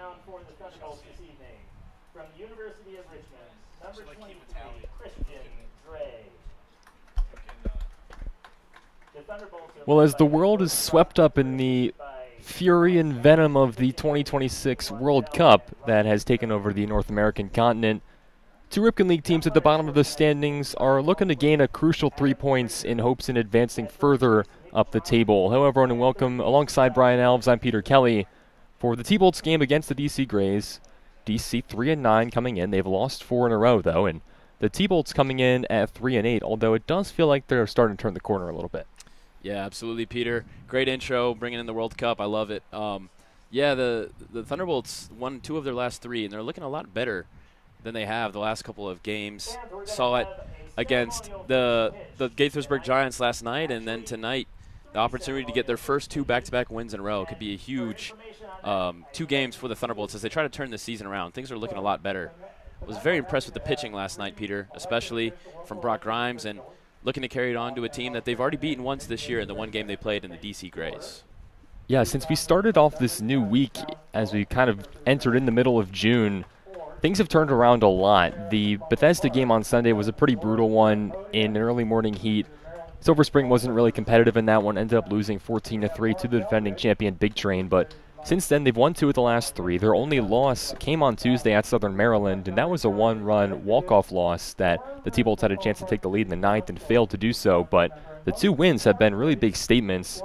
mound for the Thunderbolts this evening. From the University of Richmond, number 23, Christian Dre. Well, as the world is swept up in the fury and venom of the 2026 World Cup that has taken over the North American continent, two Ripken League teams at the bottom of the standings are looking to gain a crucial 3 points in hopes in advancing further up the table. Hello, everyone, and welcome. Alongside Brian Alves, I'm Peter Kelly for the T-Bolts game against the DC Grays. DC 3-9 coming in. They've lost 4 in a row, though, and the T-Bolts coming in at 3-8, although it does feel like they're starting to turn the corner a little bit. Yeah, absolutely, Peter. Great intro, bringing in the World Cup. I love it. The Thunderbolts won 2 of their last 3, and they're looking a lot better than they have the last couple of games. Saw it against the Gaithersburg Giants last night, and then tonight the opportunity to get their first 2 back-to-back wins in a row could be a huge 2 games for the Thunderbolts as they try to turn the season around. Things are looking a lot better. I was very impressed with the pitching last night, Peter, especially from Brock Grimes, and looking to carry it on to a team that they've already beaten once this year in the one game they played in the DC Grays. Yeah, since we started off this new week, as we kind of entered in the middle of June, things have turned around a lot. The Bethesda game on Sunday was a pretty brutal one in an early morning heat. Silver Spring wasn't really competitive in that one, ended up losing 14-3 to the defending champion Big Train, but since then they've won 2 of the last 3. Their only loss came on Tuesday at Southern Maryland, and that was a 1-run walk-off loss that the T-Bolts had a chance to take the lead in the 9th and failed to do so, but the 2 wins have been really big statements.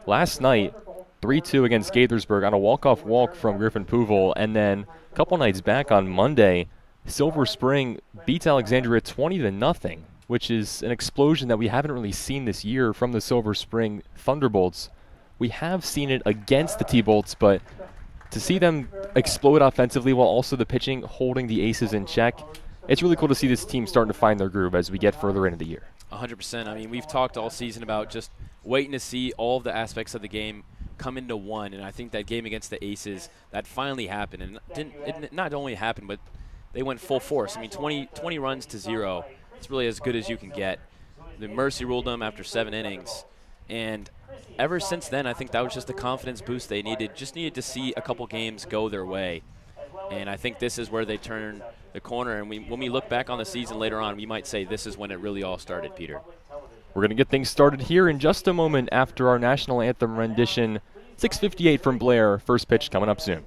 Last night, 3-2 against Gaithersburg on a walk-off walk from Griffin Pouvel, and then a couple nights back on Monday, Silver Spring beats Alexandria 20-0, which is an explosion that we haven't really seen this year from the Silver Spring Thunderbolts. We have seen it against the T-Bolts, but to see them explode offensively while also the pitching holding the aces in check, it's really cool to see this team starting to find their groove as we get further into the year. 100%. I mean, we've talked all season about just waiting to see all of the aspects of the game come into one, and I think that game against the Aces, that finally happened. And it not only happened, but they went full force. I mean, 20 runs to 0. It's really as good as you can get. The Mercy ruled them after 7 innings. And ever since then, I think that was just the confidence boost they needed. Just needed to see a couple games go their way. And I think this is where they turn the corner. And when we look back on the season later on, we might say this is when it really all started, Peter. We're going to get things started here in just a moment after our national anthem rendition. 6:58 from Blair. First pitch coming up soon.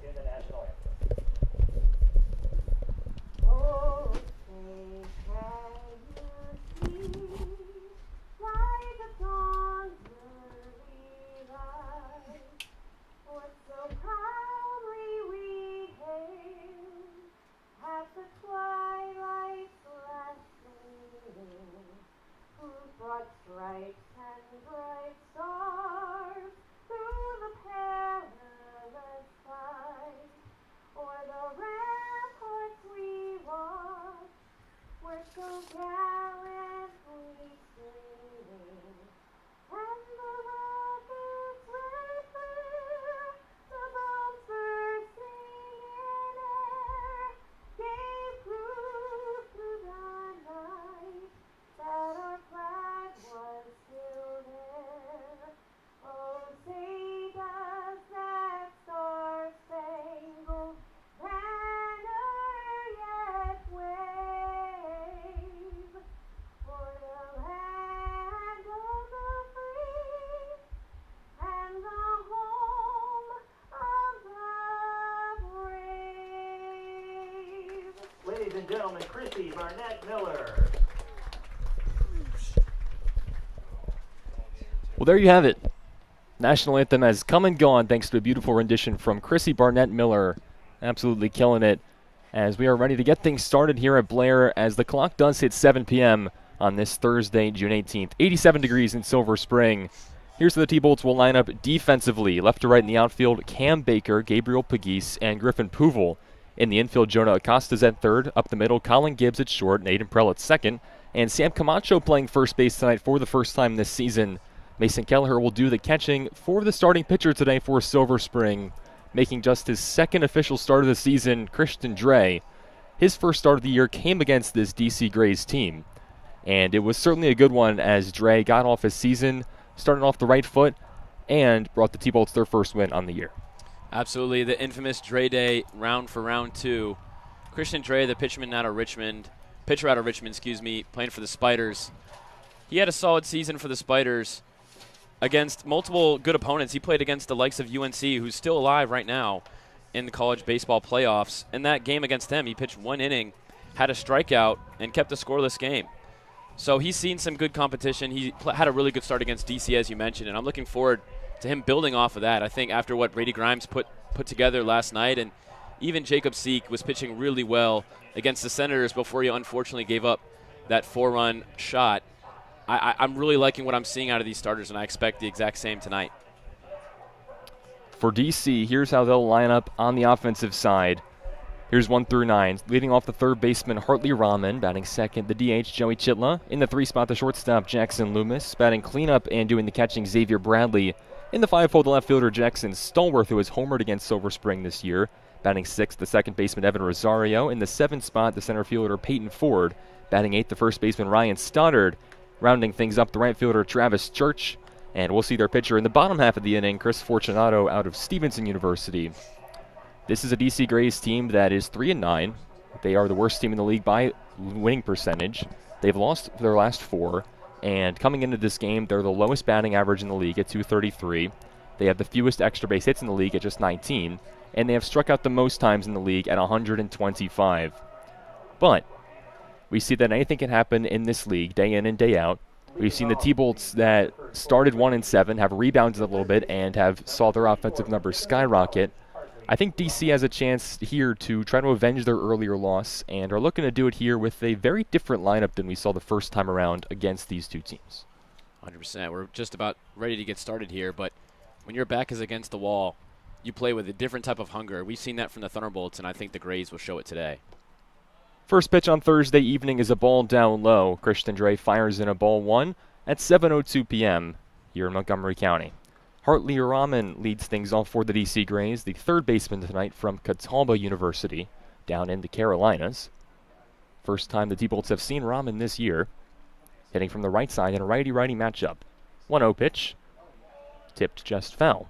Ladies and gentlemen, Chrissy Barnett Miller. Well, there you have it. National anthem has come and gone thanks to a beautiful rendition from Chrissy Barnett Miller. Absolutely killing it as we are ready to get things started here at Blair as the clock does hit 7 p.m. on this Thursday, June 18th. 87 degrees in Silver Spring. Here's how the T-Bolts will line up defensively. Left to right in the outfield, Cam Baker, Gabriel Pagis, and Griffin Pouvel. In the infield, Jonah Acosta's at third. Up the middle, Colin Gibbs at short, and Aiden Prell at second. And Sam Camacho playing first base tonight for the first time this season. Mason Kelleher will do the catching for the starting pitcher today for Silver Spring, making just his second official start of the season, Christian Dre. His first start of the year came against this DC Grays team. And it was certainly a good one as Dre got off his season, started off the right foot, and brought the T-Bolts their first win on the year. Absolutely, the infamous Dre Day round for round 2. Christian Dre, the pitcher out of Richmond, playing for the Spiders. He had a solid season for the Spiders against multiple good opponents. He played against the likes of UNC, who's still alive right now in the college baseball playoffs. In that game against them, he pitched 1 inning, had a strikeout, and kept a scoreless game. So he's seen some good competition. He had a really good start against DC, as you mentioned, and I'm looking forward to him building off of that. I think after what Brady Grimes put together last night, and even Jacob Seek was pitching really well against the Senators before he unfortunately gave up that 4-run shot. I'm really liking what I'm seeing out of these starters, and I expect the exact same tonight. For DC, here's how they'll line up on the offensive side. Here's 1 through 9. Leading off the third baseman, Hartley Rahman. Batting second, the DH, Joey Chitla. In the 3 spot, the shortstop, Jackson Loomis. Batting cleanup and doing the catching, Xavier Bradley. In the 5-hole, the left fielder, Jackson Stallworth, who has homered against Silver Spring this year. Batting 6th, the second baseman, Evan Rosario. In the 7th spot, the center fielder, Peyton Ford. Batting 8th, the first baseman, Ryan Stoddard. Rounding things up, the right fielder, Travis Church. And we'll see their pitcher in the bottom half of the inning, Chris Fortunato out of Stevenson University. This is a DC Grays team that is 3-9. They are the worst team in the league by winning percentage. They've lost their last 4. And coming into this game, they're the lowest batting average in the league at 233. They have the fewest extra base hits in the league at just 19. And they have struck out the most times in the league at 125. But we see that anything can happen in this league day in and day out. We've seen the T-Bolts that started 1-7 have rebounded a little bit and have saw their offensive numbers skyrocket. I think DC has a chance here to try to avenge their earlier loss and are looking to do it here with a very different lineup than we saw the first time around against these two teams. 100%. We're just about ready to get started here, but when your back is against the wall, you play with a different type of hunger. We've seen that from the Thunderbolts, and I think the Grays will show it today. First pitch on Thursday evening is a ball down low. Christian Dre fires in a ball 1 at 7:02 p.m. here in Montgomery County. Hartley Rahman leads things off for the DC Grays, the third baseman tonight from Catawba University down in the Carolinas. First time the T-Bolts have seen Rahman this year. Hitting from the right side in a righty-righty matchup. 1-0 pitch. Tipped just foul.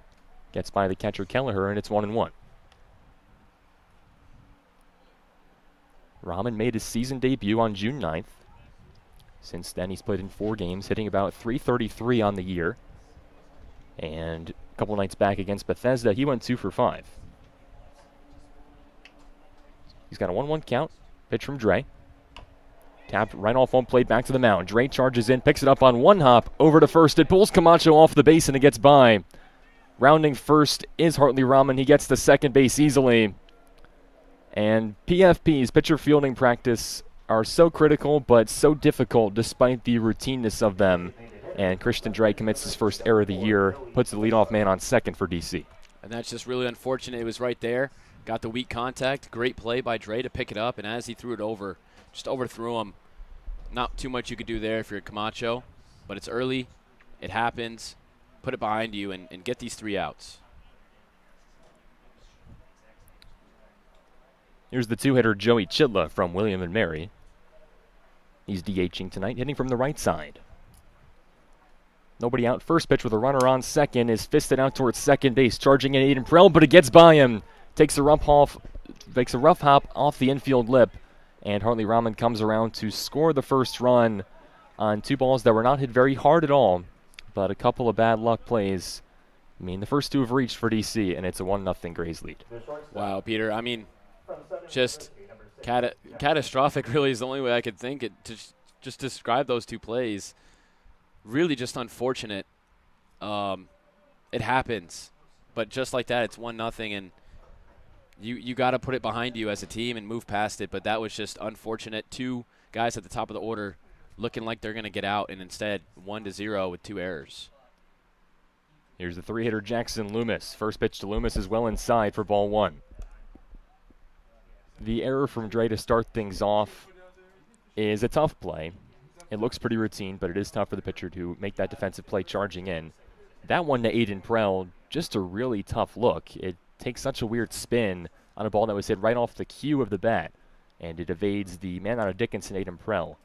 Gets by the catcher Kelleher, and it's 1-1. Rahman made his season debut on June 9th. Since then, he's played in 4 games, hitting about .333 on the year. And a couple nights back against Bethesda, he went 2 for 5. He's got a 1-1 count. Pitch from Dre. Tapped right off home plate, back to the mound. Dre charges in, picks it up on 1 hop, over to first. It pulls Camacho off the base, and it gets by. Rounding first is Hartley Rahman. He gets to second base easily. And PFP's, pitcher fielding practice, are so critical but so difficult despite the routineness of them. And Christian Dre commits his first error of the year, puts the leadoff man on second for DC. And that's just really unfortunate. It was right there. Got the weak contact. Great play by Dre to pick it up. And as he threw it over, just overthrew him. Not too much you could do there if you're Camacho. But it's early. It happens. Put it behind you and get these 3 outs. Here's the 2-hitter Joey Chitla from William & Mary. He's DHing tonight, hitting from the right side. Nobody out. First pitch with a runner on second is fisted out towards second base, charging in Aiden Prell, but it gets by him. Takes a rough hop off the infield lip, and Hartley Rahman comes around to score the first run on 2 balls that were not hit very hard at all, but a couple of bad luck plays. I mean, the first 2 have reached for DC, and it's a 1-0 Grays lead. Wow, Peter. I mean, just catastrophic really is the only way I could think it to just describe those 2 plays. Really just unfortunate. It happens. But just like that, it's 1-0, and you got to put it behind you as a team and move past it. But that was just unfortunate. 2 guys at the top of the order looking like they're going to get out, and instead 1-0 with 2 errors. Here's the 3-hitter Jackson Loomis. First pitch to Loomis is well inside for ball 1. The error from Dre to start things off is a tough play. It looks pretty routine, but it is tough for the pitcher to make that defensive play charging in. That one to Aiden Prell, just a really tough look. It takes such a weird spin on a ball that was hit right off the cue of the bat, and it evades the man out of Dickinson, Aiden Prell.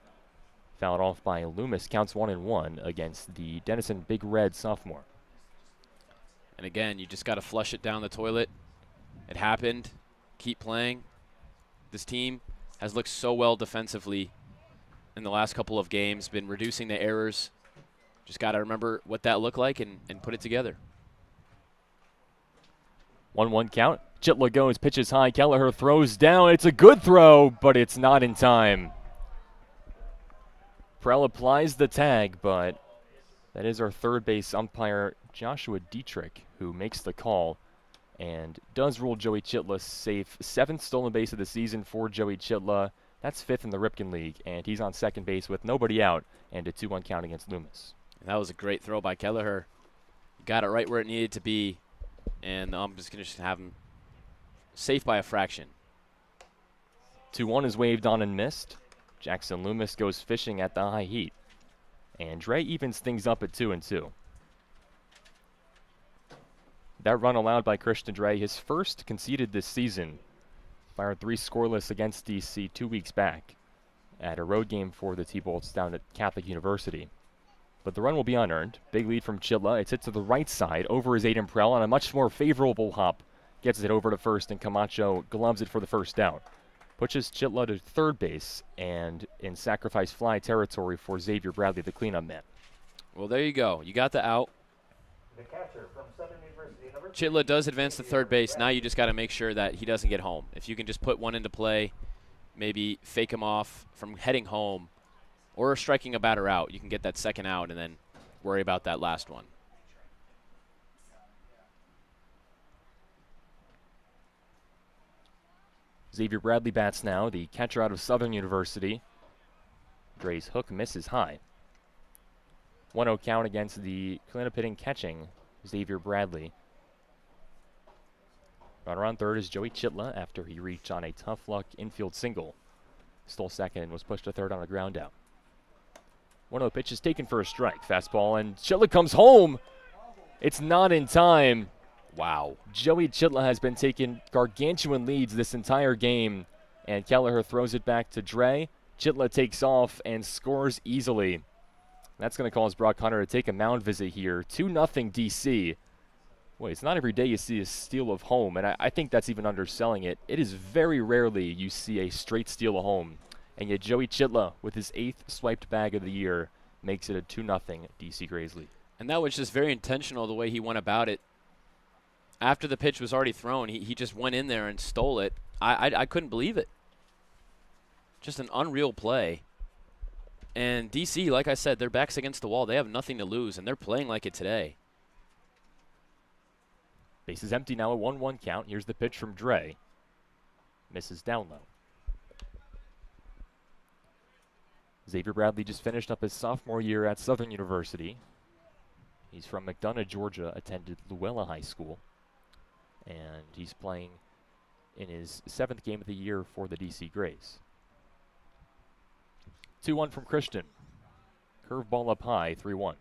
Fouled off by Loomis, counts 1-1 against the Denison Big Red sophomore. And again, you just got to flush it down the toilet. It happened. Keep playing. This team has looked so well defensively in the last couple of games, been reducing the errors. Just got to remember what that looked like and put it together. 1-1 count. Chitla goes, pitches high. Kelleher throws down. It's a good throw, but it's not in time. Prell applies the tag, but that is our third base umpire, Joshua Dietrich, who makes the call and does rule Joey Chitla safe. 7th stolen base of the season for Joey Chitla. That's 5th in the Ripken League, and he's on second base with nobody out and a 2-1 count against Loomis. And that was a great throw by Kelleher. Got it right where it needed to be, and the ump is going to just have him safe by a fraction. 2-1 is waved on and missed. Jackson Loomis goes fishing at the high heat. And Dre evens things up at 2-2. That run allowed by Christian Dre, his first conceded this season. Fired 3 scoreless against DC 2 weeks back at a road game for the T-Bolts down at Catholic University. But the run will be unearned. Big lead from Chitla. It's hit to the right side over his Aiden Prell on a much more favorable hop. Gets it over to first, and Camacho gloves it for the first down. Pushes Chitla to third base and in sacrifice fly territory for Xavier Bradley, the cleanup man. Well, there you go. You got the out. The catcher from Southern University, number Chitla does advance to third base. Now you just got to make sure that he doesn't get home. If you can just put one into play, maybe fake him off from heading home or striking a batter out, you can get that second out and then worry about that last one. Xavier Bradley bats now, the catcher out of Southern University. Dre's hook misses high. 1-0 count against the cleanup hitting catching Xavier Bradley. Runner on third is Joey Chitla after he reached on a tough luck infield single. Stole second and was pushed to third on a ground out. 1-0 pitch is taken for a strike. Fastball, and Chitla comes home. It's not in time. Wow. Joey Chitla has been taking gargantuan leads this entire game, and Kelleher throws it back to Dre. Chitla takes off and scores easily. That's going to cause Brock Hunter to take a mound visit here. 2-0 DC. Boy, it's not every day you see a steal of home, and I think that's even underselling it. It is very rarely you see a straight steal of home. And yet Joey Chitla, with his 8th swiped bag of the year, makes it a 2-0 DC Grays lead. And that was just very intentional the way he went about it. After the pitch was already thrown, he just went in there and stole it. I couldn't believe it. Just an unreal play. And DC, like I said, their back's against the wall. They have nothing to lose, and they're playing like it today. Base is empty now, a 1-1 count. Here's the pitch from Dre. Misses down low. Xavier Bradley just finished up his sophomore year at Southern University. He's from McDonough, Georgia, attended Luella High School. And he's playing in his 7th game of the year for the DC Grays. 2-1 from Christian. Curveball up high, 3-1.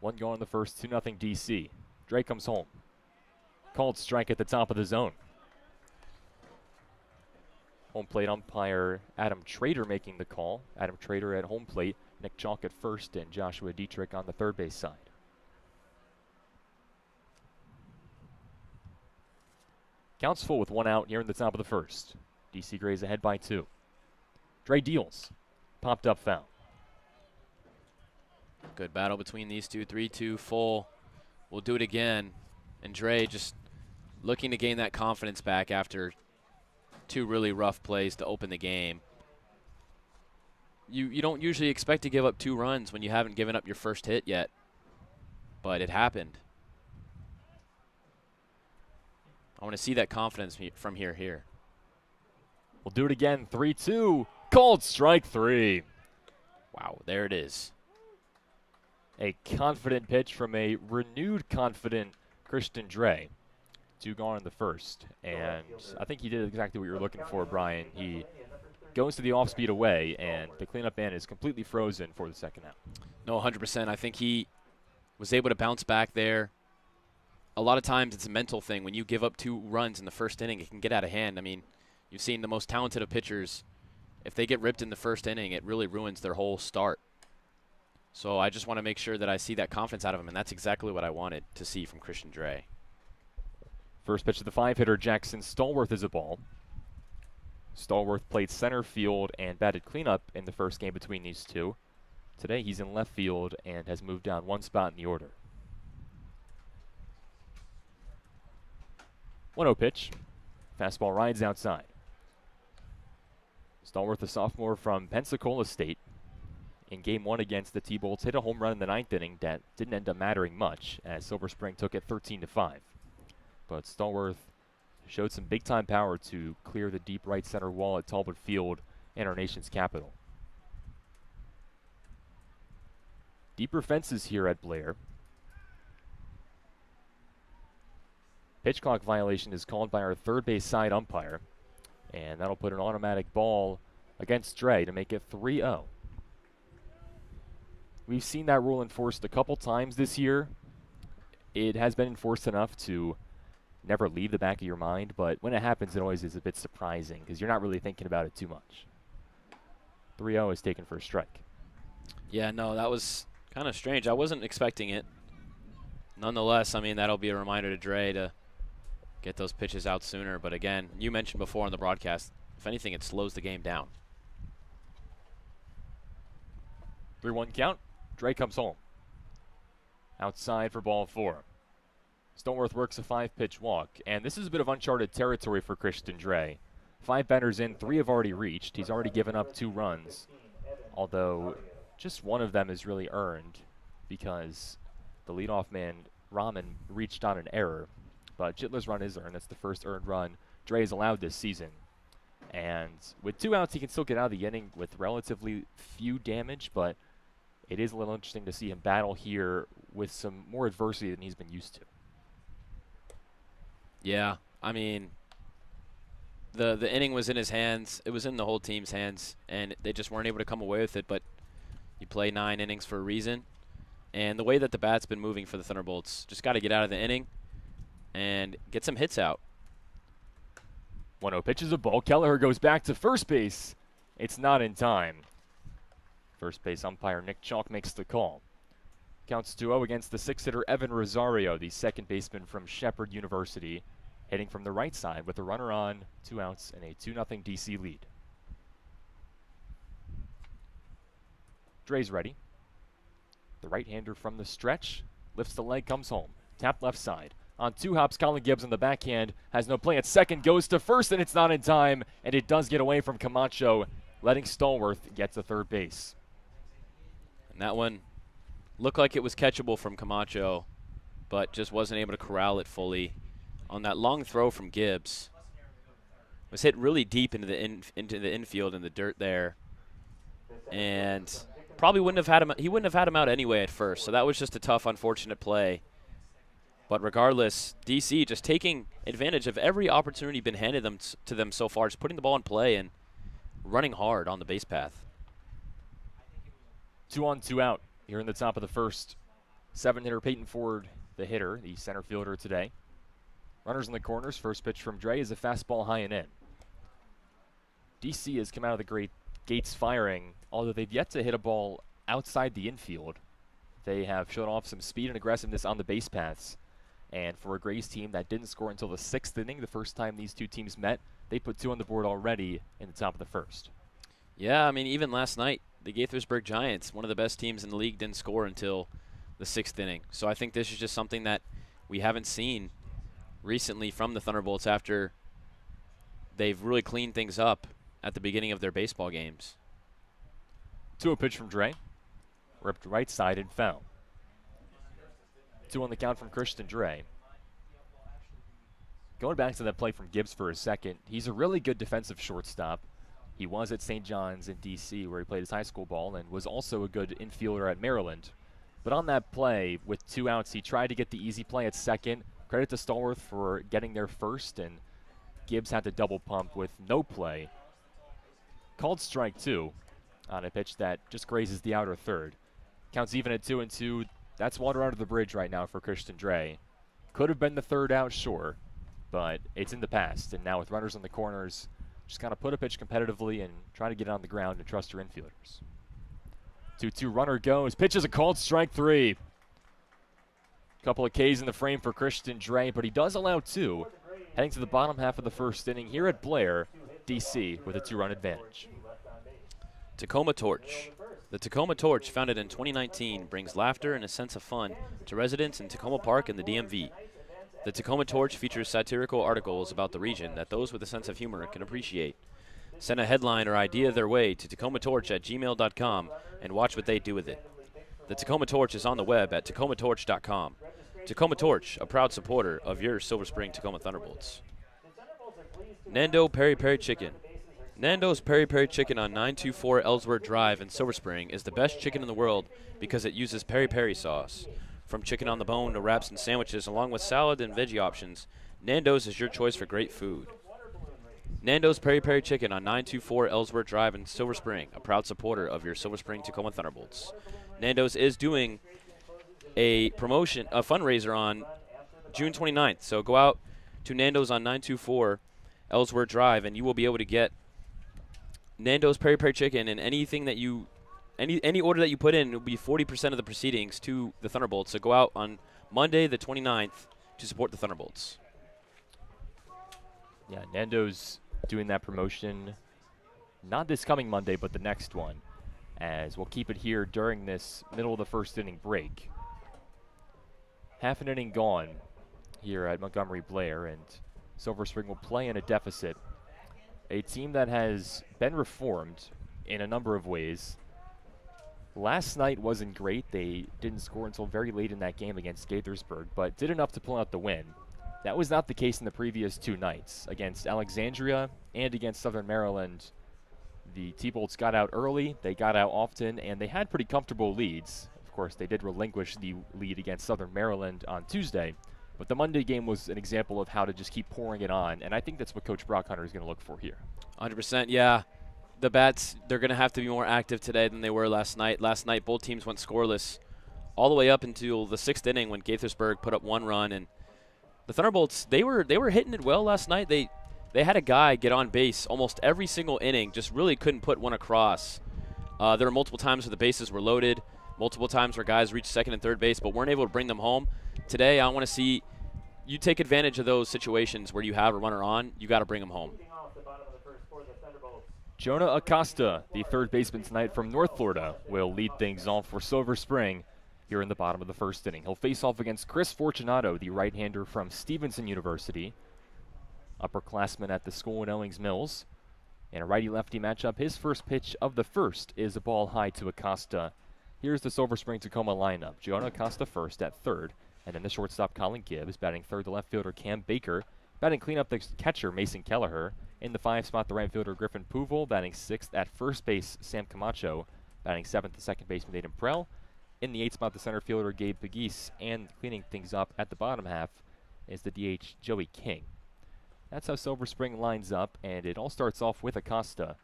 One going in the first, 2-0 DC. Dre comes home. Called strike at the top of the zone. Home plate umpire Adam Trader making the call. Adam Trader at home plate. Nick Chalk at first and Joshua Dietrich on the third base side. Counts full with 1 out here in the top of the first. DC Grays ahead by 2. Dre deals. Popped up foul. Good battle between these two. 3-2 full. We'll do it again. And Dre just looking to gain that confidence back after 2 really rough plays to open the game. You don't usually expect to give up 2 runs when you haven't given up your first hit yet. But it happened. I want to see that confidence from here. We'll do it again. 3-2. Called strike 3. Wow, there it is. A confident pitch from a renewed confident Christian Dre. 2 gone in the first. And I think he did exactly what you were looking for, Brian. He goes to the off-speed away, and the cleanup man is completely frozen for the second out. No, 100%. I think he was able to bounce back there. a lot of times it's a mental thing. When you give up 2 runs in the first inning, it can get out of hand. I mean, you've seen the most talented of pitchers. If they get ripped in the first inning, it really ruins their whole start. So I just want to make sure that I see that confidence out of him, and that's exactly what I wanted to see from Christian Dre. First pitch to the 5-hitter, Jackson Stallworth, is a ball. Stallworth played center field and batted cleanup in the first game between these two. Today he's in left field and has moved down 1 spot in the order. 1-0 pitch. Fastball rides outside. Stallworth, a sophomore from Pensacola State. In Game 1 against the T-Bolts, hit a home run in the 9th inning that didn't end up mattering much as Silver Spring took it 13-5. But Stallworth showed some big-time power to clear the deep right center wall at Talbot Field in our nation's capital. Deeper fences here at Blair. Pitch clock violation is called by our third base side umpire, and that'll put an automatic ball against Dre to make it 3-0. We've seen that rule enforced a couple times this year. It has been enforced enough to never leave the back of your mind, but when it happens, it always is a bit surprising because you're not really thinking about it too much. 3-0 is taken for a strike. Yeah, no, that was kind of strange. I wasn't expecting it. Nonetheless, I mean, that'll be a reminder to Dre to get those pitches out sooner. But again, you mentioned before on the broadcast, if anything, it slows the game down. 3-1 count. Dre comes home. Outside for ball 4. Stallworth works a 5-pitch walk, and this is a bit of uncharted territory for Christian Dre. 5 batters in, 3 have already reached. He's already given up 2 runs, although just one of them is really earned because the leadoff man, Rahman, reached on an error. But Chitler's run is earned. That's the first earned run Dre has allowed this season. And with 2 outs, he can still get out of the inning with relatively few damage, but it is a little interesting to see him battle here with some more adversity than he's been used to. Yeah, I mean, the inning was in his hands. It was in the whole team's hands, and they just weren't able to come away with it. But you play 9 innings for a reason. And the way that the bat's been moving for the Thunderbolts, just got to get out of the inning and get some hits out. 1-0 pitch is a ball. Kelleher goes back to first base. It's not in time. First base umpire Nick Chalk makes the call. Counts 2-0 against the 6-hitter Evan Rosario, the second baseman from Shepherd University, hitting from the right side with a runner on, 2 outs, and a 2-0 DC lead. Dre's ready. The right-hander from the stretch lifts the leg, comes home. Tap left side. On 2 hops, Colin Gibbs on the backhand has no play at second, goes to first, and it's not in time, and it does get away from Camacho, letting Stallworth get to third base. And that one looked like it was catchable from Camacho, but just wasn't able to corral it fully. On that long throw from Gibbs, it was hit really deep into the infield in the dirt there, and probably wouldn't have had him. He wouldn't have had him out anyway at first. So that was just a tough, unfortunate play. But regardless, DC just taking advantage of every opportunity been handed to them so far, just putting the ball in play and running hard on the base path. 2 on, 2 out here in the top of the first. 7-hitter Peyton Ford, the hitter, the center fielder today. Runners in the corners. First pitch from Dre is a fastball high and in. DC has come out of the gates firing, although they've yet to hit a ball outside the infield. They have shown off some speed and aggressiveness on the base paths. And for a Grays team that didn't score until the 6th inning, the first time these two teams met, they put 2 on the board already in the top of the first. Yeah, I mean, even last night, the Gaithersburg Giants, one of the best teams in the league, didn't score until the 6th inning. So I think this is just something that we haven't seen recently from the Thunderbolts after they've really cleaned things up at the beginning of their baseball games. 2-0 pitch from Dre. Ripped right side and foul. 2 on the count from Christian Dre. Going back to that play from Gibbs for a second, he's a really good defensive shortstop. He was at St. John's in D.C. where he played his high school ball and was also a good infielder at Maryland. But on that play, with 2 outs, he tried to get the easy play at second. Credit to Stallworth for getting there first, and Gibbs had to double pump with no play. Called strike 2 on a pitch that just grazes the outer third. Counts even at 2-2. That's water under the bridge right now for Christian Dre. Could have been the third out, sure, but it's in the past. And now with runners on the corners, just kind of put a pitch competitively and try to get it on the ground and trust your infielders. 2-2 runner goes. Pitch is a called strike 3. Couple of Ks in the frame for Christian Dre, but he does allow 2. Heading to the bottom half of the first inning here at Blair, DC with a 2-run advantage. Takoma Torch. The Takoma Torch, founded in 2019, brings laughter and a sense of fun to residents in Takoma Park and the DMV. The Takoma Torch features satirical articles about the region that those with a sense of humor can appreciate. Send a headline or idea their way to takomatorch@gmail.com and watch what they do with it. The Takoma Torch is on the web at takomatorch.com. Takoma Torch, a proud supporter of your Silver Spring Tacoma Thunderbolts. Nando Peri Peri Chicken. Nando's Peri Peri Chicken on 924 Ellsworth Drive in Silver Spring is the best chicken in the world because it uses peri peri sauce. From chicken on the bone to wraps and sandwiches, along with salad and veggie options, Nando's is your choice for great food. Nando's Peri Peri Chicken on 924 Ellsworth Drive in Silver Spring, a proud supporter of your Silver Spring Tacoma Thunderbolts. Nando's is doing a promotion, a fundraiser on June 29th. So go out to Nando's on 924 Ellsworth Drive, and you will be able to get Nando's Peri Peri Chicken, and anything that you, any order that you put in will be 40% of the proceedings to the Thunderbolts. So go out on Monday the 29th to support the Thunderbolts. Yeah, Nando's doing that promotion not this coming Monday, but the next one, as we'll keep it here during this middle of the first inning break. Half an inning gone here at Montgomery Blair, and Silver Spring will play in a deficit. A team that has been reformed in a number of ways. Last night wasn't great. They didn't score until very late in that game against Gaithersburg, but did enough to pull out the win. That was not the case in the previous 2 nights. Against Alexandria and against Southern Maryland, the T-Bolts got out early, they got out often, and they had pretty comfortable leads. Of course, they did relinquish the lead against Southern Maryland on Tuesday, but the Monday game was an example of how to just keep pouring it on, and I think that's what Coach Brockhunter is going to look for here. 100%, yeah. The bats, they're going to have to be more active today than they were last night. Last night, both teams went scoreless all the way up until the 6th inning when Gaithersburg put up 1 run, and the Thunderbolts, they were hitting it well last night. They had a guy get on base almost every single inning, just really couldn't put one across. There were multiple times where the bases were loaded, multiple times where guys reached second and third base but weren't able to bring them home. Today, I want to see you take advantage of those situations where you have a runner on. You got to bring them home. Jonah Acosta, the third baseman tonight from North Florida, will lead things off for Silver Spring here in the bottom of the first inning. He'll face off against Chris Fortunato, the right-hander from Stevenson University, upperclassman at the school in Owings Mills. In a righty-lefty matchup, his first pitch of the first is a ball high to Acosta. Here's the Silver Spring Tacoma lineup. Jonah Acosta first at third, and then the shortstop Colin Gibbs, batting third the left fielder Cam Baker, batting cleanup the catcher Mason Kelleher. In the 5 spot, the right fielder Griffin Puval, batting 6th at first base Sam Camacho, batting 7th the second baseman Nathan Prell. In the 8th spot, the center fielder Gabe Pegues, and cleaning things up at the bottom half is the DH Joey King. That's how Silver Spring lines up, and it all starts off with Acosta,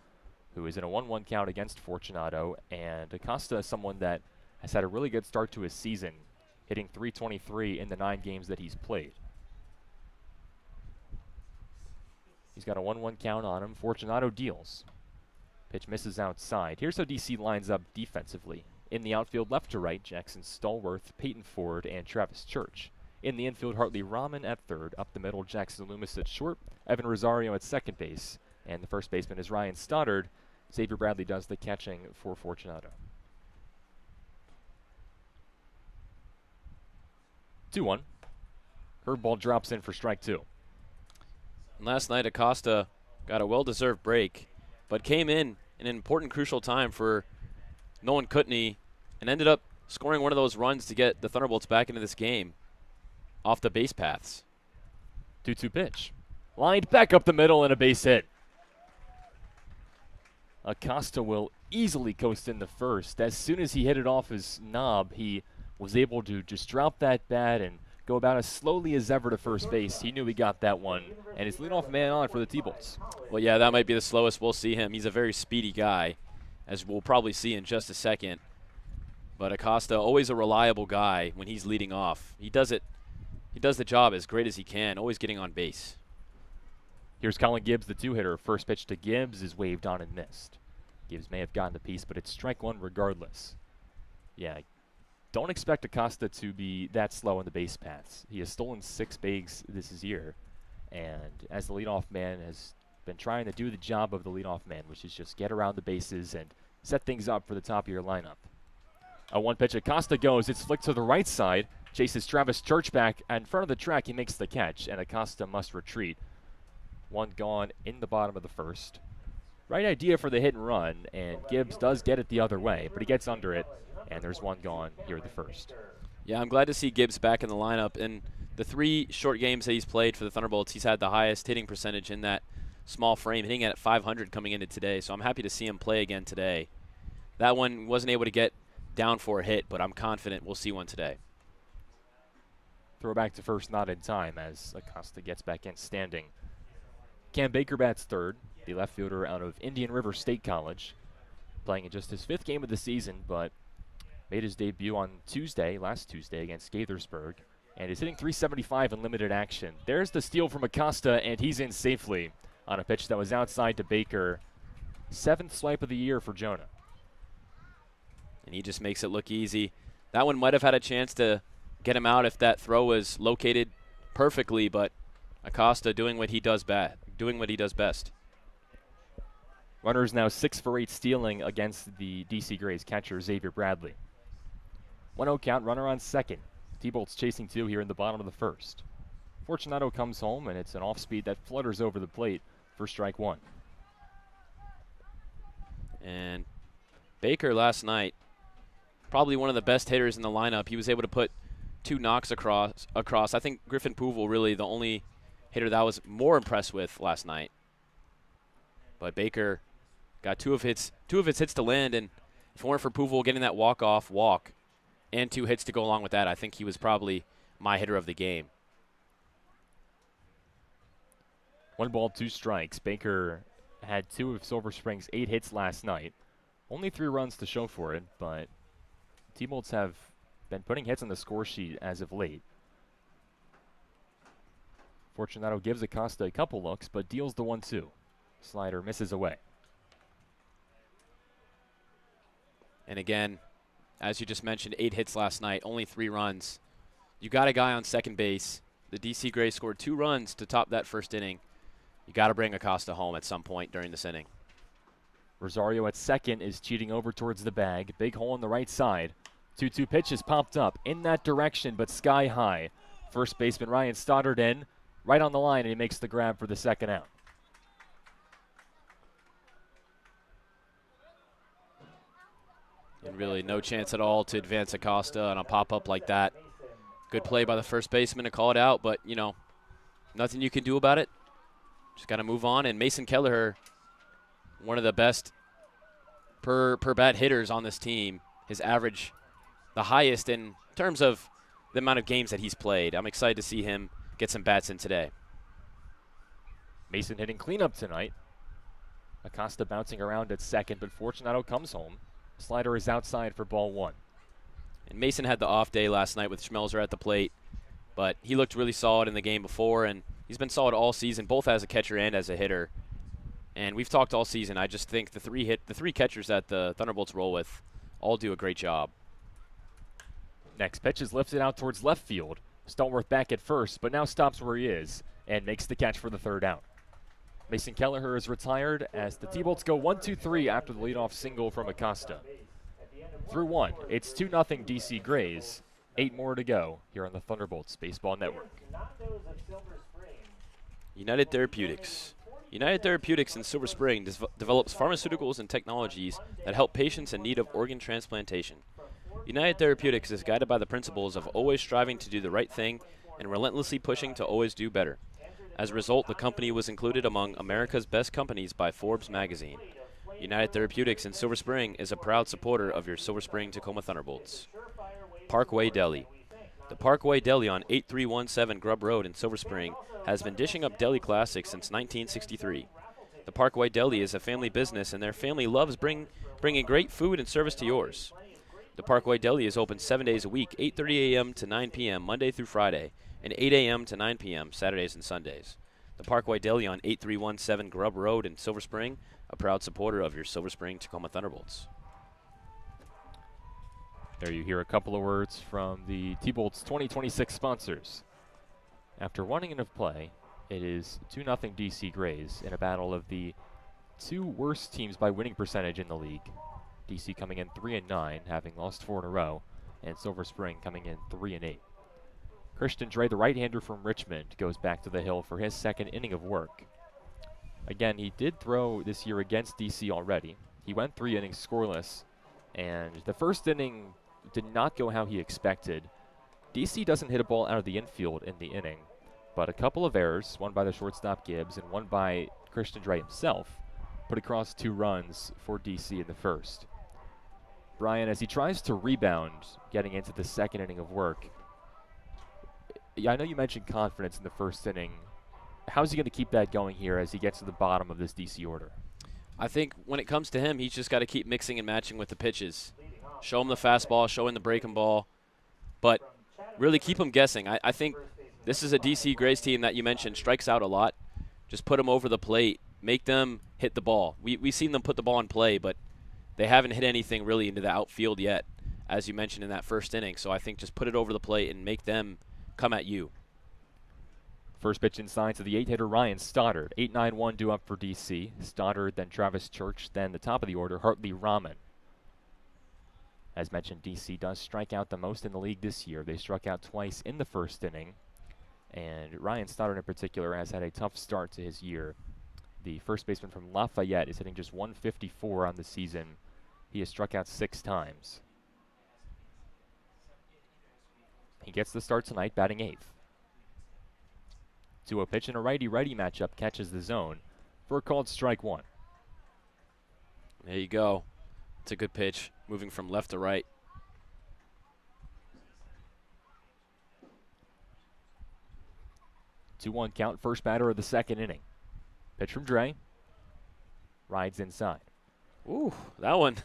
who is in a 1-1 count against Fortunato, and Acosta is someone that has had a really good start to his season, hitting .323 in the 9 games that he's played. He's got a 1-1 count on him. Fortunato deals. Pitch misses outside. Here's how DC lines up defensively. In the outfield, left to right, Jackson Stallworth, Peyton Ford, and Travis Church. In the infield, Hartley Rahman at third. Up the middle, Jackson Loomis at short. Evan Rosario at second base. And the first baseman is Ryan Stoddard. Xavier Bradley does the catching for Fortunato. 2-1. Curveball drops in for strike 2. Last night, Acosta got a well-deserved break, but came in an important, crucial time for Nolan Kutney and ended up scoring one of those runs to get the Thunderbolts back into this game off the base paths. 2-2 pitch. Lined back up the middle and a base hit. Acosta will easily coast in the first. As soon as he hit it off his knob, he was able to just drop that bat and go about as slowly as ever to first base. He knew he got that one, and his leadoff man on for the T-Bolts. Well, yeah, that might be the slowest we'll see him. He's a very speedy guy, as we'll probably see in just a second. But Acosta, always a reliable guy when he's leading off. He does it he does the job as great as he can, always getting on base. Here's Colin Gibbs, the two-hitter. First pitch to Gibbs is waved on and missed. Gibbs may have gotten the piece, but it's strike one regardless. Yeah, don't expect Acosta to be that slow in the base paths. He has stolen 6 bags this year, and as the leadoff man has been trying to do the job of the leadoff man, which is just get around the bases and set things up for the top of your lineup. A one pitch, Acosta goes. It's flicked to the right side. Chases Travis Church back in front of the track. He makes the catch, and Acosta must retreat. One gone in the bottom of the first. Right idea for the hit and run, and Gibbs does get it the other way, but he gets under it, and there's one gone here at the first. Yeah, I'm glad to see Gibbs back in the lineup. In the 3 short games that he's played for the Thunderbolts, he's had the highest hitting percentage in that small frame, hitting at 500 coming into today, so I'm happy to see him play again today. That one wasn't able to get down for a hit, but I'm confident we'll see one today. Throw back to first, not in time, as Acosta gets back in standing. Cam Baker bats third, the left fielder out of Indian River State College, playing in just his 5th game of the season, but made his debut on last Tuesday against Gaithersburg, and is hitting .375 in limited action. There's the steal from Acosta, and he's in safely on a pitch that was outside to Baker. 7th swipe of the year for Jonah. And he just makes it look easy. That one might have had a chance to get him out if that throw was located perfectly, but Acosta doing what he does best. Runner is now 6 for 8 stealing against the DC Grays catcher Xavier Bradley. 1-0 count, runner on second. T-Bolt's chasing 2 here in the bottom of the first. Fortunato comes home, and it's an off-speed that flutters over the plate for strike 1. And Baker last night, probably one of the best hitters in the lineup. He was able to put 2 knocks across. I think Griffin Pouvel really the only hitter that I was more impressed with last night. But Baker got 2 of his hits to land, and if it weren't for Pouvel getting that walk-off walk and 2 hits to go along with that, I think he was probably my hitter of the game. 1 ball, 2 strikes. Baker had 2 of Silver Spring's 8 hits last night. Only 3 runs to show for it, but T-Bolts have been putting hits on the score sheet as of late. Fortunato gives Acosta a couple looks, but deals the 1-2. Slider misses away. And again, as you just mentioned, 8 hits last night, only 3 runs. You got a guy on second base. The DC Grays scored 2 runs to top that first inning. You got to bring Acosta home at some point during this inning. Rosario at second is cheating over towards the bag. Big hole on the right side. 2-2 pitch is popped up in that direction, but sky high. First baseman Ryan Stoddard in, right on the line, and he makes the grab for the second out. And really no chance at all to advance Acosta on a pop-up like that. Good play by the first baseman to call it out, but, you know, nothing you can do about it. Just got to move on. And Mason Kelleher, one of the best per bat hitters on this team. His average, the highest in terms of the amount of games that he's played. I'm excited to see him get some bats in today. Mason hitting cleanup tonight. Acosta bouncing around at second, but Fortunato comes home. Slider is outside for ball 1. And Mason had the off day last night with Schmelzer at the plate, but he looked really solid in the game before, and he's been solid all season, both as a catcher and as a hitter. And we've talked all season. I just think the three catchers that the Thunderbolts roll with all do a great job. Next pitch is lifted out towards left field. Stallworth back at first, but now stops where he is and makes the catch for the 3rd out. Mason Kelleher is retired as the T-Bolts go 1-2-3 after the leadoff single from Acosta. Through 1, it's 2-0 DC Grays. 8 more to go here on the Thunderbolts Baseball Network. United Therapeutics. United Therapeutics in Silver Spring develops pharmaceuticals and technologies that help patients in need of organ transplantation. United Therapeutics is guided by the principles of always striving to do the right thing and relentlessly pushing to always do better. As a result, the company was included among America's Best Companies by Forbes magazine. United Therapeutics in Silver Spring is a proud supporter of your Silver Spring Tacoma Thunderbolts. Parkway Deli. The Parkway Deli on 8317 Grub Road in Silver Spring has been dishing up deli classics since 1963. The Parkway Deli is a family business, and their family loves bringing great food and service to yours. The Parkway Deli is open 7 days a week, 8:30 a.m. to 9 p.m. Monday through Friday. and 8 a.m. to 9 p.m. Saturdays and Sundays. The Parkway Deli on 8317 Grubb Road in Silver Spring, a proud supporter of your Silver Spring Tacoma Thunderbolts. There you hear a couple of words from the T-Bolts 2026 sponsors. After 1 inning of play, it is 2-0 DC Grays in a battle of the two worst teams by winning percentage in the league. DC coming in 3-9, having lost 4 in a row, and Silver Spring coming in 3-8. Christian Dre, the right-hander from Richmond, goes back to the hill for his second inning of work. Again, he did throw this year against DC already. He went 3 innings scoreless, and the first inning did not go how he expected. DC doesn't hit a ball out of the infield in the inning, but a couple of errors, one by the shortstop Gibbs and one by Christian Dre himself, put across 2 runs for DC in the first. Brian, as he tries to rebound getting into the second inning of work, I know you mentioned confidence in the first inning. How's he going to keep that going here as he gets to the bottom of this DC order? I think when it comes to him, he's just got to keep mixing and matching with the pitches. Show him the fastball, show him the breaking ball, but really keep him guessing. I think this is a DC Grays team that you mentioned strikes out a lot. Just put them over the plate, make them hit the ball. We've seen them put the ball in play, but they haven't hit anything really into the outfield yet, as you mentioned in that first inning. So I think just put it over the plate and make them come at you. First pitch inside to the 8-hitter Ryan Stoddard. 8-9-1 due up for DC. Stoddard, then Travis Church, then the top of the order, Hartley Rahman. As mentioned, DC does strike out the most in the league this year. They struck out twice in the first inning, and Ryan Stoddard in particular has had a tough start to his year. The first baseman from Lafayette is hitting just 154 on the season. He has struck out 6 times. He gets the start tonight, batting 8th. To a pitch and a righty-righty matchup, catches the zone for a called strike 1. There you go. It's a good pitch, moving from left to right. 2-1 count, first batter of the second inning. Pitch from Dre. Rides inside. Ooh, that one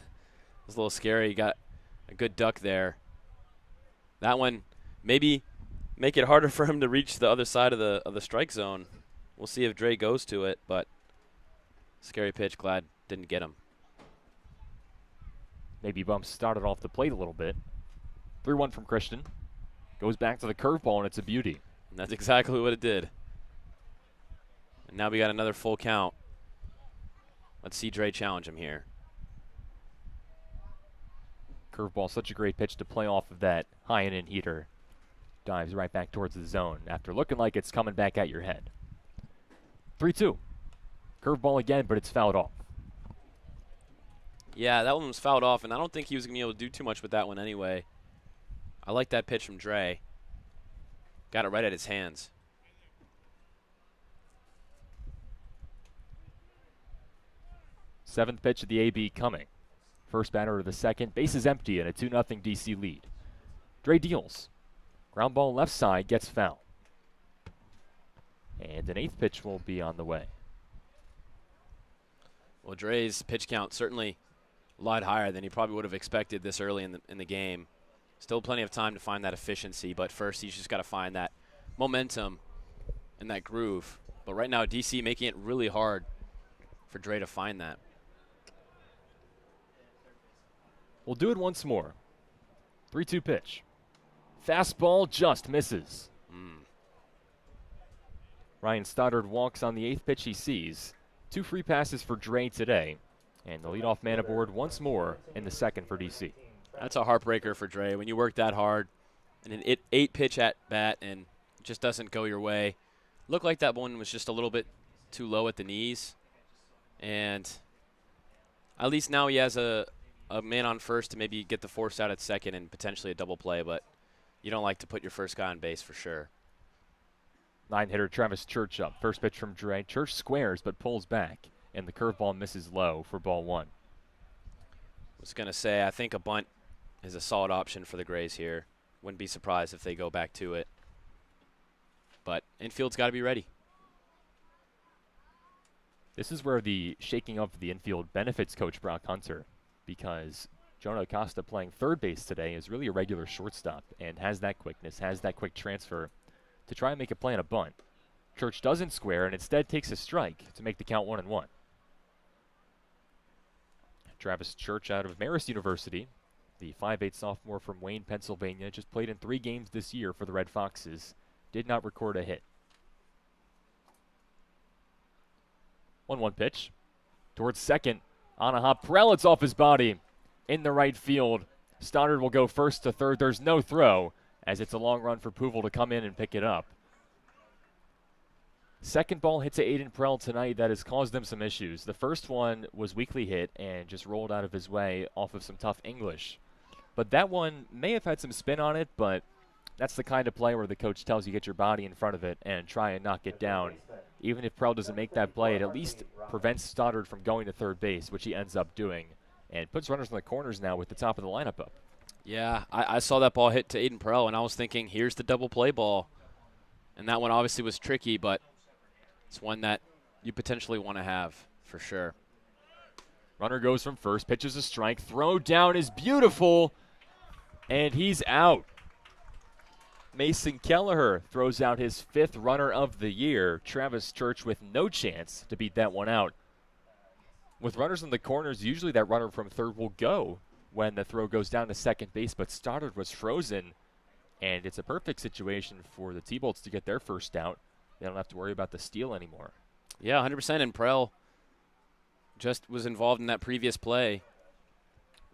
was a little scary. He got a good duck there. That one maybe make it harder for him to reach the other side of the strike zone. We'll see if Dre goes to it, but scary pitch. Glad didn't get him. Maybe bumps started off the plate a little bit. 3-1 from Christian. Goes back to the curveball, and it's a beauty. And that's exactly what it did. And now we got another full count. Let's see Dre challenge him here. Curveball, such a great pitch to play off of that high and in heater. Dives right back towards the zone after looking like it's coming back at your head. 3-2. Curveball again, but it's fouled off. Yeah, that one was fouled off, and I don't think he was going to be able to do too much with that one anyway. I like that pitch from Dre. Got it right at his hands. Seventh pitch of the AB coming. First batter of the second. Base is empty and a 2-0 DC lead. Dre deals. Ground ball left side, gets foul. And an 8th pitch will be on the way. Well, Dre's pitch count certainly a lot higher than he probably would have expected this early in the game. Still plenty of time to find that efficiency, but first he's just got to find that momentum and that groove. But right now, DC making it really hard for Dre to find that. We'll do it once more. 3-2 pitch. Fastball just misses. Ryan Stoddard walks on the 8th pitch he sees. 2 free passes for Dre today. And the leadoff man aboard once more in the second for DC. That's a heartbreaker for Dre when you work that hard and an 8 pitch at bat and it just doesn't go your way. Looked like that one was just a little bit too low at the knees. And at least now he has a man on first to maybe get the force out at second and potentially a double play, but you don't like to put your first guy on base for sure. 9-hitter Travis Church up. First pitch from Dre. Church squares but pulls back, and the curveball misses low for ball 1. I was going to say, I think a bunt is a solid option for the Grays here. Wouldn't be surprised if they go back to it. But infield's got to be ready. This is where the shaking up of the infield benefits Coach Brock Hunter, because Jonah Acosta playing third base today is really a regular shortstop and has that quickness, has that quick transfer to try and make a play on a bunt. Church doesn't square and instead takes a strike to make the count 1-1. Travis Church out of Marist University, the 5'8" sophomore from Wayne, Pennsylvania, just played in 3 games this year for the Red Foxes. Did not record a hit. 1-1 pitch. Towards second. On a hop. Prelitz off his body. In the right field. Stoddard will go first to third. There's no throw, as it's a long run for Puval to come in and pick it up. Second ball hit to Aiden Prell tonight that has caused them some issues. The first one was weakly hit and just rolled out of his way off of some tough English. But that one may have had some spin on it, but that's the kind of play where the coach tells you get your body in front of it and try and knock it down. Even if Prell doesn't make that play, it at least prevents Stoddard from going to third base, which he ends up doing, and puts runners in the corners now with the top of the lineup up. Yeah, I saw that ball hit to Aiden Prell, and I was thinking, here's the double play ball. And that one obviously was tricky, but it's one that you potentially want to have for sure. Runner goes from first, pitches a strike, throw down is beautiful, and he's out. Mason Kelleher throws out his 5th runner of the year. Travis Church with no chance to beat that one out. With runners in the corners, usually that runner from third will go when the throw goes down to second base, but Stoddard was frozen, and it's a perfect situation for the T-Bolts to get their first out. They don't have to worry about the steal anymore. Yeah, 100%, and Prell just was involved in that previous play.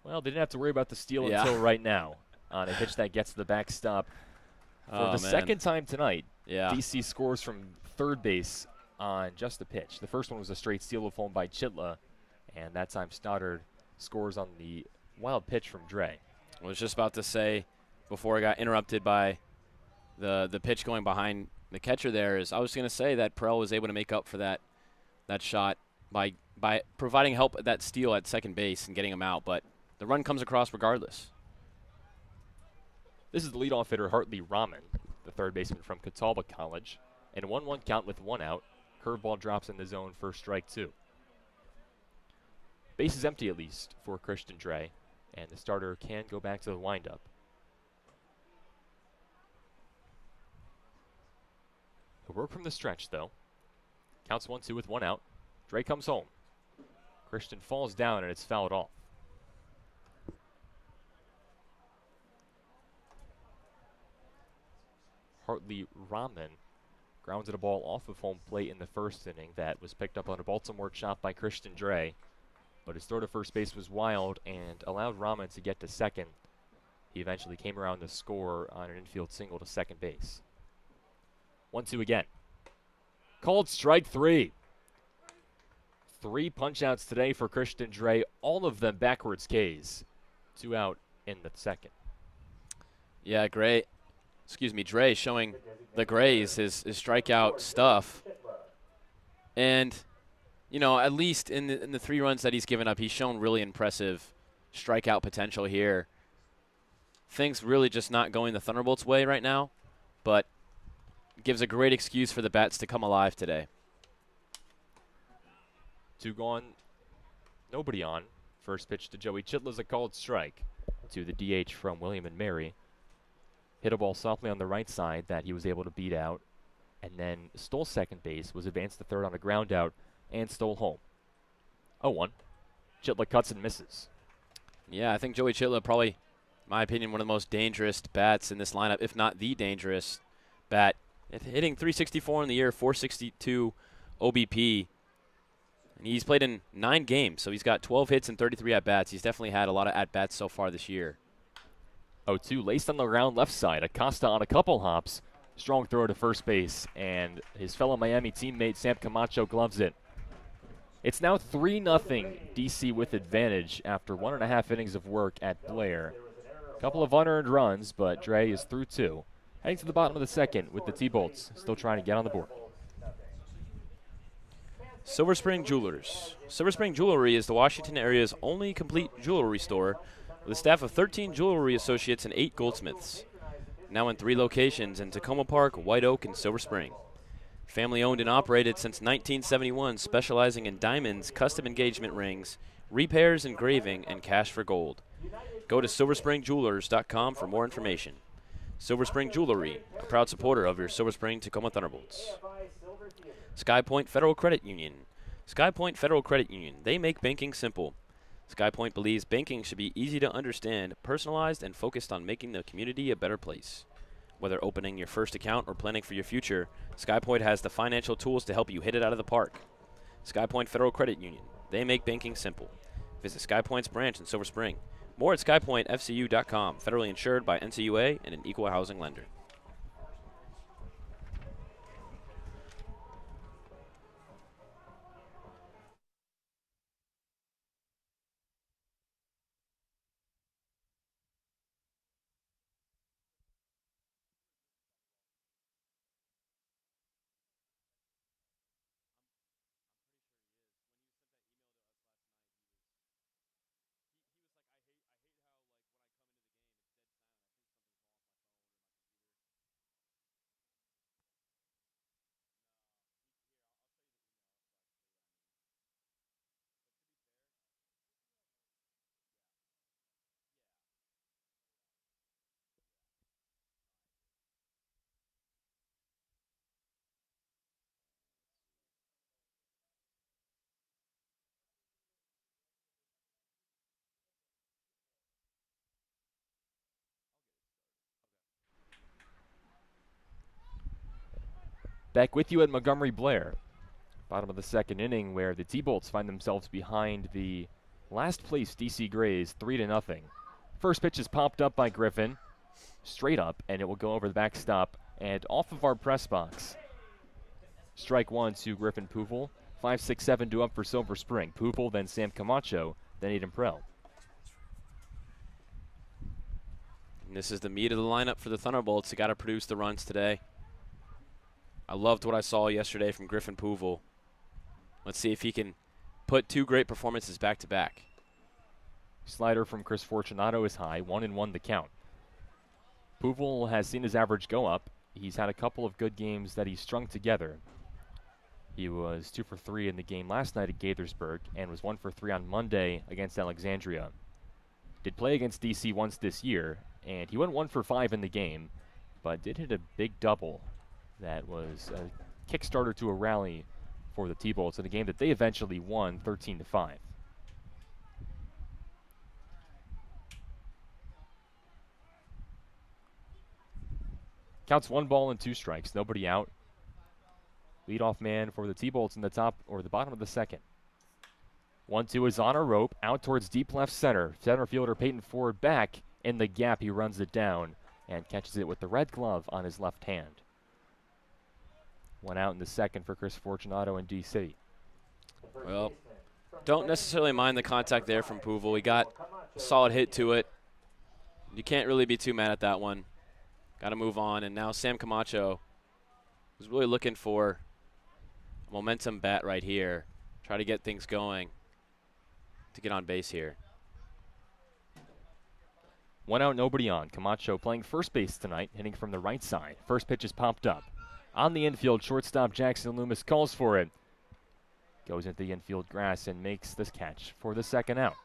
Well, they didn't have to worry about the steal until right now on a pitch that gets to the backstop. For the second time tonight, DC scores from third base on just a pitch. The first one was a straight steal of home by Chitla, and that time Stoddard scores on the wild pitch from Dre. I was just about to say, before I got interrupted by the pitch going behind the catcher there, is I was going to say that Prell was able to make up for that shot by providing help at that steal at second base and getting him out, but the run comes across regardless. This is the leadoff hitter, Hartley Rahman, the third baseman from Catawba College. And a 1-1 count with 1 out. Curveball drops in the zone for strike 2. Base is empty at least for Christian Dre, and the starter can go back to the windup. He'll work from the stretch, though. Counts 1-2 with 1 out. Dre comes home. Christian falls down, and it's fouled off. Hartley Rahman grounded a ball off of home plate in the first inning that was picked up on a Baltimore chop by Christian Dre, but his throw to first base was wild and allowed Rahman to get to second. He eventually came around to score on an infield single to second base. 1-2 again. Called strike 3. 3 punch-outs today for Christian Dre, all of them backwards Ks. 2 out in the second. Yeah, Dre showing the Grays his strikeout stuff. And, you know, at least in the 3 runs that he's given up, he's shown really impressive strikeout potential here. Things really just not going the Thunderbolts' way right now, but gives a great excuse for the bats to come alive today. 2 gone, nobody on. First pitch to Joey Chitla's a called strike to the DH from William and Mary. Hit a ball softly on the right side that he was able to beat out, and then stole second base, was advanced to third on a ground out, and stole home. 0-1. Chitla cuts and misses. Yeah, I think Joey Chitla probably, in my opinion, one of the most dangerous bats in this lineup, if not the dangerous bat. Hitting .364 in the year, .462 OBP. And he's played in 9 games, so he's got 12 hits and 33 at-bats. He's definitely had a lot of at-bats so far this year. 0-2, laced on the ground left side. Acosta on a couple hops. Strong throw to first base, and his fellow Miami teammate Sam Camacho gloves it. It's now 3-0 DC with advantage after 1.5 innings of work at Blair. A couple of unearned runs, but Dre is through 2. Heading to the bottom of the second with the T-Bolts still trying to get on the board. Silver Spring Jewelers. Silver Spring Jewelry is the Washington area's only complete jewelry store with a staff of 13 jewelry associates and 8 goldsmiths. Now in 3 locations in Tacoma Park, White Oak, and Silver Spring. Family owned and operated since 1971, specializing in diamonds, custom engagement rings, repairs, engraving, and cash for gold. Go to silverspringjewelers.com for more information. Silver Spring Jewelry, a proud supporter of your Silver Spring Tacoma Thunderbolts. Sky Point Federal Credit Union. Sky Point Federal Credit Union. They make banking simple. Sky Point believes banking should be easy to understand, personalized, and focused on making the community a better place. Whether opening your first account or planning for your future, Sky Point has the financial tools to help you hit it out of the park. Sky Point Federal Credit Union. They make banking simple. Visit Sky Point's branch in Silver Spring. More at skypointfcu.com. Federally insured by NCUA and an equal housing lender. Back with you at Montgomery Blair. Bottom of the second inning, where the T-Bolts find themselves behind the last place DC Grays 3-0. First pitch is popped up by Griffin, straight up, and it will go over the backstop and off of our press box. Strike one to Griffin Pupil. 5-6-7 to up for Silver Spring. Pupil, then Sam Camacho, then Aiden Prell. And this is the meat of the lineup for the Thunderbolts. They got to produce the runs today. I loved what I saw yesterday from Griffin Pupil. Let's see if he can put two great performances back to back. Slider from Chris Fortunato is high, 1-1 the count. Pupil has seen his average go up. He's had a couple of good games that he's strung together. He was 2 for 3 in the game last night at Gaithersburg and was 1 for 3 on Monday against Alexandria. Did play against DC once this year, and he went 1 for 5 in the game, but did hit a big double that was a kickstarter to a rally for the T-Bolts in a game that they eventually won 13-5. Counts 1 ball and 2 strikes, nobody out. Leadoff man for the T-Bolts in the top or the bottom of the second. 1-2 is on a rope, out towards deep left center. Center fielder Peyton Ford back in the gap. He runs it down and catches it with the red glove on his left hand. 1 out in the second for Chris Fortunato in DC. Well, don't necessarily mind the contact there from Pupil. He got a solid hit to it. You can't really be too mad at that one. Got to move on. And now Sam Camacho was really looking for a momentum bat right here. Try to get things going to get on base here. 1 out, nobody on. Camacho playing first base tonight, hitting from the right side. First pitch is popped up. On the infield, shortstop Jackson Loomis calls for it. Goes into the infield grass and makes this catch for the second out.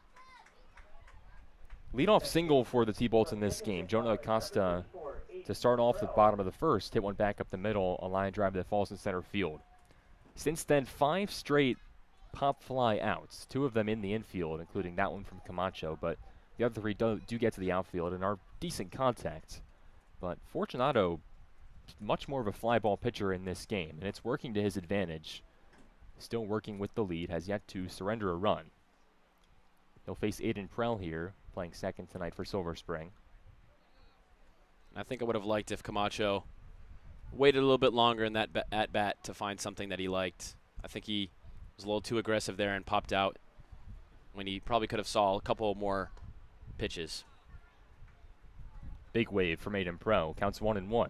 Leadoff single for the T-Bolts in this game. Jonah Acosta to start off the bottom of the first. Hit one back up the middle, a line drive that falls in center field. Since then, 5 straight pop fly outs. 2 of them in the infield, including that one from Camacho. But the other 3 do get to the outfield and are decent contact. But Fortunato, much more of a fly ball pitcher in this game, and it's working to his advantage. Still working with the lead, has yet to surrender a run. He'll face Aiden Prell here, playing second tonight for Silver Spring. I think I would have liked if Camacho waited a little bit longer in that at-bat to find something that he liked. I think he was a little too aggressive there and popped out when he probably could have saw a couple more pitches. Big wave from Aiden Prell, counts 1-1.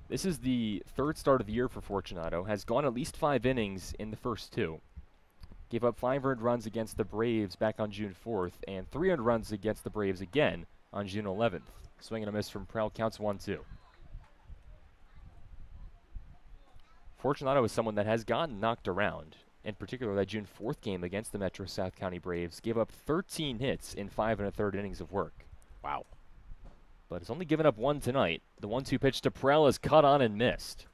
This is the third start of the year for Fortunato. Has gone at least 5 innings in the first 2. Gave up 5 earned runs against the Braves back on June 4th, and 3 earned runs against the Braves again on June 11th. Swing and a miss from Prell, counts 1-2. Fortunato is someone that has gotten knocked around. In particular, that June 4th game against the Metro South County Braves gave up 13 hits in 5 1/3 innings of work. Wow. but has only given up one tonight. The 1-2 pitch to Prell is cut on and missed.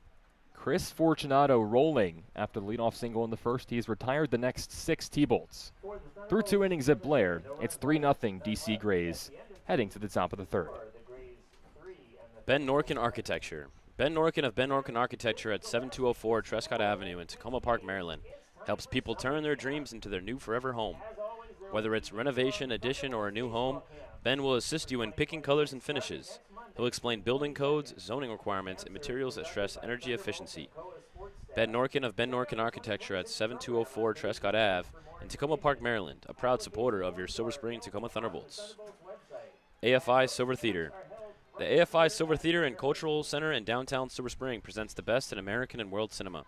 Chris Fortunato rolling after the leadoff single in the first. He has retired the next 6 T-Bolts. Through 2 innings at Blair, it's 3-0 DC Grays, heading to the top of the third. Ben Norkin Architecture. Ben Norkin of Ben Norkin Architecture at 7204 Trescott Avenue in Tacoma Park, Maryland, helps people turn their dreams into their new forever home. Whether it's renovation, addition, or a new home, Ben will assist you in picking colors and finishes. He'll explain building codes, zoning requirements, and materials that stress energy efficiency. Ben Norkin of Ben Norkin Architecture at 7204 Trescott Ave in Tacoma Park, Maryland, a proud supporter of your Silver Spring Tacoma Thunderbolts. AFI Silver Theater. The AFI Silver Theater and Cultural Center in downtown Silver Spring presents the best in American and world cinema.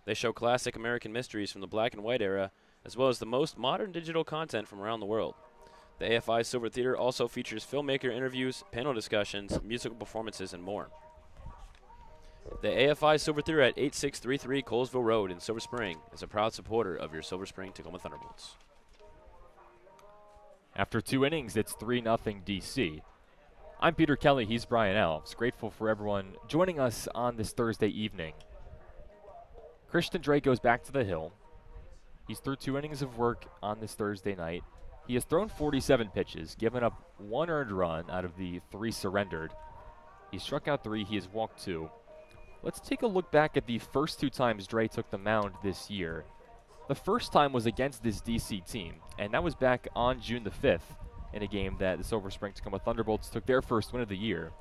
They show classic American mysteries from the black and white era, as well as the most modern digital content from around the world. The AFI Silver Theater also features filmmaker interviews, panel discussions, musical performances, and more. The AFI Silver Theater at 8633 Colesville Road in Silver Spring is a proud supporter of your Silver Spring Tacoma Thunderbolts. After 2 innings, it's 3-0 DC. I'm Peter Kelly, he's Brian Alves. Grateful for everyone joining us on this Thursday evening. Christian Drake goes back to the hill. He's through 2 innings of work on this Thursday night. He has thrown 47 pitches, given up 1 earned run out of the 3 surrendered. He struck out 3, he has walked 2. Let's take a look back at the first 2 times Dre took the mound this year. The first time was against this DC team, and that was back on June the 5th in a game that the Silver Spring Tacoma Thunderbolts took their first win of the year.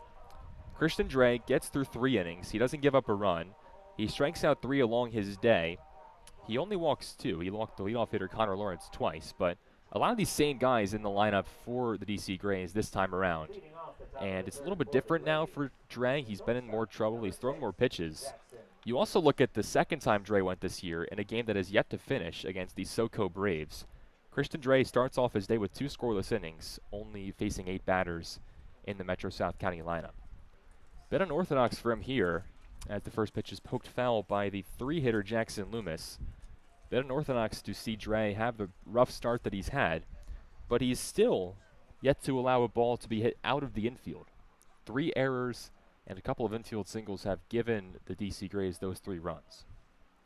Christian Dre gets through 3 innings. He doesn't give up a run. He strikes out 3 along his day. He only walks 2. He walked the leadoff hitter Connor Lawrence twice, but a lot of these same guys in the lineup for the DC Grays this time around. And it's a little bit different now for Dre. He's been in more trouble. He's thrown more pitches. You also look at the second time Dre went this year in a game that is yet to finish against the SoCo Braves. Christian Dre starts off his day with 2 scoreless innings, only facing 8 batters in the Metro South County lineup. Bit unorthodox for him here, as the first pitch is poked foul by the 3-hitter Jackson Loomis. Bit unorthodox to see Dre have the rough start that he's had, but he's still yet to allow a ball to be hit out of the infield. 3 errors and a couple of infield singles have given the DC Grays those 3 runs.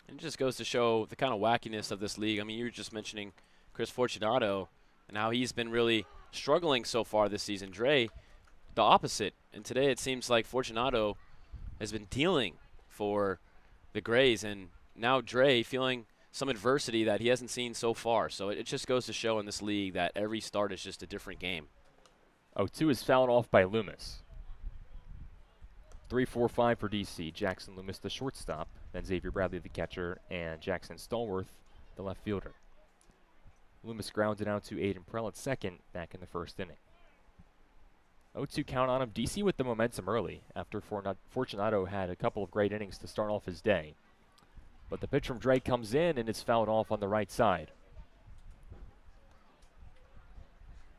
And it just goes to show the kind of wackiness of this league. I mean, you were just mentioning Chris Fortunato and how he's been really struggling so far this season. Dre, the opposite. And today it seems like Fortunato has been dealing for the Grays, and now Dre feeling some adversity that he hasn't seen so far. So it just goes to show in this league that every start is just a different game. 0-2 is fouled off by Loomis. 3-4-5 for DC. Jackson Loomis, the shortstop, then Xavier Bradley, the catcher, and Jackson Stallworth, the left fielder. Loomis grounded out to Aiden Prell at second back in the first inning. 0-2 count on him. DC with the momentum early after Fortunato had a couple of great innings to start off his day. But the pitch from Drake comes in and it's fouled off on the right side.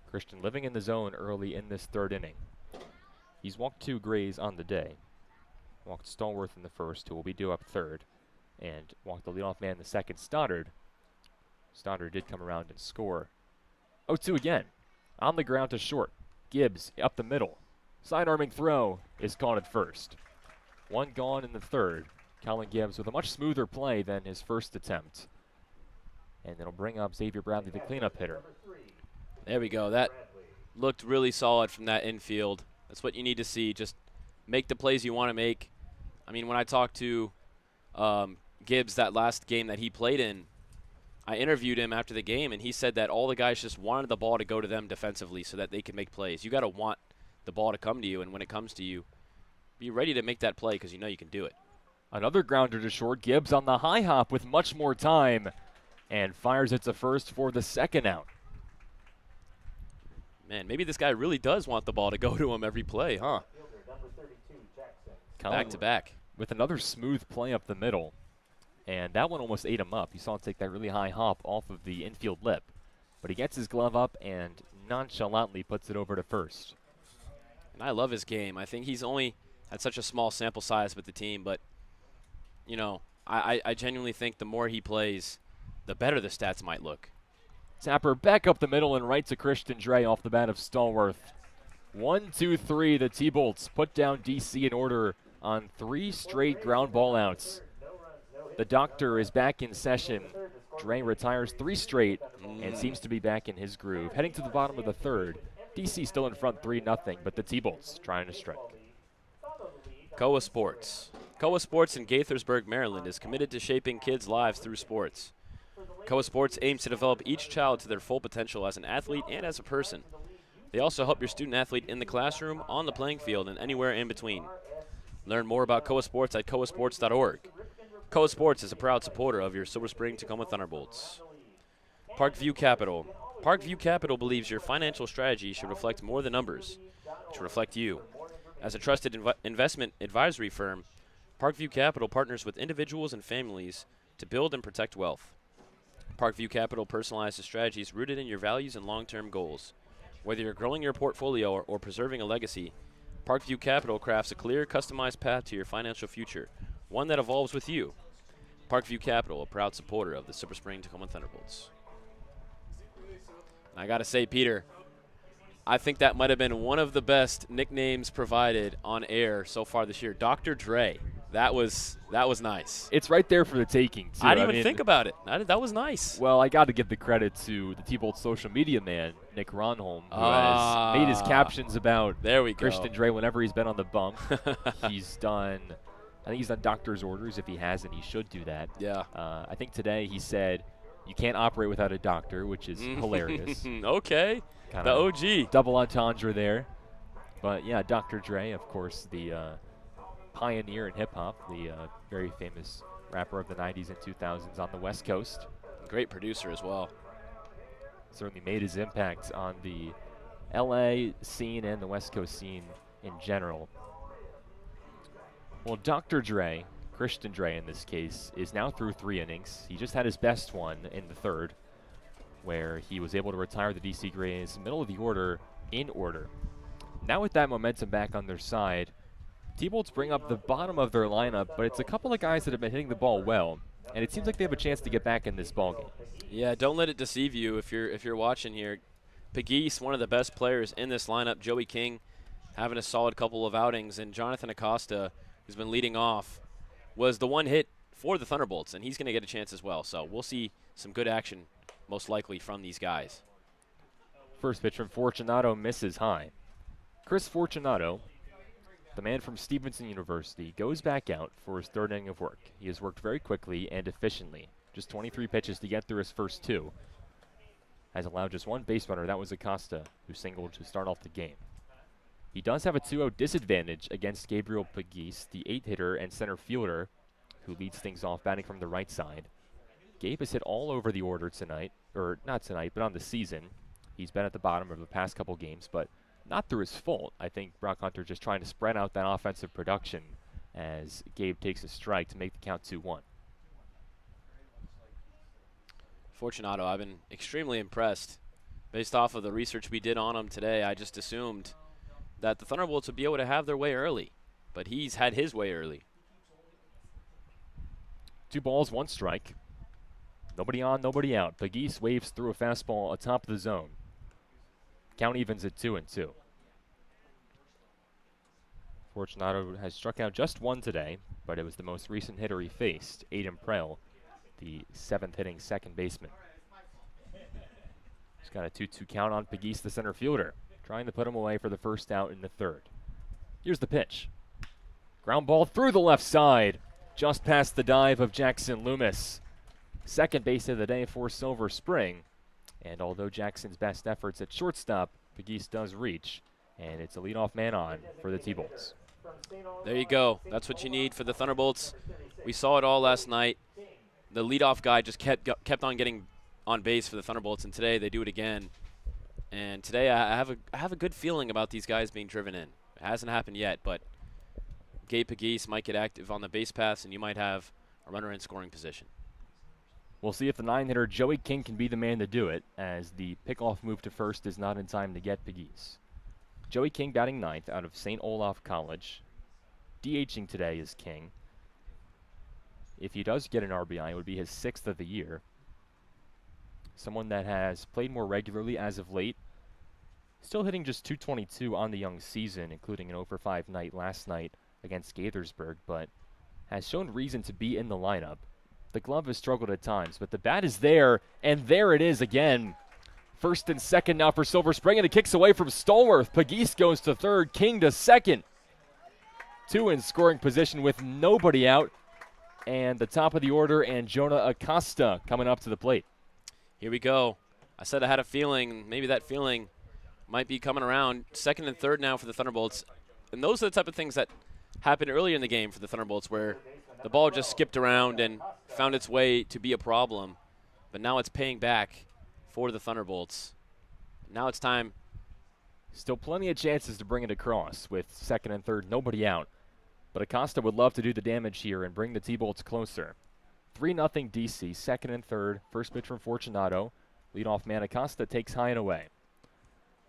Christian living in the zone early in this 3rd inning. He's walked 2 Grays on the day. Walked Stallworth in the first, who will be due up 3rd, and walked the leadoff man in the 2nd, Stoddard. Stoddard did come around and score. 0-2 again. On the ground to short. Gibbs up the middle. Side-arming throw is caught at first. 1 gone in the 3rd. Colin Gibbs with a much smoother play than his first attempt. And it'll bring up Xavier Bradley, the cleanup hitter. There we go. That looked really solid from that infield. That's what you need to see. Just make the plays you want to make. I mean, when I talked to Gibbs that last game that he played in, I interviewed him after the game, and he said that all the guys just wanted the ball to go to them defensively so that they could make plays. You got to want the ball to come to you, and when it comes to you, be ready to make that play because you know you can do it. Another grounder to short. Gibbs on the high hop with much more time and fires it to first for the 2nd out. Man, maybe this guy really does want the ball to go to him every play, huh? Back to back. With another smooth play up the middle. And that one almost ate him up. You saw him take that really high hop off of the infield lip. But he gets his glove up and nonchalantly puts it over to first. And I love his game. I think he's only had such a small sample size with the team, but, you know, I genuinely think the more he plays, the better the stats might look. Tapper back up the middle and right to Christian Dre off the bat of Stallworth. 1, 2, 3. The T-Bolts put down DC in order on 3 straight ground ball outs. The doctor is back in session. Dre retires 3 straight and seems to be back in his groove. Heading to the bottom of the third. DC still in front 3-0, but the T-Bolts trying to strike. Koa Sports. Koa Sports in Gaithersburg, Maryland is committed to shaping kids' lives through sports. Koa Sports aims to develop each child to their full potential as an athlete and as a person. They also help your student athlete in the classroom, on the playing field, and anywhere in between. Learn more about Koa Sports at koasports.org. Koa Sports is a proud supporter of your Silver Spring Tacoma Thunderbolts. Parkview Capital. Parkview Capital believes your financial strategy should reflect more than numbers. It should reflect you. As a trusted investment advisory firm, Parkview Capital partners with individuals and families to build and protect wealth. Parkview Capital personalizes strategies rooted in your values and long-term goals. Whether you're growing your portfolio or preserving a legacy, Parkview Capital crafts a clear, customized path to your financial future, one that evolves with you. Parkview Capital, a proud supporter of the Silver Spring Tacoma Thunderbolts. And I got to say, Peter, I think that might have been one of the best nicknames provided on air so far this year. Dr. Dre. That was nice. It's right there for the taking, too. I didn't even think about it. That was nice. Well, I got to give the credit to the T-Bolts social media man, Nick Ronholm, who has made his captions about Christian Dre whenever he's been on the bump. He's done, I think he's done doctor's orders. If he hasn't, he should do that. Yeah. I think today he said, you can't operate without a doctor, which is hilarious. Okay. The OG. Double entendre there. But, yeah, Dr. Dre, of course, the pioneer in hip-hop, the very famous rapper of the 90s and 2000s on the West Coast. Great producer as well. Certainly made his impact on the LA scene and the West Coast scene in general. Well, Dr. Dre, Christian Dre in this case, is now through 3 innings. He just had his best one in the third, where he was able to retire the DC Grays middle of the order in order. Now with that momentum back on their side, T-Bolts bring up the bottom of their lineup, but it's a couple of guys that have been hitting the ball well, and it seems like they have a chance to get back in this ballgame. Yeah, don't let it deceive you if you're watching here. Pegues, one of the best players in this lineup. Joey King having a solid couple of outings, and Jonathan Acosta, who's been leading off, was the one hit for the Thunderbolts, and he's going to get a chance as well. So we'll see some good action, most likely, from these guys. First pitch from Fortunato misses high. Chris Fortunato, the man from Stevenson University, goes back out for his third inning of work. He has worked very quickly and efficiently. Just 23 pitches to get through his first 2. Has allowed just 1 base runner. That was Acosta, who singled to start off the game. He does have a 2-0 disadvantage against Gabriel Pegues, the 8-hitter and center fielder, who leads things off batting from the right side. Gabe has hit all over the order tonight, or not tonight, but on the season. He's been at the bottom of the past couple games, but not through his fault. I think Brock Hunter just trying to spread out that offensive production as Gabe takes a strike to make the count 2-1. Fortunato, I've been extremely impressed. Based off of the research we did on him today, I just assumed that the Thunderbolts would be able to have their way early, but he's had his way early. 2 balls, 1 strike. Nobody on, nobody out. Pegues waves through a fastball atop the zone. Count evens at 2-2. Fortunato has struck out just 1 today, but it was the most recent hitter he faced, Aiden Prell, the 7th hitting second baseman. He's got a 2-2 count on Pegues, the center fielder, trying to put him away for the first out in the third. Here's the pitch. Ground ball through the left side, just past the dive of Jackson Loomis. Second base of the day for Silver Spring. And although Jackson's best efforts at shortstop, Pegues does reach, and it's a leadoff man on for the T-Bolts. There you go. That's what you need for the Thunderbolts. We saw it all last night. The leadoff guy just kept on getting on base for the Thunderbolts, and today they do it again. And today I have a good feeling about these guys being driven in. It hasn't happened yet, but Gabe Pegues might get active on the base paths, and you might have a runner in scoring position. We'll see if the 9-hitter Joey King can be the man to do it, as the pickoff move to first is not in time to get Pegues. Joey King batting 9th out of St. Olaf College. DHing today is King. If he does get an RBI, it would be his 6th of the year. Someone that has played more regularly as of late. Still hitting just .222 on the young season, including an over 5 night last night against Gaithersburg, but has shown reason to be in the lineup. The glove has struggled at times, but the bat is there, and there it is again. First and second now for Silver Spring, and it kicks away from Stallworth. Pegues goes to third, King to second. 2 in scoring position with nobody out, and the top of the order, and Jonah Acosta coming up to the plate. Here we go. I said I had a feeling, maybe that feeling might be coming around. Second and third now for the Thunderbolts. And those are the type of things that happened earlier in the game for the Thunderbolts, where the ball just skipped around and found its way to be a problem. But now it's paying back for the Thunderbolts. Now it's time. Still plenty of chances to bring it across with second and third, nobody out. But Acosta would love to do the damage here and bring the T-Bolts closer. 3-0 DC, second and third. First pitch from Fortunato. Leadoff man Acosta takes high and away.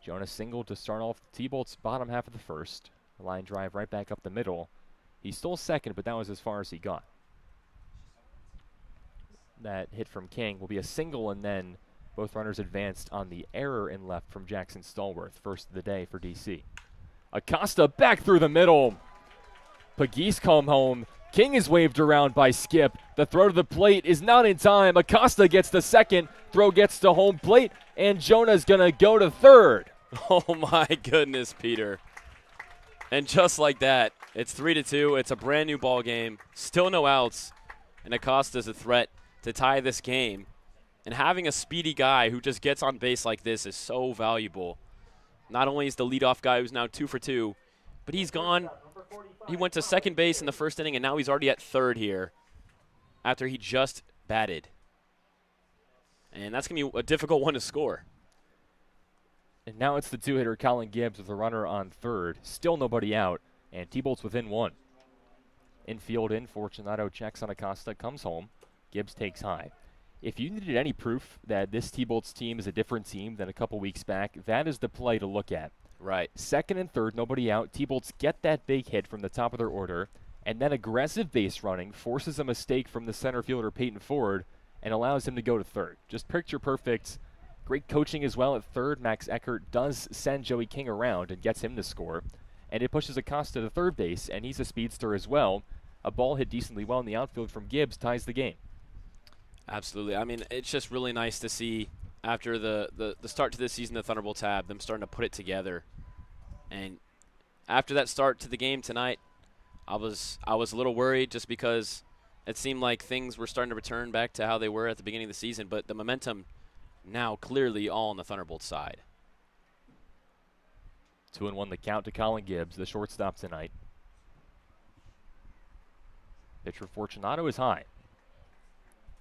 Jonas singled to start off the T-Bolts bottom half of the first. A line drive right back up the middle. He stole second, but that was as far as he got. That hit from King will be a single, and then both runners advanced on the error in left from Jackson Stallworth. First of the day for DC. Acosta back through the middle. Pegues come home. King is waved around by Skip. The throw to the plate is not in time. Acosta gets the second. Throw gets to home plate, and Jonah's going to go to third. Oh, my goodness, Peter. And just like that, it's 3-2. It's a brand-new ball game. Still no outs. And Acosta's a threat to tie this game. And having a speedy guy who just gets on base like this is so valuable. Not only is the leadoff guy who's now 2 for 2, but he's gone. He went to second base in the first inning, and now he's already at third here after he just batted. And that's going to be a difficult one to score. And now it's the two-hitter Colin Gibbs with a runner on third. Still nobody out, and T-Bolts within 1. Infield in, Fortunato checks on Acosta, comes home. Gibbs takes high. If you needed any proof that this T-Bolts team is a different team than a couple weeks back, that is the play to look at. Right. Second and third, nobody out. T-Bolts get that big hit from the top of their order, and then aggressive base running forces a mistake from the center fielder Peyton Ford and allows him to go to third. Just picture perfect. Great coaching as well at third. Max Eckert does send Joey King around and gets him to score. And it pushes Acosta to third base, and he's a speedster as well. A ball hit decently well in the outfield from Gibbs ties the game. Absolutely. I mean, it's just really nice to see after the start to this season the Thunderbolts have, them starting to put it together. And after that start to the game tonight, I was a little worried just because it seemed like things were starting to return back to how they were at the beginning of the season, but the momentum now clearly all on the Thunderbolts side. 2-1 the count to Colin Gibbs, the shortstop tonight. Pitcher Fortunato is high.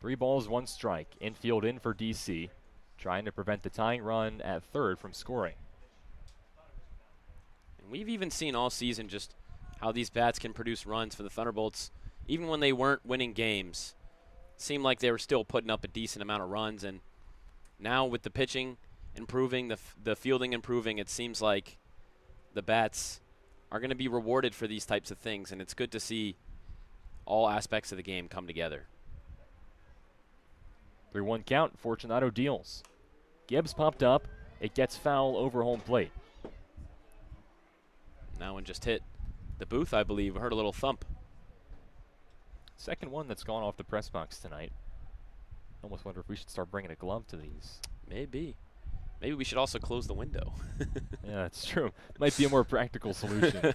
3 balls, 1 strike. Infield in for DC, trying to prevent the tying run at third from scoring. And we've even seen all season just how these bats can produce runs for the Thunderbolts. Even when they weren't winning games, it seemed like they were still putting up a decent amount of runs. And now with the pitching improving, the fielding improving, it seems like the bats are going to be rewarded for these types of things. And it's good to see all aspects of the game come together. 3-1 count, Fortunato deals. Gibbs popped up. It gets foul over home plate. That one just hit the booth, I believe. I heard a little thump. Second one that's gone off the press box tonight. Almost wonder if we should start bringing a glove to these. Maybe. Maybe we should also close the window. Yeah, that's true. Might be a more practical solution.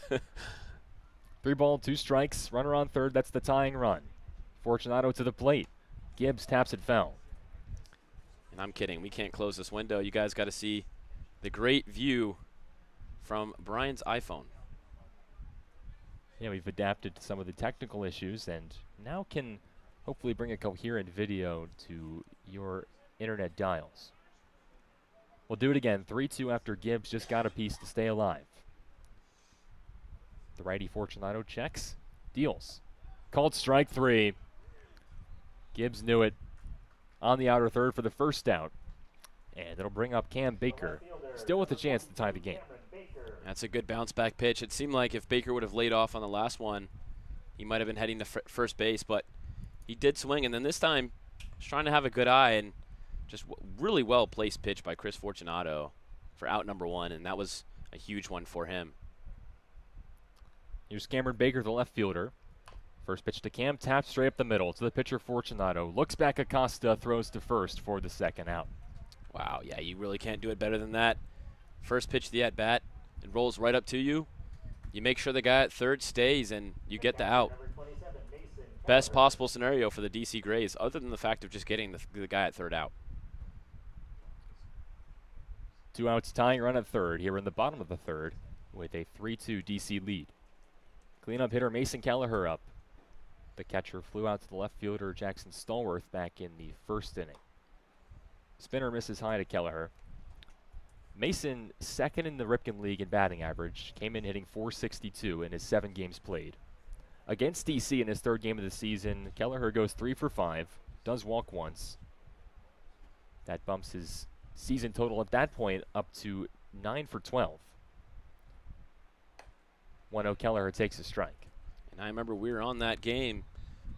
3 ball, 2 strikes. Runner on third. That's the tying run. Fortunato to the plate. Gibbs taps it foul. And I'm kidding. We can't close this window. You guys got to see the great view from Brian's iPhone. Yeah, we've adapted to some of the technical issues and now can hopefully bring a coherent video to your internet dials. We'll do it again. 3-2 after Gibbs just got a piece to stay alive. The righty Fortunato checks, deals. Called strike 3. Gibbs knew it. On the outer third for the first out. And it'll bring up Cam Baker, still with a chance to tie the game. That's a good bounce back pitch. It seemed like if Baker would have laid off on the last one, he might have been heading to first base, but he did swing. And then this time, he's trying to have a good eye and just really well placed pitch by Chris Fortunato. for out number 1, and that was a huge one for him. Here's Cameron Baker, the left fielder. First pitch to Cam, tapped straight up the middle to the pitcher Fortunato. Looks back, Acosta throws to first for the second out. Wow, yeah, you really can't do it better than that. First pitch of the at-bat, it rolls right up to you. You make sure the guy at third stays, and you get the out. Best possible scenario for the DC Grays, other than the fact of just getting the guy at third out. 2 outs tying run at third here in the bottom of the third with a 3-2 DC lead. Cleanup hitter Mason Kelleher up. The catcher flew out to the left fielder Jackson Stallworth back in the first inning. Spinner misses high to Kelleher. Mason, second in the Ripken League in batting average, came in hitting .462 in his 7 games played. Against DC in his 3rd game of the season, Kelleher goes 3 for 5, does walk once. That bumps his season total at that point up to 9 for 12. 1-0 Kelleher takes a strike. And I remember we were on that game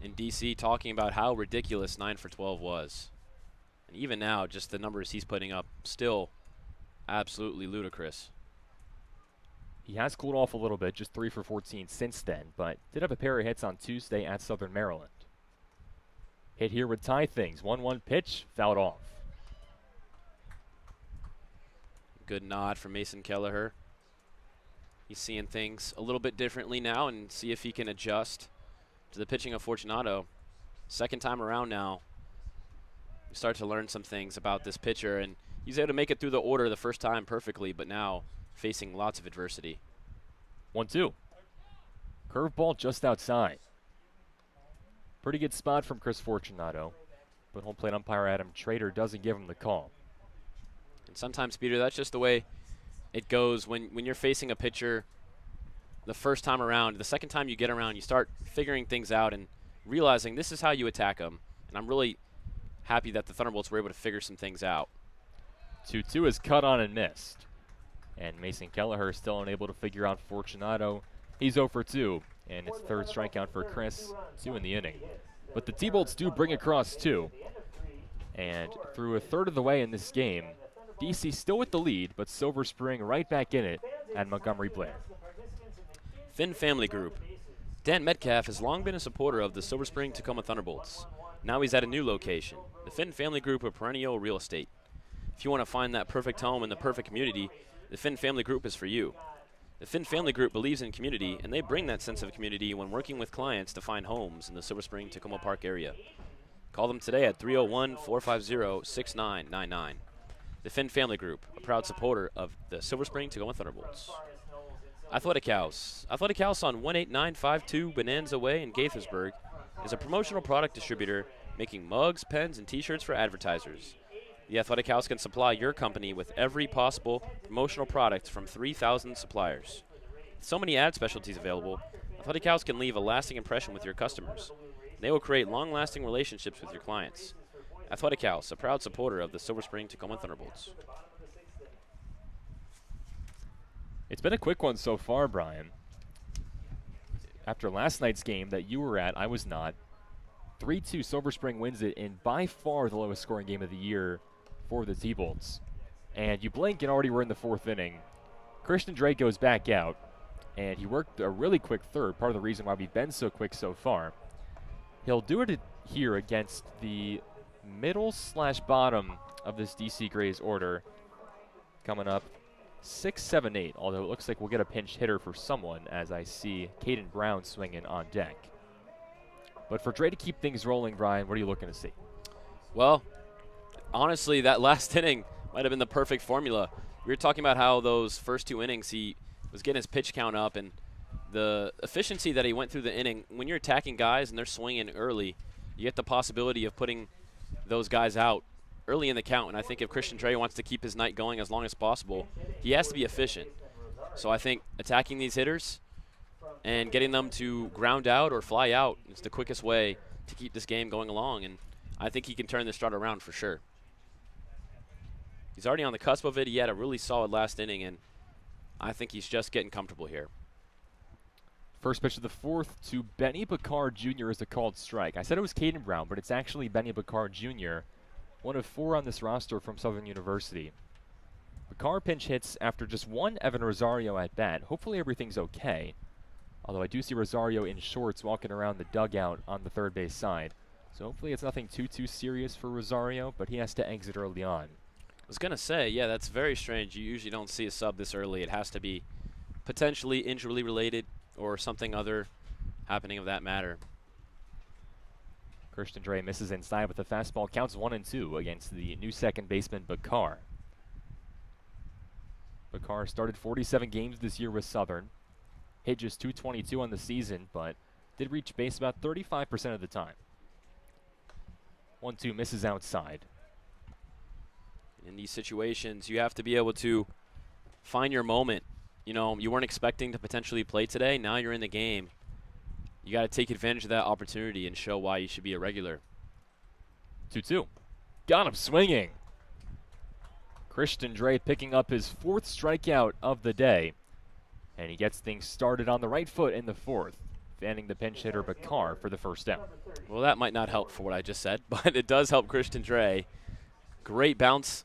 in DC talking about how ridiculous 9 for 12 was. And even now, just the numbers he's putting up, still absolutely ludicrous. He has cooled off a little bit, just 3 for 14 since then, but did have a pair of hits on Tuesday at Southern Maryland. Hit here would tie things. 1-1 pitch, fouled off. Good nod from Mason Kelleher. He's seeing things a little bit differently now and see if he can adjust to the pitching of Fortunato. Second time around now, you start to learn some things about this pitcher, and he's able to make it through the order the first time perfectly, but now facing lots of adversity. 1-2. Curveball just outside. Pretty good spot from Chris Fortunato, but home plate umpire Adam Trader doesn't give him the call. And sometimes, Peter, that's just the way it goes when you're facing a pitcher the first time around. The second time you get around, you start figuring things out and realizing this is how you attack them. And I'm really happy that the Thunderbolts were able to figure some things out. 2-2 is cut on and missed. And Mason Kelleher still unable to figure out Fortunato. He's 0 for 2, and it's 3rd strikeout for Chris, 2 in the inning. But the T-Bolts do bring across 2. And through a third of the way in this game, DC still with the lead, but Silver Spring right back in it at Montgomery Blair. Finn Family Group. Dan Metcalf has long been a supporter of the Silver Spring Tacoma Thunderbolts. Now he's at a new location, the Finn Family Group of Perennial Real Estate. If you want to find that perfect home in the perfect community, the Finn Family Group is for you. The Finn Family Group believes in community, and they bring that sense of community when working with clients to find homes in the Silver Spring Tacoma Park area. Call them today at 301-450-6999. The Finn Family Group, a proud supporter of the Silver Spring Tacoma Thunderbolts. Athletic House. Athletic House on 18952 Bonanza Way in Gaithersburg is a promotional product distributor making mugs, pens, and t-shirts for advertisers. The Athletic House can supply your company with every possible promotional product from 3,000 suppliers. With so many ad specialties available, Athletic House can leave a lasting impression with your customers. They will create long-lasting relationships with your clients. Athletic House, a proud supporter of the Silver Spring Tacoma Thunderbolts. It's been a quick one so far, Brian. After last night's game that you were at, I was not. 3-2 Silver Spring wins it in by far the lowest scoring game of the year for the T-Bolts. And you blink and already we're in the 4th inning. Christian Drake goes back out, and he worked a really quick third, part of the reason why we've been so quick so far. He'll do it here against the middle/bottom of this DC Grays order. Coming up 6, 7, 8, although it looks like we'll get a pinch hitter for someone as I see Caden Brown swinging on deck. But for Dre to keep things rolling, Brian, what are you looking to see? Well, honestly, that last inning might have been the perfect formula. We were talking about how those first 2 innings he was getting his pitch count up, and the efficiency that he went through the inning. When you're attacking guys and they're swinging early, you get the possibility of putting those guys out early in the count. And I think if Christian Dre wants to keep his night going as long as possible, he has to be efficient. So I think attacking these hitters and getting them to ground out or fly out is the quickest way to keep this game going along. And I think he can turn this start around for sure. He's already on the cusp of it. He had a really solid last inning, and I think he's just getting comfortable here. First pitch of the 4th to Benny Bacard Jr. is a called strike. I said it was Caden Brown, but it's actually Benny Bacard Jr., one of 4 on this roster from Southern University. Bakar pinch hits after just one Evan Rosario at bat. Hopefully everything's okay. Although I do see Rosario in shorts walking around the dugout on the third base side. So hopefully it's nothing too serious for Rosario, but he has to exit early on. I was going to say, yeah, that's very strange. You usually don't see a sub this early. It has to be potentially injury related or something other happening of that matter. Christian Dre misses inside with a fastball. Counts 1-2 against the new second baseman, Bakar. Bakar started 47 games this year with Southern. Hit just .222 on the season, but did reach base about 35% of the time. 1-2 misses outside. In these situations, you have to be able to find your moment. You know, you weren't expecting to potentially play today. Now you're in the game. You got to take advantage of that opportunity and show why you should be a regular. 2-2. Got him swinging. Christian Dre picking up his 4th strikeout of the day. And he gets things started on the right foot in the 4th, fanning the pinch hitter Bakar for the first out. Well, that might not help for what I just said, but it does help Christian Dre. Great bounce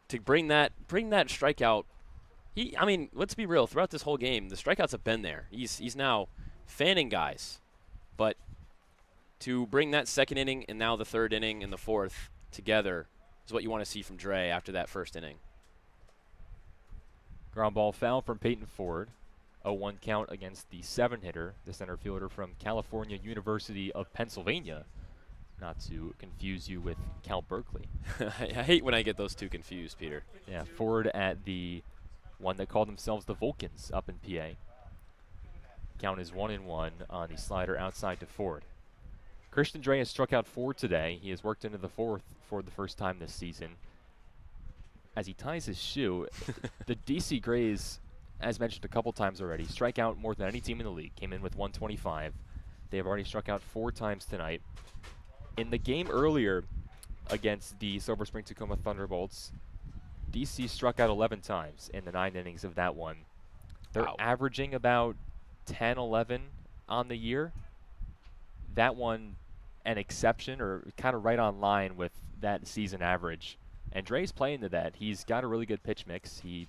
to bring that strikeout. I mean, let's be real. Throughout this whole game, the strikeouts have been there. He's now fanning guys. But to bring that second inning and now the third inning and the 4th together is what you want to see from Dre after that first inning. Ground ball foul from Peyton Ford. 0-1 count against the 7-hitter, the center fielder from California University of Pennsylvania. Not to confuse you with Cal Berkeley. I hate when I get those two confused, Peter. Yeah, Ford at the one that called themselves the Vulcans up in PA. Count is 1-1 on the slider outside to Ford. Christian Dre has struck out 4 today. He has worked into the 4th for the first time this season. As he ties his shoe, the DC Grays, as mentioned a couple times already, strike out more than any team in the league. Came in with 125. They have already struck out 4 times tonight. In the game earlier against the Silver Spring Tacoma Thunderbolts, DC struck out 11 times in the 9 innings of that one. They're averaging about 10, 11 on the year. That one, an exception, or kind of right on line with that season average. And Dre's playing to that. He's got a really good pitch mix. He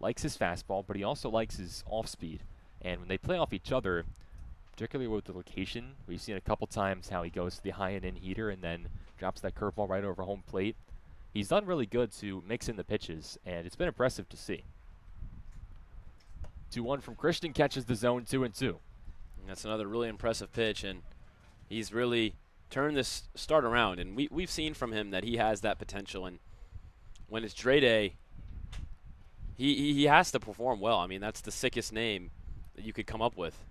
likes his fastball, but he also likes his off-speed. And when they play off each other, particularly with the location, we've seen a couple times how he goes to the high and in heater and then drops that curveball right over home plate. He's done really good to mix in the pitches, and it's been impressive to see. 2-1 from Christian, catches the zone 2-2. That's another really impressive pitch, and he's really turned this start around. And we've seen from him that he has that potential, and when it's Dre Day, he has to perform well. I mean, that's the sickest name that you could come up with.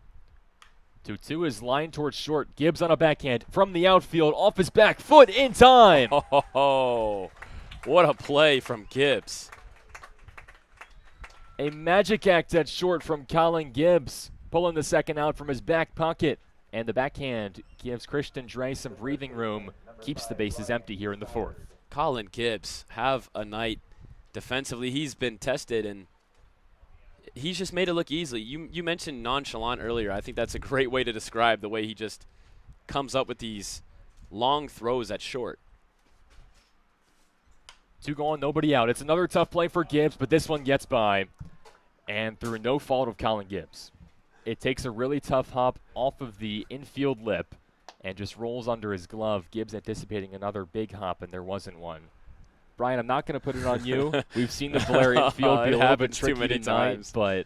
2-2 is lined towards short. Gibbs on a backhand from the outfield, off his back foot in time. Oh, what a play from Gibbs. A magic act at short from Colin Gibbs, pulling the second out from his back pocket. And the backhand gives Christian Dre some breathing room, keeps the bases empty here in the 4th. Colin Gibbs, have a night defensively. He's been tested, and he's just made it look easy. You mentioned nonchalant earlier. I think that's a great way to describe the way he just comes up with these long throws at short. 2 gone, nobody out. It's another tough play for Gibbs, but this one gets by. And through no fault of Colin Gibbs. It takes a really tough hop off of the infield lip and just rolls under his glove. Gibbs anticipating another big hop, and there wasn't one. Brian, I'm not going to put it on you. We've seen the Blair infield be a little bit tricky tonight, times. But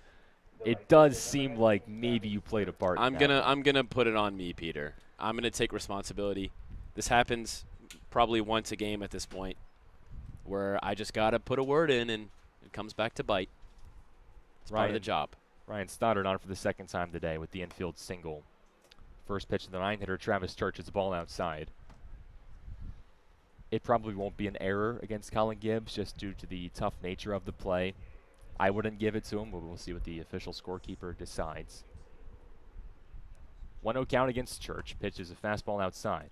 it does seem like maybe you played a part. I'm gonna put it on me, Peter. I'm gonna take responsibility. This happens probably once a game at this point, where I just gotta put a word in and it comes back to bite. It's part of the job. Ryan Stoddard on for the second time today with the infield single. First pitch of the 9-hitter, Travis Church's ball outside. It probably won't be an error against Colin Gibbs just due to the tough nature of the play. I wouldn't give it to him, but we'll see what the official scorekeeper decides. 1-0 count against Church. Pitches a fastball outside.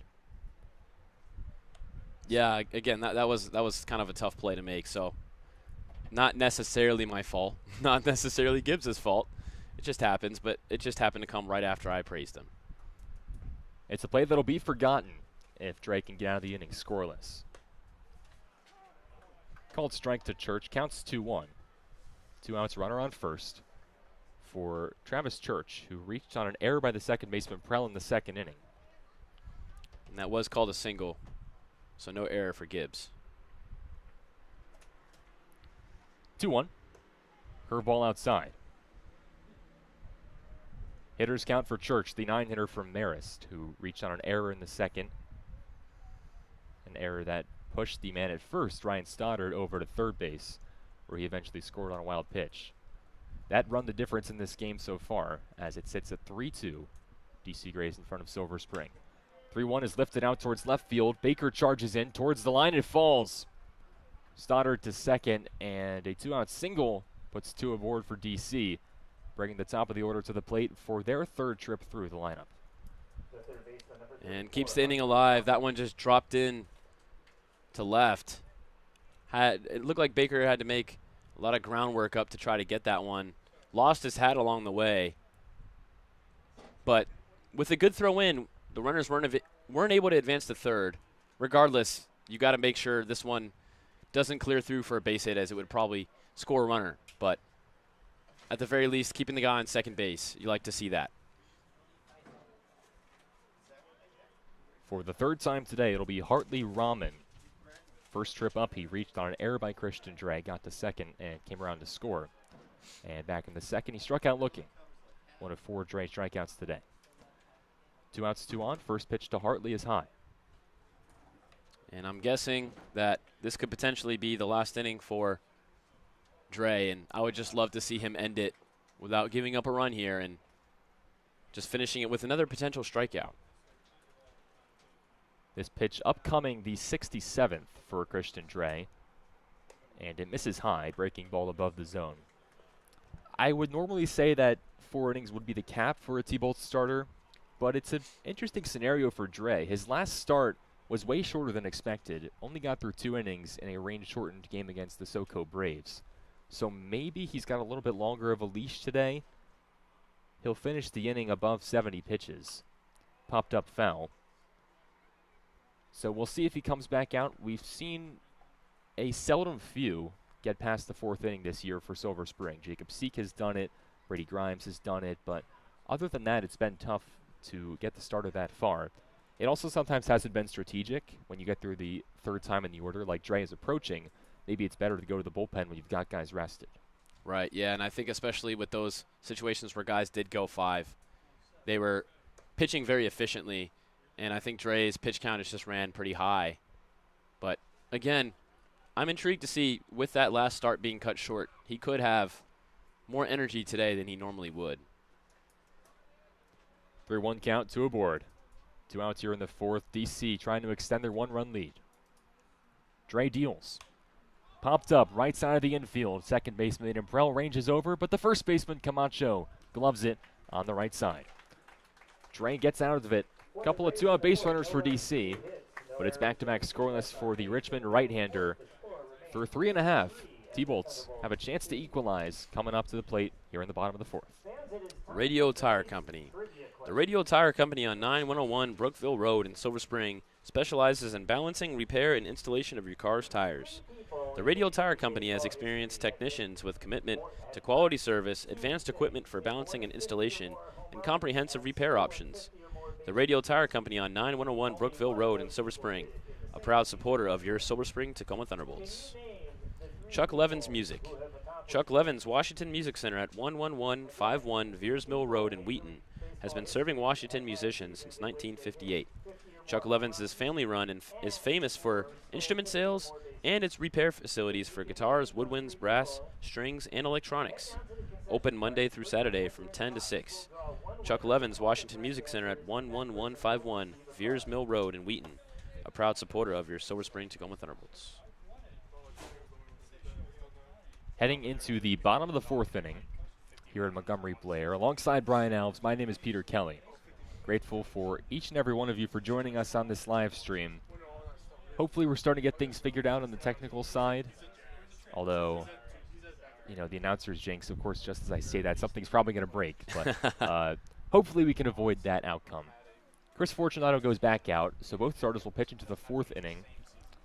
Yeah, again, that was kind of a tough play to make, so not necessarily my fault, not necessarily Gibbs' fault. It just happens, but it just happened to come right after I praised him. It's a play that'll be forgotten if Dre can get out of the inning scoreless. Called strike to Church. Counts 2-1. 2 outs, runner on first for Travis Church, who reached on an error by the second baseman Prell in the second inning. And that was called a single, so no error for Gibbs. 2-1. Curveball outside. Hitters count for Church, the 9-hitter from Marist, who reached on an error in the second. An error that pushed the man at first, Ryan Stoddard, over to third base, where he eventually scored on a wild pitch. That run the difference in this game so far, as it sits at 3-2. DC Grays in front of Silver Spring. 3-1 is lifted out towards left field. Baker charges in towards the line and falls. Stoddard to second, and a 2-out single puts 2 aboard for DC, bringing the top of the order to the plate for their third trip through the lineup. And keeps the inning alive. That one just dropped in to left. It looked like Baker had to make a lot of groundwork up to try to get that one. Lost his hat along the way. But with a good throw in, the runners weren't able to advance to third. Regardless, you got to make sure this one doesn't clear through for a base hit, as it would probably score a runner. But at the very least, keeping the guy on second base, you like to see that. For the third time today, it'll be Hartley Rahman. First trip up, he reached on an error by Christian Dre, got to second, and came around to score. And back in the second, he struck out looking. One of 4 Dre strikeouts today. 2 outs, 2 on. First pitch to Hartley is high. And I'm guessing that this could potentially be the last inning for Dre, and I would just love to see him end it without giving up a run here and just finishing it with another potential strikeout. This pitch upcoming, the 67th for Christian Dre. And it misses high, breaking ball above the zone. I would normally say that 4 innings would be the cap for a T-Bolts starter, but it's an interesting scenario for Dre. His last start was way shorter than expected. Only got through 2 innings in a rain-shortened game against the SoCo Braves. So maybe he's got a little bit longer of a leash today. He'll finish the inning above 70 pitches. Popped up foul. So we'll see if he comes back out. We've seen a seldom few get past the 4th inning this year for Silver Spring. Jacob Seek has done it. Brady Grimes has done it. But other than that, it's been tough to get the starter that far. It also sometimes hasn't been strategic when you get through the 3rd time in the order, like Dre is approaching. Maybe it's better to go to the bullpen when you've got guys rested. Right, yeah, and I think especially with those situations where guys did go 5, they were pitching very efficiently, and I think Dre's pitch count has just ran pretty high. But, again, I'm intrigued to see, with that last start being cut short, he could have more energy today than he normally would. 3-1 count, 2 aboard. 2 outs here in the 4th. DC trying to extend their 1-run lead. Dre deals. Popped up, right side of the infield. Second baseman Imprell ranges over, but the first baseman Camacho gloves it on the right side. Dre gets out of it. Couple of 2-out base runners for DC, but it's back-to-back scoreless for the Richmond right-hander. Through 3.5, T-Bolts have a chance to equalize coming up to the plate here in the bottom of the 4th. Radio Tire Company. The Radio Tire Company on 9101 Brookville Road in Silver Spring specializes in balancing, repair, and installation of your car's tires. The Radio Tire Company has experienced technicians with commitment to quality service, advanced equipment for balancing and installation, and comprehensive repair options. The Radio Tire Company on 9101 Brookville Road in Silver Spring, a proud supporter of your Silver Spring Tacoma Thunderbolts. Chuck Levin's Music. Chuck Levin's Washington Music Center at 11151 Veers Mill Road in Wheaton has been serving Washington musicians since 1958. Chuck Levin's is family-run and is famous for instrument sales and its repair facilities for guitars, woodwinds, brass, strings, and electronics. Open Monday through Saturday from 10 to 6. Chuck Levin's Washington Music Center at 11151 Veers Mill Road in Wheaton, a proud supporter of your Silver Spring Tacoma Thunderbolts. Heading into the bottom of the 4th inning here in Montgomery Blair. Alongside Brian Alves, my name is Peter Kelly. Grateful for each and every one of you for joining us on this live stream. Hopefully we're starting to get things figured out on the technical side. Although, you know, the announcer's jinx, of course, just as I say that, something's probably going to break. But hopefully we can avoid that outcome. Chris Fortunato goes back out, so both starters will pitch into the 4th inning.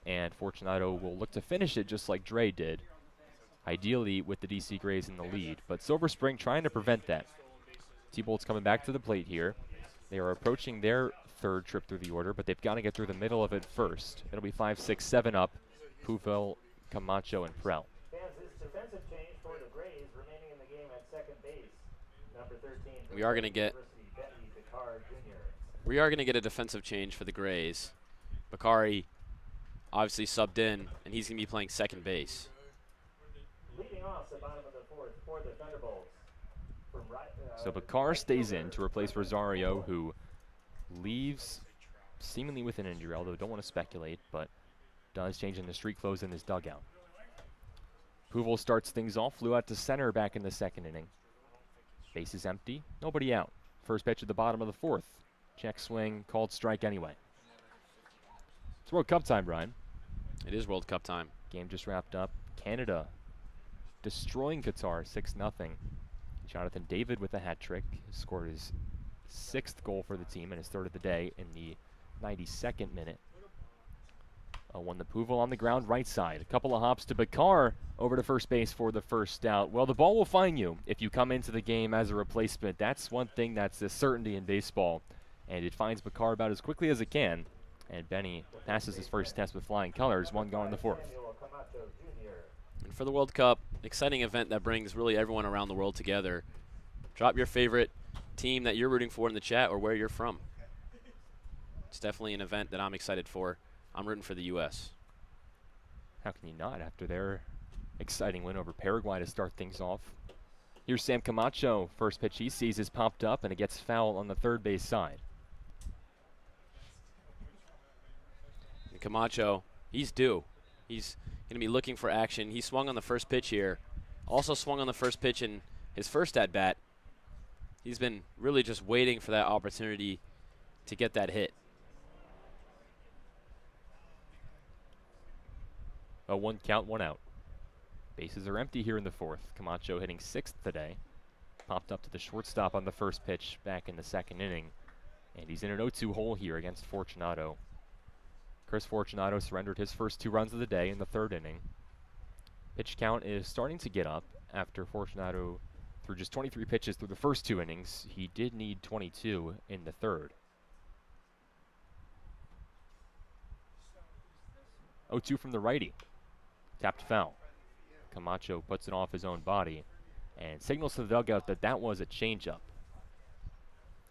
and Fortunato will look to finish it just like Dre did, ideally with the DC Grays in the lead. But Silver Spring trying to prevent that. T-Bolts coming back to the plate here. They are approaching their third trip through the order, but they've got to get through the middle of it first. It'll be 5, 6, 7 up. Puvel, Camacho, and Prell. Defensive change for the Grays remaining in the game at second base. Number 13. We are going to get a defensive change for the Grays. Bakari obviously subbed in, and he's going to be playing second base. Leading off the bottom of the fourth for the Thunderbolts. So Bakar stays in to replace Rosario, who leaves seemingly with an injury, although don't want to speculate, but does change in the street clothes in his dugout. Puvel starts things off, flew out to center back in the second inning. Base is empty, nobody out. First pitch at the bottom of the fourth. Check swing, called strike anyway. It's World Cup time, Brian. It is World Cup time. Game just wrapped up. Canada destroying Qatar 6-0. Jonathan David with a hat trick. Scored his 6th goal for the team and his 3rd of the day in the 92nd minute. Won the Puvel on the ground right side. A couple of hops to Bakar over to first base for the first out. Well, the ball will find you if you come into the game as a replacement. That's one thing that's a certainty in baseball. And it finds Bakar about as quickly as it can. And Benny passes his first test with flying colors, one gone in the fourth. And for the World Cup, exciting event that brings really everyone around the world together. Drop your favorite team that you're rooting for in the chat or where you're from. It's definitely an event that I'm excited for. I'm rooting for the U.S. How can you not after their exciting win over Paraguay to start things off? Here's Sam Camacho. First pitch he sees is popped up, and it gets foul on the third base side. And Camacho, he's due. He's going to be looking for action. He swung on the first pitch here. Also swung on the first pitch in his first at-bat. He's been really just waiting for that opportunity to get that hit. A 1 count, 1 out. Bases are empty here in the fourth. Camacho hitting 6th today. Popped up to the shortstop on the first pitch back in the second inning. And he's in an 0-2 hole here against Fortunato. Chris Fortunato surrendered his first 2 runs of the day in the third inning. Pitch count is starting to get up after Fortunato threw just 23 pitches through the first 2 innings. He did need 22 in the third. 0-2 from the righty. Tapped foul. Camacho puts it off his own body and signals to the dugout that that was a changeup.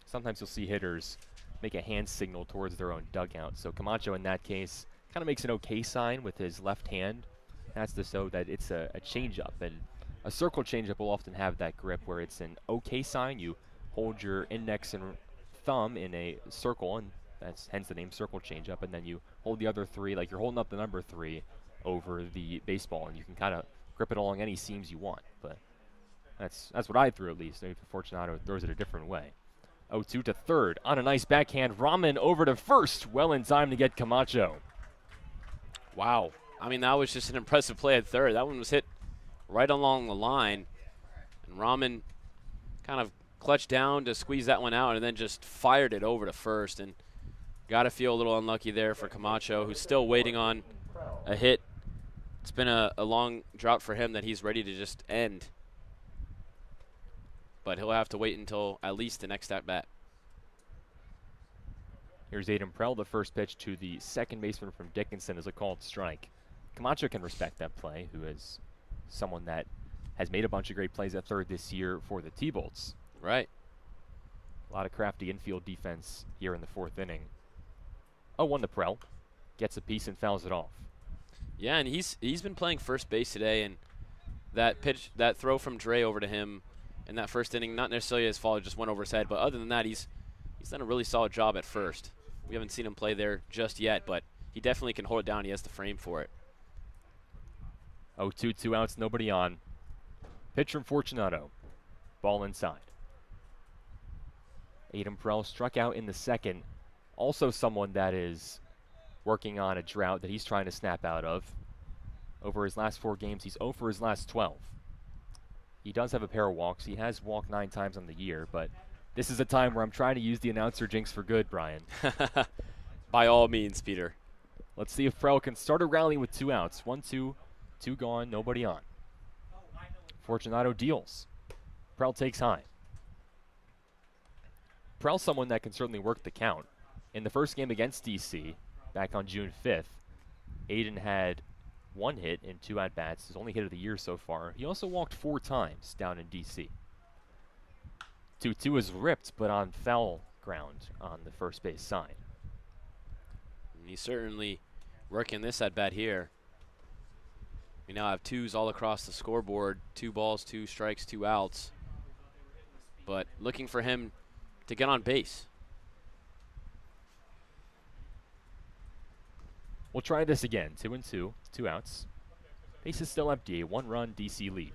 Sometimes you'll see hitters make a hand signal towards their own dugout. So Camacho in that case kind of makes an okay sign with his left hand. That's to show that it's a changeup. And a circle changeup will often have that grip where it's an okay sign. You hold your index and thumb in a circle, and that's hence the name circle changeup, and then you hold the other 3 like you're holding up the number 3 over the baseball, and you can kind of grip it along any seams you want. But that's what I threw, at least. Maybe Fortunato throws it a different way. 0-2 to third on a nice backhand. Rahman over to first, well in time to get Camacho. Wow. I mean, that was just an impressive play at third. That one was hit right along the line, and Rahman kind of clutched down to squeeze that one out and then just fired it over to first. And got to feel a little unlucky there for Camacho, who's still waiting on a hit. It's been a long drought for him that he's ready to just end. But he'll have to wait until at least the next at-bat. Here's Aiden Prell, the first pitch to the second baseman from Dickinson is a called strike. Camacho can respect that play, who is someone that has made a bunch of great plays at third this year for the T-Bolts. Right. A lot of crafty infield defense here in the fourth inning. 0-1 to Prell. Gets a piece and fouls it off. Yeah, and he's been playing first base today, and that pitch, that throw from Dre over to him in that first inning, not necessarily his fault, it just went over his head, but other than that, he's done a really solid job at first. We haven't seen him play there just yet, but he definitely can hold it down. He has the frame for it. 0-2, 2 outs, nobody on. Pitch from Fortunato. Ball inside. Aiden Prell struck out in the second. Also someone that is working on a drought that he's trying to snap out of. Over his last 4 games, he's 0 for his last 12. He does have a pair of walks. He has walked 9 times on the year, but this is a time where I'm trying to use the announcer jinx for good, Brian. By all means, Peter. Let's see if Prell can start a rally with 2 outs. 1-2, 2 gone, nobody on. Fortunato deals. Prell takes high. Prell's someone that can certainly work the count. In the first game against DC, back on June 5th, Aiden had 1 hit in 2 at-bats, his only hit of the year so far. He also walked 4 times down in DC. 2-2 is ripped, but on foul ground on the first base side. And he's certainly working this at-bat here. We now have 2s all across the scoreboard, 2 balls, 2 strikes, 2 outs. But looking for him to get on base. We'll try this again. 2-2, 2 outs. Base is still empty, a 1-run DC lead.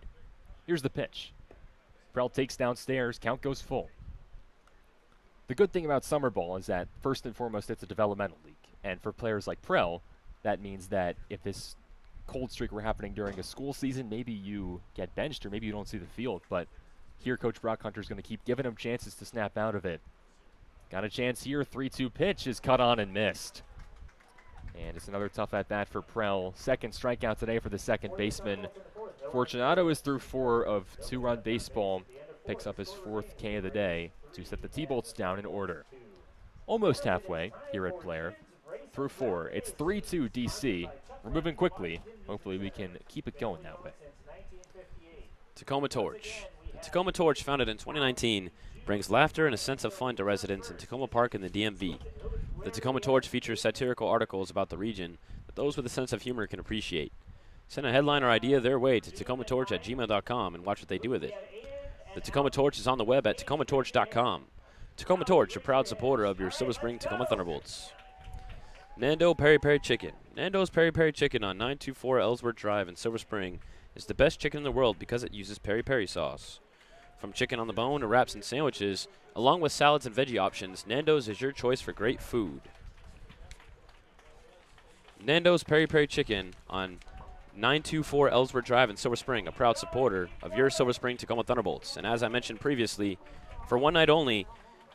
Here's the pitch. Prell takes downstairs, count goes full. The good thing about summer ball is that, first and foremost, it's a developmental league. And for players like Prell, that means that if this cold streak were happening during a school season, maybe you get benched or maybe you don't see the field. But here, Coach Brockhunter's going to keep giving him chances to snap out of it. Got a chance here. 3-2 pitch is cut on and missed. And it's another tough at-bat for Prell. Second strikeout today for the second baseman. Fortunato is through 4 of 2-run baseball. Picks up his 4th K of the day to set the T-Bolts down in order. Almost halfway here at Blair. Through 4. It's 3-2 DC. We're moving quickly. Hopefully we can keep it going that way. Takoma Torch. The Takoma Torch, founded in 2019, brings laughter and a sense of fun to residents in Takoma Park in the DMV. The Takoma Torch features satirical articles about the region that those with a sense of humor can appreciate. Send a headline or idea their way to takomatorch@gmail.com and watch what they do with it. The Takoma Torch is on the web at takomatorch.com. Takoma Torch, a proud supporter of your Silver Spring Takoma Thunderbolts. Nando Peri Peri Chicken. Nando's Peri Peri Chicken on 924 Ellsworth Drive in Silver Spring is the best chicken in the world because it uses peri peri sauce. From chicken on the bone to wraps and sandwiches, along with salads and veggie options, Nando's is your choice for great food. Nando's Peri Peri Chicken on 924 Ellsworth Drive in Silver Spring, a proud supporter of your Silver Spring Takoma Thunderbolts. And as I mentioned previously, for one night only,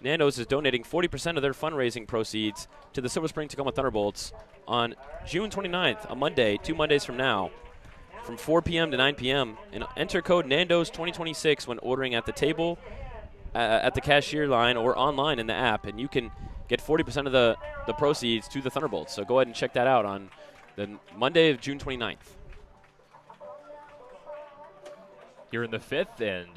Nando's is donating 40% of their fundraising proceeds to the Silver Spring Takoma Thunderbolts on June 29th, a Monday, 2 Mondays from now, from 4 p.m. to 9 p.m. And enter code Nando's 2026 when ordering at the table, at the cashier line, or online in the app, and you can get 40% of the proceeds to the Thunderbolts. So go ahead and check that out on the Monday of June 29th. Here in the 5th, and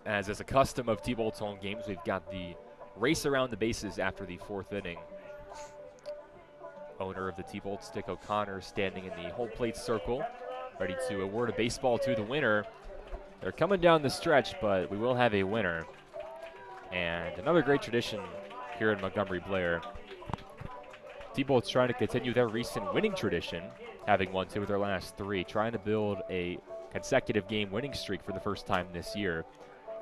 as is a custom of T-Bolts home games, we've got the race around the bases after the 4th inning. Owner of the T-Bolts, Dick O'Connor, standing in the home plate circle, ready to award a baseball to the winner. They're coming down the stretch, but we will have a winner. And another great tradition here in Montgomery Blair. T-Bolts trying to continue their recent winning tradition, having won 2 of their last 3, trying to build a consecutive game winning streak for the first time this year.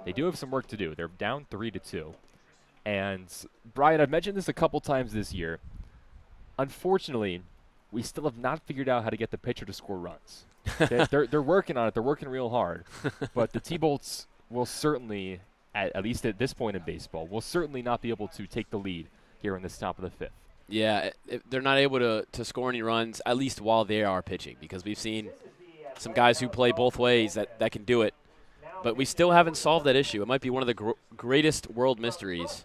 They do have some work to do. They're down 3-2. And Brian, I've mentioned this a couple times this year. Unfortunately, we still have not figured out how to get the pitcher to score runs. They're working on it. They're working real hard. But the T-Bolts will certainly, at least at this point in baseball, will certainly not be able to take the lead here in this top of the 5th. Yeah, they're not able to score any runs, at least while they are pitching, because we've seen some guys who play both ways that can do it. But we still haven't solved that issue. It might be one of the greatest world mysteries.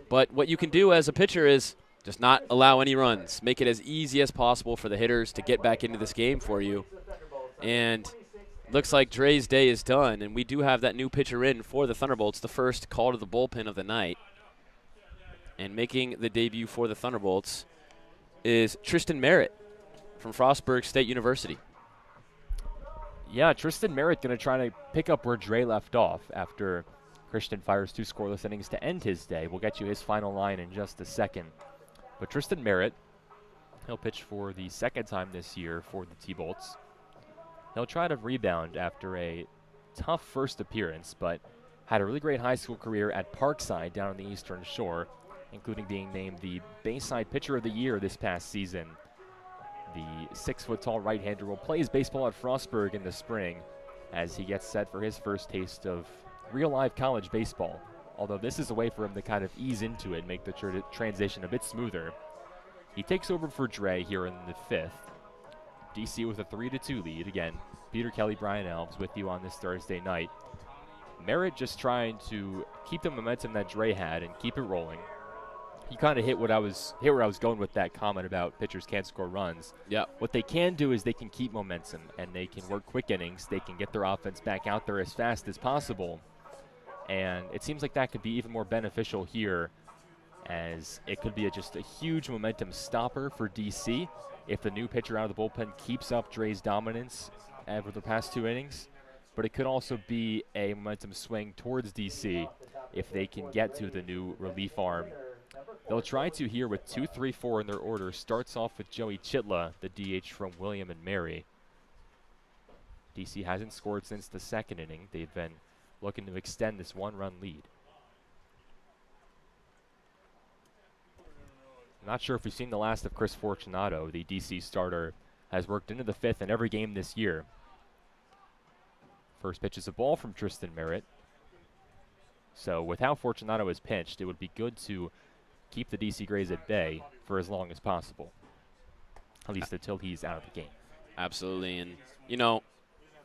But what you can do as a pitcher is just not allow any runs. Make it as easy as possible for the hitters to get back into this game for you. And looks like Dre's day is done, and we do have that new pitcher in for the Thunderbolts, the first call to the bullpen of the night. And making the debut for the Thunderbolts is Tristan Merritt from Frostburg State University. Yeah, Tristan Merritt going to try to pick up where Dre left off after Christian fires 2 scoreless innings to end his day. We'll get you his final line in just a second. But Tristan Merritt, he'll pitch for the 2nd time this year for the T-Bolts. He'll try to rebound after a tough first appearance, but had a really great high school career at Parkside down on the Eastern Shore, including being named the Bayside Pitcher of the Year this past season. The 6-foot-tall right-hander will play his baseball at Frostburg in the spring as he gets set for his first taste of real-life college baseball, although this is a way for him to kind of ease into it and make the transition a bit smoother. He takes over for Dre here in the 5th. DC with a 3-2 lead. Again, Peter Kelly, Brian Alves with you on this Thursday night. Merritt just trying to keep the momentum that Dre had and keep it rolling. He kind of hit where I was going with that comment about pitchers can't score runs. Yeah. What they can do is they can keep momentum and they can work quick innings. They can get their offense back out there as fast as possible. And it seems like that could be even more beneficial here, as it could be just a huge momentum stopper for DC if the new pitcher out of the bullpen keeps up Dre's dominance over the past 2 innings. But it could also be a momentum swing towards DC if they can get to the new relief arm. They'll try to here with 2, 3, 4 in their order. Starts off with Joey Chitla, the DH from William and Mary. DC hasn't scored since the 2nd inning. They've been looking to extend this 1-run lead. I'm not sure if we've seen the last of Chris Fortunato. The DC starter has worked into the 5th in every game this year. First pitch is a ball from Tristan Merritt. So with how Fortunato is pitched, it would be good to keep the DC Grays at bay for as long as possible, at least until he's out of the game. Absolutely. And, you know,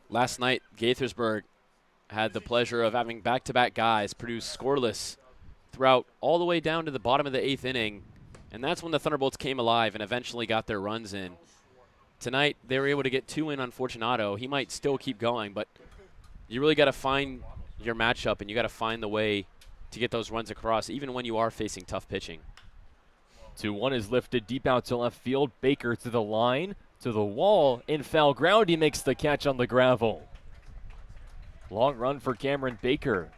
last night Gaithersburg had the pleasure of having back-to-back guys produce scoreless throughout all the way down to the bottom of the 8th inning, and that's when the Thunderbolts came alive and eventually got their runs in. Tonight they were able to get 2 in on Fortunato. He might still keep going, but you really got to find your matchup, and you got to find the way to get those runs across, even when you are facing tough pitching. 2-1 is lifted deep out to left field. Baker to the line, to the wall, in foul ground. He makes the catch on the gravel. Long run for Cameron Baker,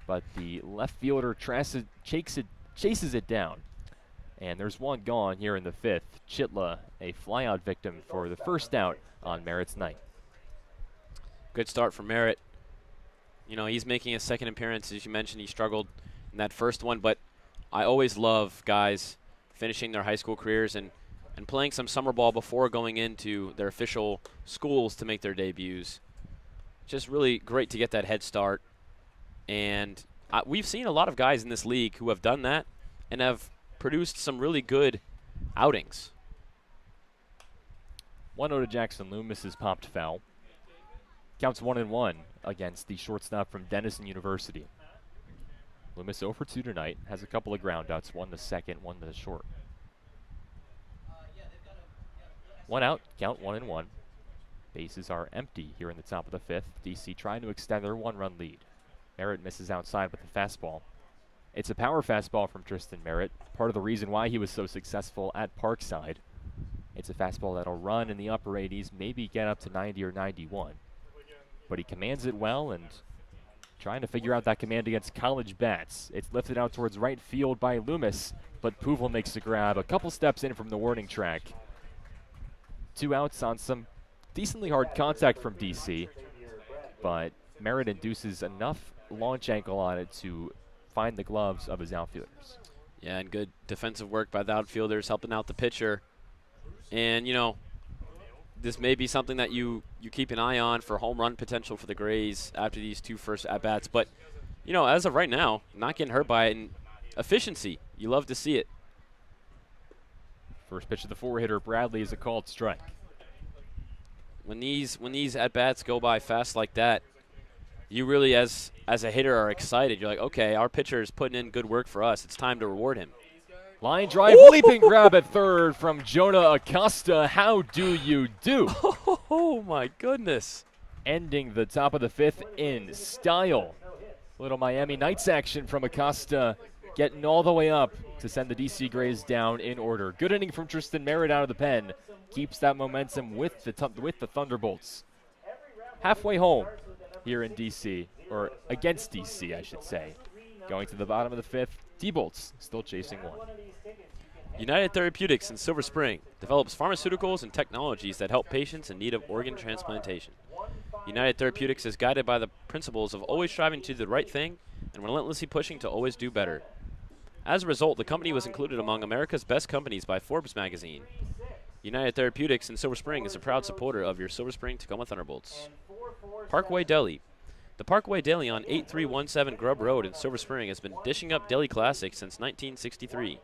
but the left fielder chases it down. And there's one gone here in the 5th. Chitla, a flyout victim for the first out on Merritt's night. Good start for Merritt. You know, he's making a 2nd appearance. As you mentioned, he struggled in that first one, but I always love guys finishing their high school careers and playing some summer ball before going into their official schools to make their debuts. Just really great to get that head start. And we've seen a lot of guys in this league who have done that and have produced some really good outings. 1-0 to Jackson Loomis is popped foul. Counts 1-1 against the shortstop from Denison University. Loomis 0 for 2 tonight, has a couple of groundouts, 1 to second, 1 to the short. 1 out, count 1-1. Bases are empty here in the top of the 5th. DC trying to extend their 1-run lead. Merritt misses outside with the fastball. It's a power fastball from Tristan Merritt, part of the reason why he was so successful at Parkside. It's a fastball that'll run in the upper 80s, maybe get up to 90 or 91. But he commands it well, and trying to figure out that command against college bats. It's lifted out towards right field by Loomis, but Puvel makes the grab a couple steps in from the warning track. 2 outs on some decently hard contact from DC, but Merritt induces enough launch angle on it to find the gloves of his outfielders. Yeah, and good defensive work by the outfielders, helping out the pitcher. And, you know, this may be something that you keep an eye on for home run potential for the Grays after these 2 first at-bats. But, you know, as of right now, not getting hurt by it. And efficiency, you love to see it. First pitch of the 4-hitter, Bradley, is a called strike. When these at-bats go by fast like that, you really, as a hitter, are excited. You're like, okay, our pitcher is putting in good work for us. It's time to reward him. Line drive, leaping grab at third from Jonah Acosta. How do you do? Oh, my goodness. Ending the top of the 5th in style. Little Miami Knights action from Acosta, getting all the way up to send the DC Grays down in order. Good inning from Tristan Merritt out of the pen. Keeps that momentum with the Thunderbolts. Halfway home here in DC, or against DC, I should say. Going to the bottom of the 5th, T-Bolts still chasing 1. United Therapeutics in Silver Spring develops pharmaceuticals and technologies that help patients in need of organ transplantation. United Therapeutics is guided by the principles of always striving to do the right thing and relentlessly pushing to always do better. As a result, the company was included among America's best companies by Forbes magazine. United Therapeutics in Silver Spring is a proud supporter of your Silver Spring Tacoma Thunderbolts. Parkway Deli. The Parkway Deli on 8317 Grub Road in Silver Spring has been dishing up deli classics since 1963.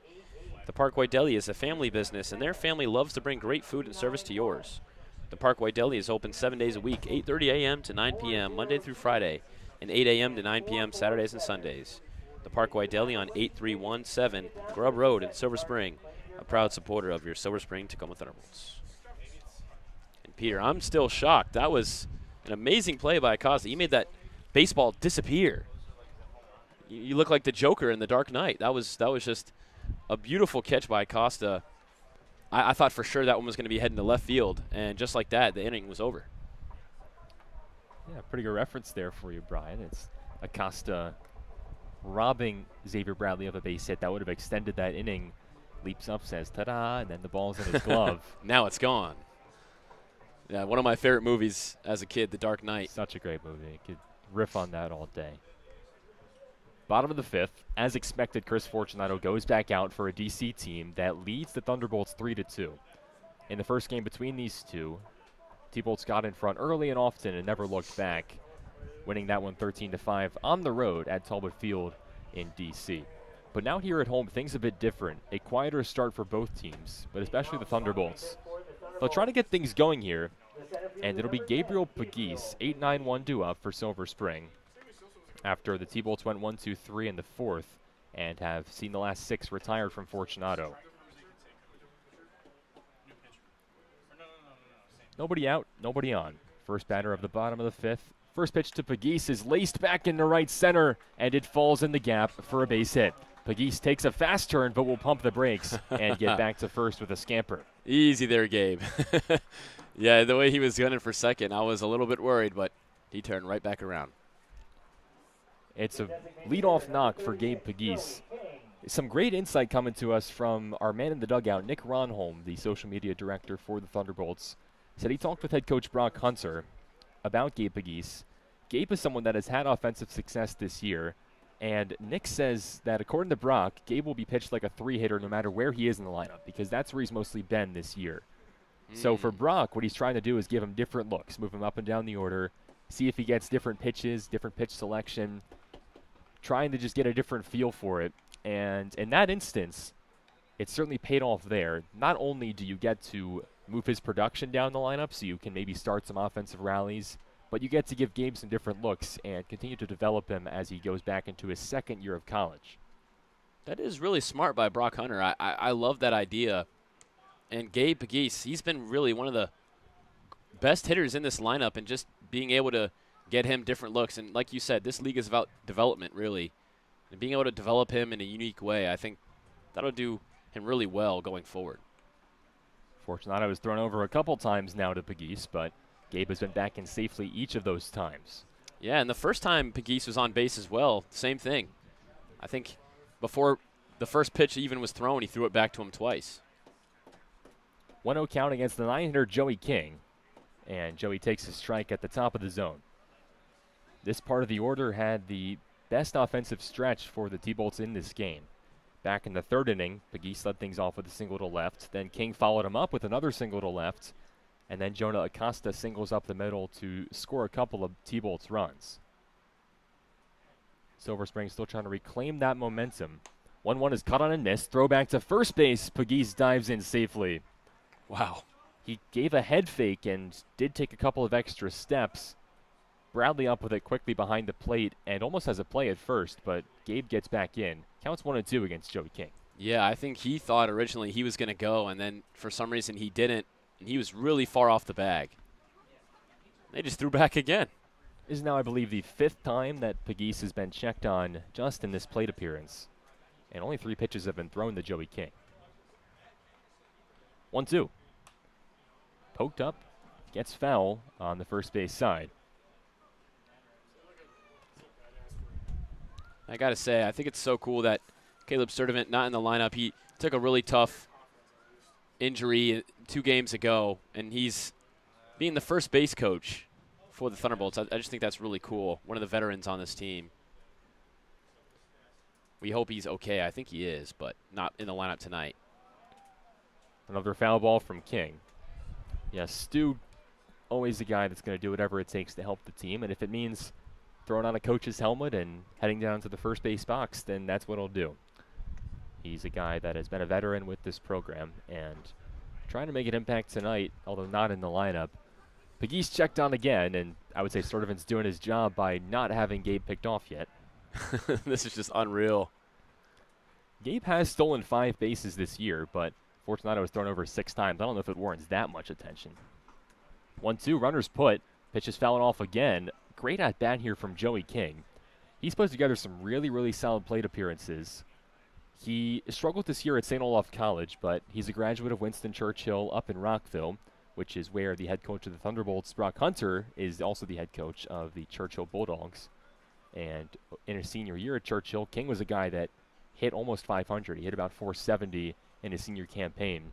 The Parkway Deli is a family business, and their family loves to bring great food and service to yours. The Parkway Deli is open 7 days a week, 8:30 a.m. to 9 p.m. Monday through Friday, and 8 a.m. to 9 p.m. Saturdays and Sundays. The Parkway Deli on 8317 Grubb Road in Silver Spring, a proud supporter of your Silver Spring Tacoma Thunderbolts. And Peter, I'm still shocked. That was an amazing play by Acosta. He made that baseball disappear. You look like the Joker in The Dark Knight. That was just a beautiful catch by Acosta. I thought for sure that one was going to be heading to left field, and just like that, the inning was over. Yeah, pretty good reference there for you, Brian. It's Acosta robbing Xavier Bradley of a base hit that would have extended that inning. Leaps up, says ta-da, and then the ball's in his glove. Now it's gone. Yeah, one of my favorite movies as a kid, The Dark Knight. Such a great movie. You could riff on that all day. Bottom of the fifth, as expected, Chris Fortunato goes back out for a DC team that leads the Thunderbolts 3-2. In the first game between these two, T-Bolts got in front early and often and never looked back, winning that one 13-5 on the road at Talbot Field in DC. But now here at home, things a bit different. A quieter start for both teams, but especially the Thunderbolts. They'll try to get things going here, and it'll be Gabriel Pegues, 8-9-1 due up for Silver Spring, after the T-Bolts went 1-2-3 in the fourth and have seen the last 6 retired from Fortunato. Nobody out, nobody on. First batter of the bottom of the fifth. First pitch to Pegues is laced back into right center, and it falls in the gap for a base hit. Pegues takes a fast turn, but will pump the brakes and get back to first with a scamper. Easy there, Gabe. Yeah, the way he was gunning for second, I was a little bit worried, but he turned right back around. It's a leadoff knock for Gabe Pegues. Some great insight coming to us from our man in the dugout, Nick Ronholm, the social media director for the Thunderbolts. Said he talked with head coach Brock Hunter about Gabe Pegues. Gabe is someone that has had offensive success this year, and Nick says that according to Brock, Gabe will be pitched like a 3-hitter no matter where he is in the lineup, because that's where he's mostly been this year. So for Brock, what he's trying to do is give him different looks, move him up and down the order, see if he gets different pitches, different pitch selection, trying to just get a different feel for it. And in that instance, it certainly paid off there. Not only do you get to move his production down the lineup so you can maybe start some offensive rallies, but you get to give Gabe some different looks and continue to develop him as he goes back into his second year of college. That is really smart by Brock Hunter. I love that idea. And Gabe Pegues, he's been really one of the best hitters in this lineup, and just being able to get him different looks. And like you said, this league is about development, really. And being able to develop him in a unique way, I think that'll do him really well going forward. Fortunato has thrown over a couple times now to Pegues, but Gabe has been back in safely each of those times. Yeah, and the first time Pegues was on base as well, same thing. I think before the first pitch even was thrown, he threw it back to him twice. 1-0 count against the 9-hitter Joey King, and Joey takes a strike at the top of the zone. This part of the order had the best offensive stretch for the T-Bolts in this game. Back in the third inning, Pegues led things off with a single to left. Then King followed him up with another single to left. And then Jonah Acosta singles up the middle to score a couple of T-Bolts runs. Silver Spring still trying to reclaim that momentum. 1-1 is cut on a miss. Throw back to first base. Pegues dives in safely. Wow. He gave a head fake and did take a couple of extra steps. Bradley up with it quickly behind the plate and almost has a play at first, but Gabe gets back in. Counts 1-2 against Joey King. Yeah, I think he thought originally he was going to go, and then for some reason he didn't, and he was really far off the bag. They just threw back again. This is now, I believe, the 5th time that Pegues has been checked on just in this plate appearance, and only 3 pitches have been thrown to Joey King. 1-2. Poked up, gets foul on the first base side. I got to say, I think it's so cool that Caleb Sturdivant not in the lineup. He took a really tough injury 2 games ago, and he's being the first base coach for the Thunderbolts. I just think that's really cool. One of the veterans on this team. We hope he's okay. I think he is, but not in the lineup tonight. Another foul ball from King. Yes, Stu, always the guy that's going to do whatever it takes to help the team, and if it means throwing on a coach's helmet and heading down to the first base box, then that's what he'll do. He's a guy that has been a veteran with this program and trying to make an impact tonight, although not in the lineup. Pegues checked on again, and I would say Sturdivant's doing his job by not having Gabe picked off yet. This is just unreal. Gabe has stolen 5 bases this year, but Fortunato has thrown over 6 times. I don't know if it warrants that much attention. 1-2, runners put. Pitch is fouling off again. Great at bat here from Joey King. He's put together some really, really solid plate appearances. He struggled this year at St. Olaf College, but he's a graduate of Winston Churchill up in Rockville, which is where the head coach of the Thunderbolts, Brock Hunter, is also the head coach of the Churchill Bulldogs. And in his senior year at Churchill, King was a guy that hit almost 500. He hit about 470 in his senior campaign.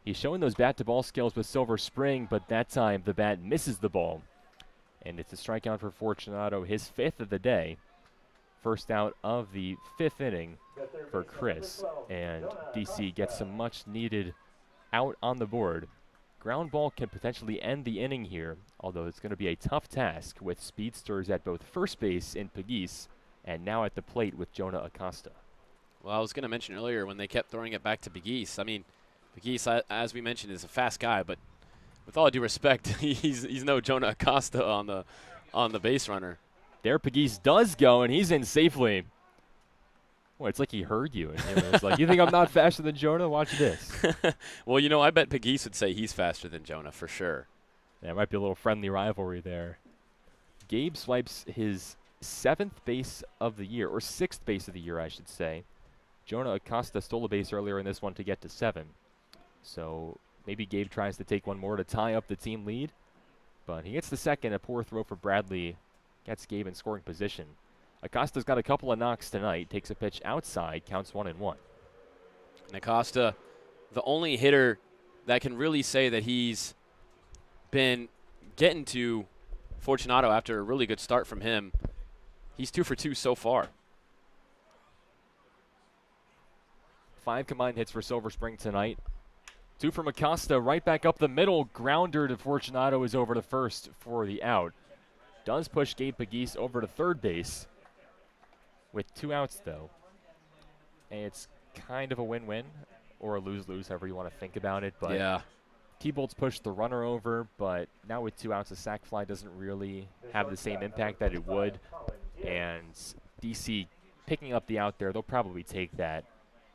He's showing those bat-to-ball skills with Silver Spring, but that time the bat misses the ball. And it's a strikeout for Fortunato, his 5th of the day. First out of the 5th inning for Chris. And DC gets some much-needed out on the board. Ground ball can potentially end the inning here, although it's going to be a tough task with speedsters at both first base in Pegues and now at the plate with Jonah Acosta. Well, I was going to mention earlier when they kept throwing it back to Pegues. I mean, Pegues, as we mentioned, is a fast guy, but with all due respect, he's no Jonah Acosta on the base runner. There Pegues does go, and he's in safely. Well, it's like he heard you. And it was like, you think I'm not faster than Jonah? Watch this. Well, you know, I bet Pegues would say he's faster than Jonah for sure. There might be a little friendly rivalry there. Gabe swipes his 7th base of the year, or 6th base of the year, I should say. Jonah Acosta stole a base earlier in this one to get to 7. So maybe Gabe tries to take one more to tie up the team lead. But he gets the second. A poor throw for Bradley gets Gabe in scoring position. Acosta's got a couple of knocks tonight. Takes a pitch outside. Counts 1-1. And Acosta, the only hitter that can really say that he's been getting to Fortunato after a really good start from him. He's 2 for 2 so far. 5 combined hits for Silver Spring tonight. 2 from Acosta, right back up the middle. Grounder to Fortunato is over to first for the out. Does push Gabe Pegues over to third base with 2 outs, though. And it's kind of a win-win or a lose-lose, however you want to think about it. But yeah. T-Bolt's pushed the runner over, but now with 2 outs, a sac fly doesn't really have the same impact that it would. And DC picking up the out there, they'll probably take that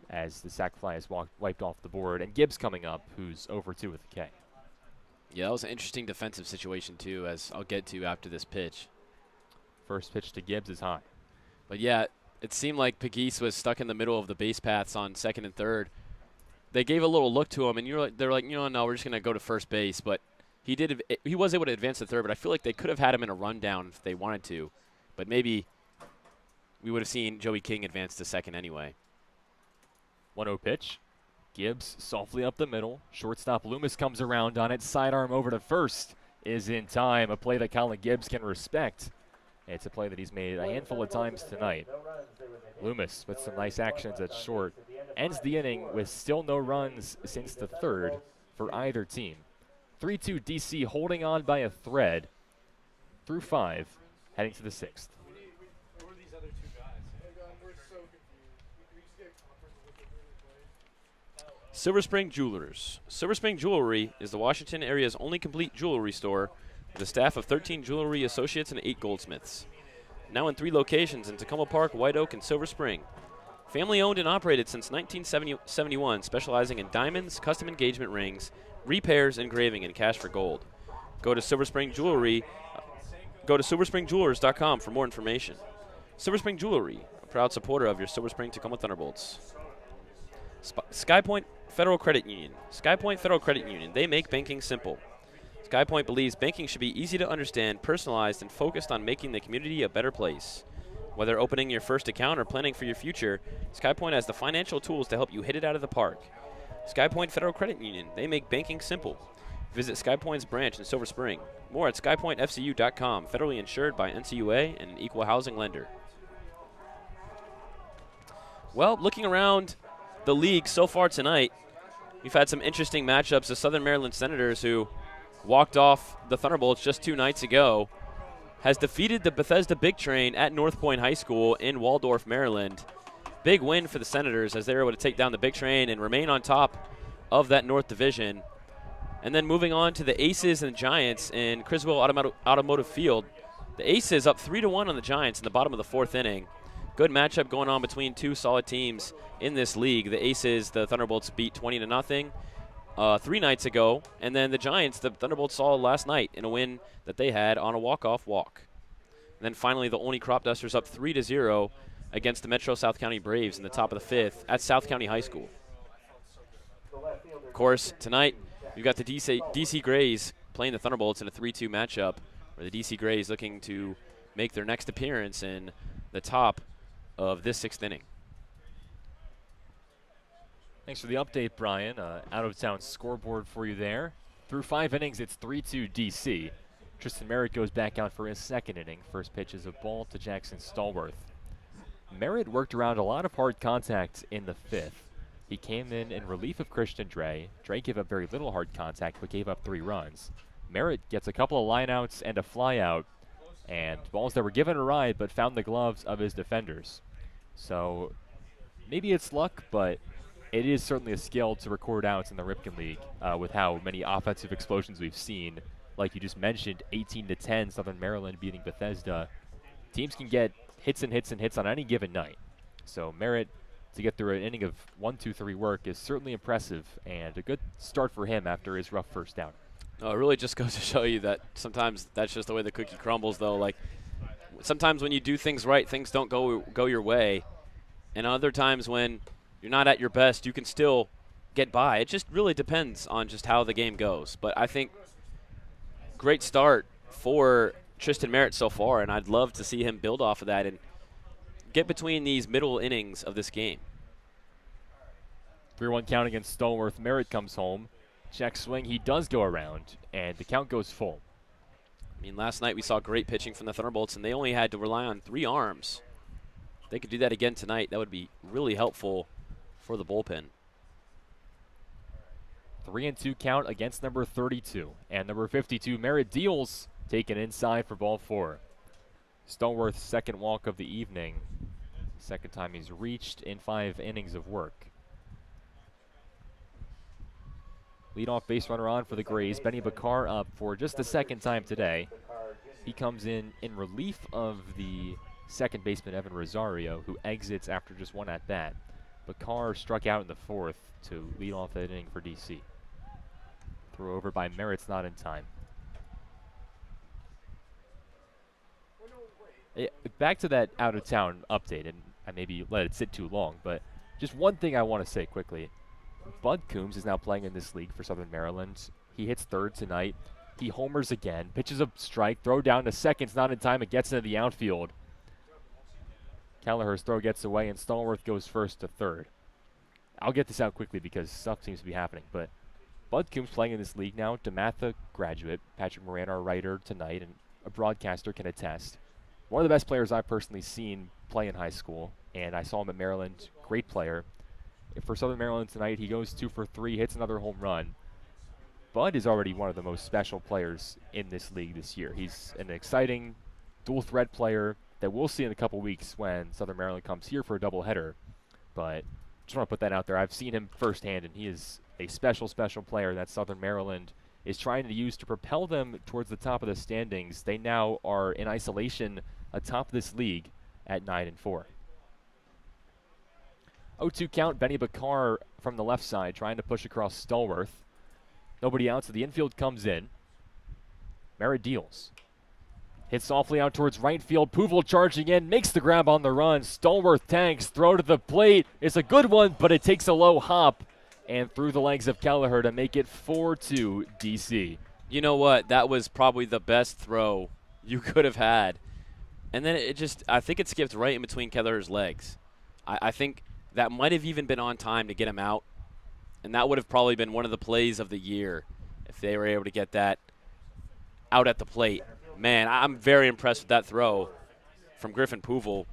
as the sac fly is wiped off the board. And Gibbs coming up, who's over 2 with a K. Yeah, that was an interesting defensive situation, too, as I'll get to after this pitch. First pitch to Gibbs is high. But, yeah, it seemed like Pegues was stuck in the middle of the base paths on second and third. They gave a little look to him, and they're like, no, we're just going to go to first base. But he was able to advance to third, but I feel like they could have had him in a rundown if they wanted to. But maybe we would have seen Joey King advance to second anyway. 1-0 pitch. Gibbs softly up the middle. Shortstop Loomis comes around on it. Sidearm over to first is in time. A play that Colin Gibbs can respect. It's a play that he's made a handful of times tonight. Loomis with some nice actions at short. Ends the inning with still no runs since the third for either team. 3-2 DC holding on by a thread through 5, heading to the 6th. Silver Spring Jewelers. Silver Spring Jewelry is the Washington area's only complete jewelry store with a staff of 13 jewelry associates and 8 goldsmiths. Now in 3 locations in Takoma Park, White Oak, and Silver Spring. Family owned and operated since 1971, specializing in diamonds, custom engagement rings, repairs, engraving, and cash for gold. Go to Silver Spring Jewelry. Go to silverspringjewelers.com for more information. Silver Spring Jewelry, a proud supporter of your Silver Spring Takoma Thunderbolts. SkyPoint Federal Credit Union. SkyPoint Federal Credit Union. They make banking simple. SkyPoint believes banking should be easy to understand, personalized, and focused on making the community a better place. Whether opening your first account or planning for your future, SkyPoint has the financial tools to help you hit it out of the park. SkyPoint Federal Credit Union. They make banking simple. Visit SkyPoint's branch in Silver Spring. More at skypointfcu.com. Federally insured by NCUA and an equal housing lender. Well, looking around the league so far tonight, we've had some interesting matchups. The Southern Maryland Senators, who walked off the Thunderbolts just 2 nights ago, has defeated the Bethesda Big Train at North Point High School in Waldorf, Maryland. big win for the Senators as they were able to take down the Big Train and remain on top of that North Division. And then moving on to the Aces and Giants in Criswell Automotive Field. The Aces up 3-1 on the Giants in the bottom of the 4th inning. Good matchup going on between two solid teams in this league. The Aces, the Thunderbolts beat 20-0 3 nights ago. And then the Giants, the Thunderbolts saw last night in a win that they had on a walk-off walk. And then finally the Olney Crop Dusters up 3-0 against the Metro South County Braves in the top of the 5th at South County High School. Of course, tonight we've got the DC Grays playing the Thunderbolts in a 3-2 matchup, where the DC Grays looking to make their next appearance in the top of this 6th inning. Thanks for the update, Brian. Out-of-town scoreboard for you there. Through 5 innings, it's 3-2 DC. Tristan Merritt goes back out for his 2nd inning. First pitch is a ball to Jackson Stallworth. Merritt worked around a lot of hard contact in the 5th. He came in relief of Christian Dre. Dre gave up very little hard contact, but gave up 3 runs. Merritt gets a couple of lineouts and a flyout, and balls that were given a ride but found the gloves of his defenders. So maybe it's luck, but it is certainly a skill to record outs in the Ripken League with how many offensive explosions we've seen. Like you just mentioned, 18-10, Southern Maryland beating Bethesda. Teams can get hits and hits and hits on any given night. So Merritt, to get through an inning of 1-2-3 work, is certainly impressive and a good start for him after his rough first out. No, it really just goes to show you that sometimes that's just the way the cookie crumbles, though. Like, sometimes when you do things right, things don't go your way. And other times when you're not at your best, you can still get by. It just really depends on just how the game goes. But I think great start for Tristan Merritt so far, and I'd love to see him build off of that and get between these middle innings of this game. 3-1 count against Stallworth. Merritt comes home. Check swing, he does go around, and the count goes full. I mean, last night we saw great pitching from the Thunderbolts, and they only had to rely on 3 arms. If they could do that again tonight, that would be really helpful for the bullpen. 3-2 count against number 32. And number 52, Merritt deals, taken inside for ball 4. Stallworth's 2nd walk of the evening. 2nd time he's reached in 5 innings of work. Leadoff base runner on for the Grays. Benny Bakar up for just the 2nd time today. He comes in relief of the 2nd baseman, Evan Rosario, who exits after just 1 at-bat. Bakar struck out in the 4th to lead off that inning for DC. Throw over by Merritt's not in time. Back to that out-of-town update, and I maybe let it sit too long, but just one thing I want to say quickly. Bud Coombs is now playing in this league for Southern Maryland. He hits 3rd tonight. He homers again, pitches a strike, throw down to 2nd, not in time, it gets into the outfield. Kelleher's throw gets away, and Stallworth goes 1st to 3rd. I'll get this out quickly because stuff seems to be happening, but Bud Coombs playing in this league now, DeMatha graduate, Patrick Moran, our writer tonight, and a broadcaster can attest. One of the best players I've personally seen play in high school, and I saw him at Maryland, great player. For Southern Maryland tonight, he goes 2 for 3, hits another home run. Bud is already one of the most special players in this league this year. He's an exciting dual-threat player that we'll see in a couple weeks when Southern Maryland comes here for a doubleheader. But just want to put that out there. I've seen him firsthand, and he is a special, special player that Southern Maryland is trying to use to propel them towards the top of the standings. They now are in isolation atop this league at 9-4. 0-2 count, Benny Bakar from the left side trying to push across Stallworth. Nobody out, so the infield comes in. Merritt deals. Hits softly out towards right field. Puval charging in, makes the grab on the run. Stallworth tags, throw to the plate. It's a good one, but it takes a low hop and through the legs of Kelleher to make it 4-2 DC. You know what? That was probably the best throw you could have had. And then it just, I think it skipped right in between Kelleher's legs. I think that might have even been on time to get him out. And that would have probably been one of the plays of the year if they were able to get that out at the plate. Man, I'm very impressed with that throw from Griffin Puval.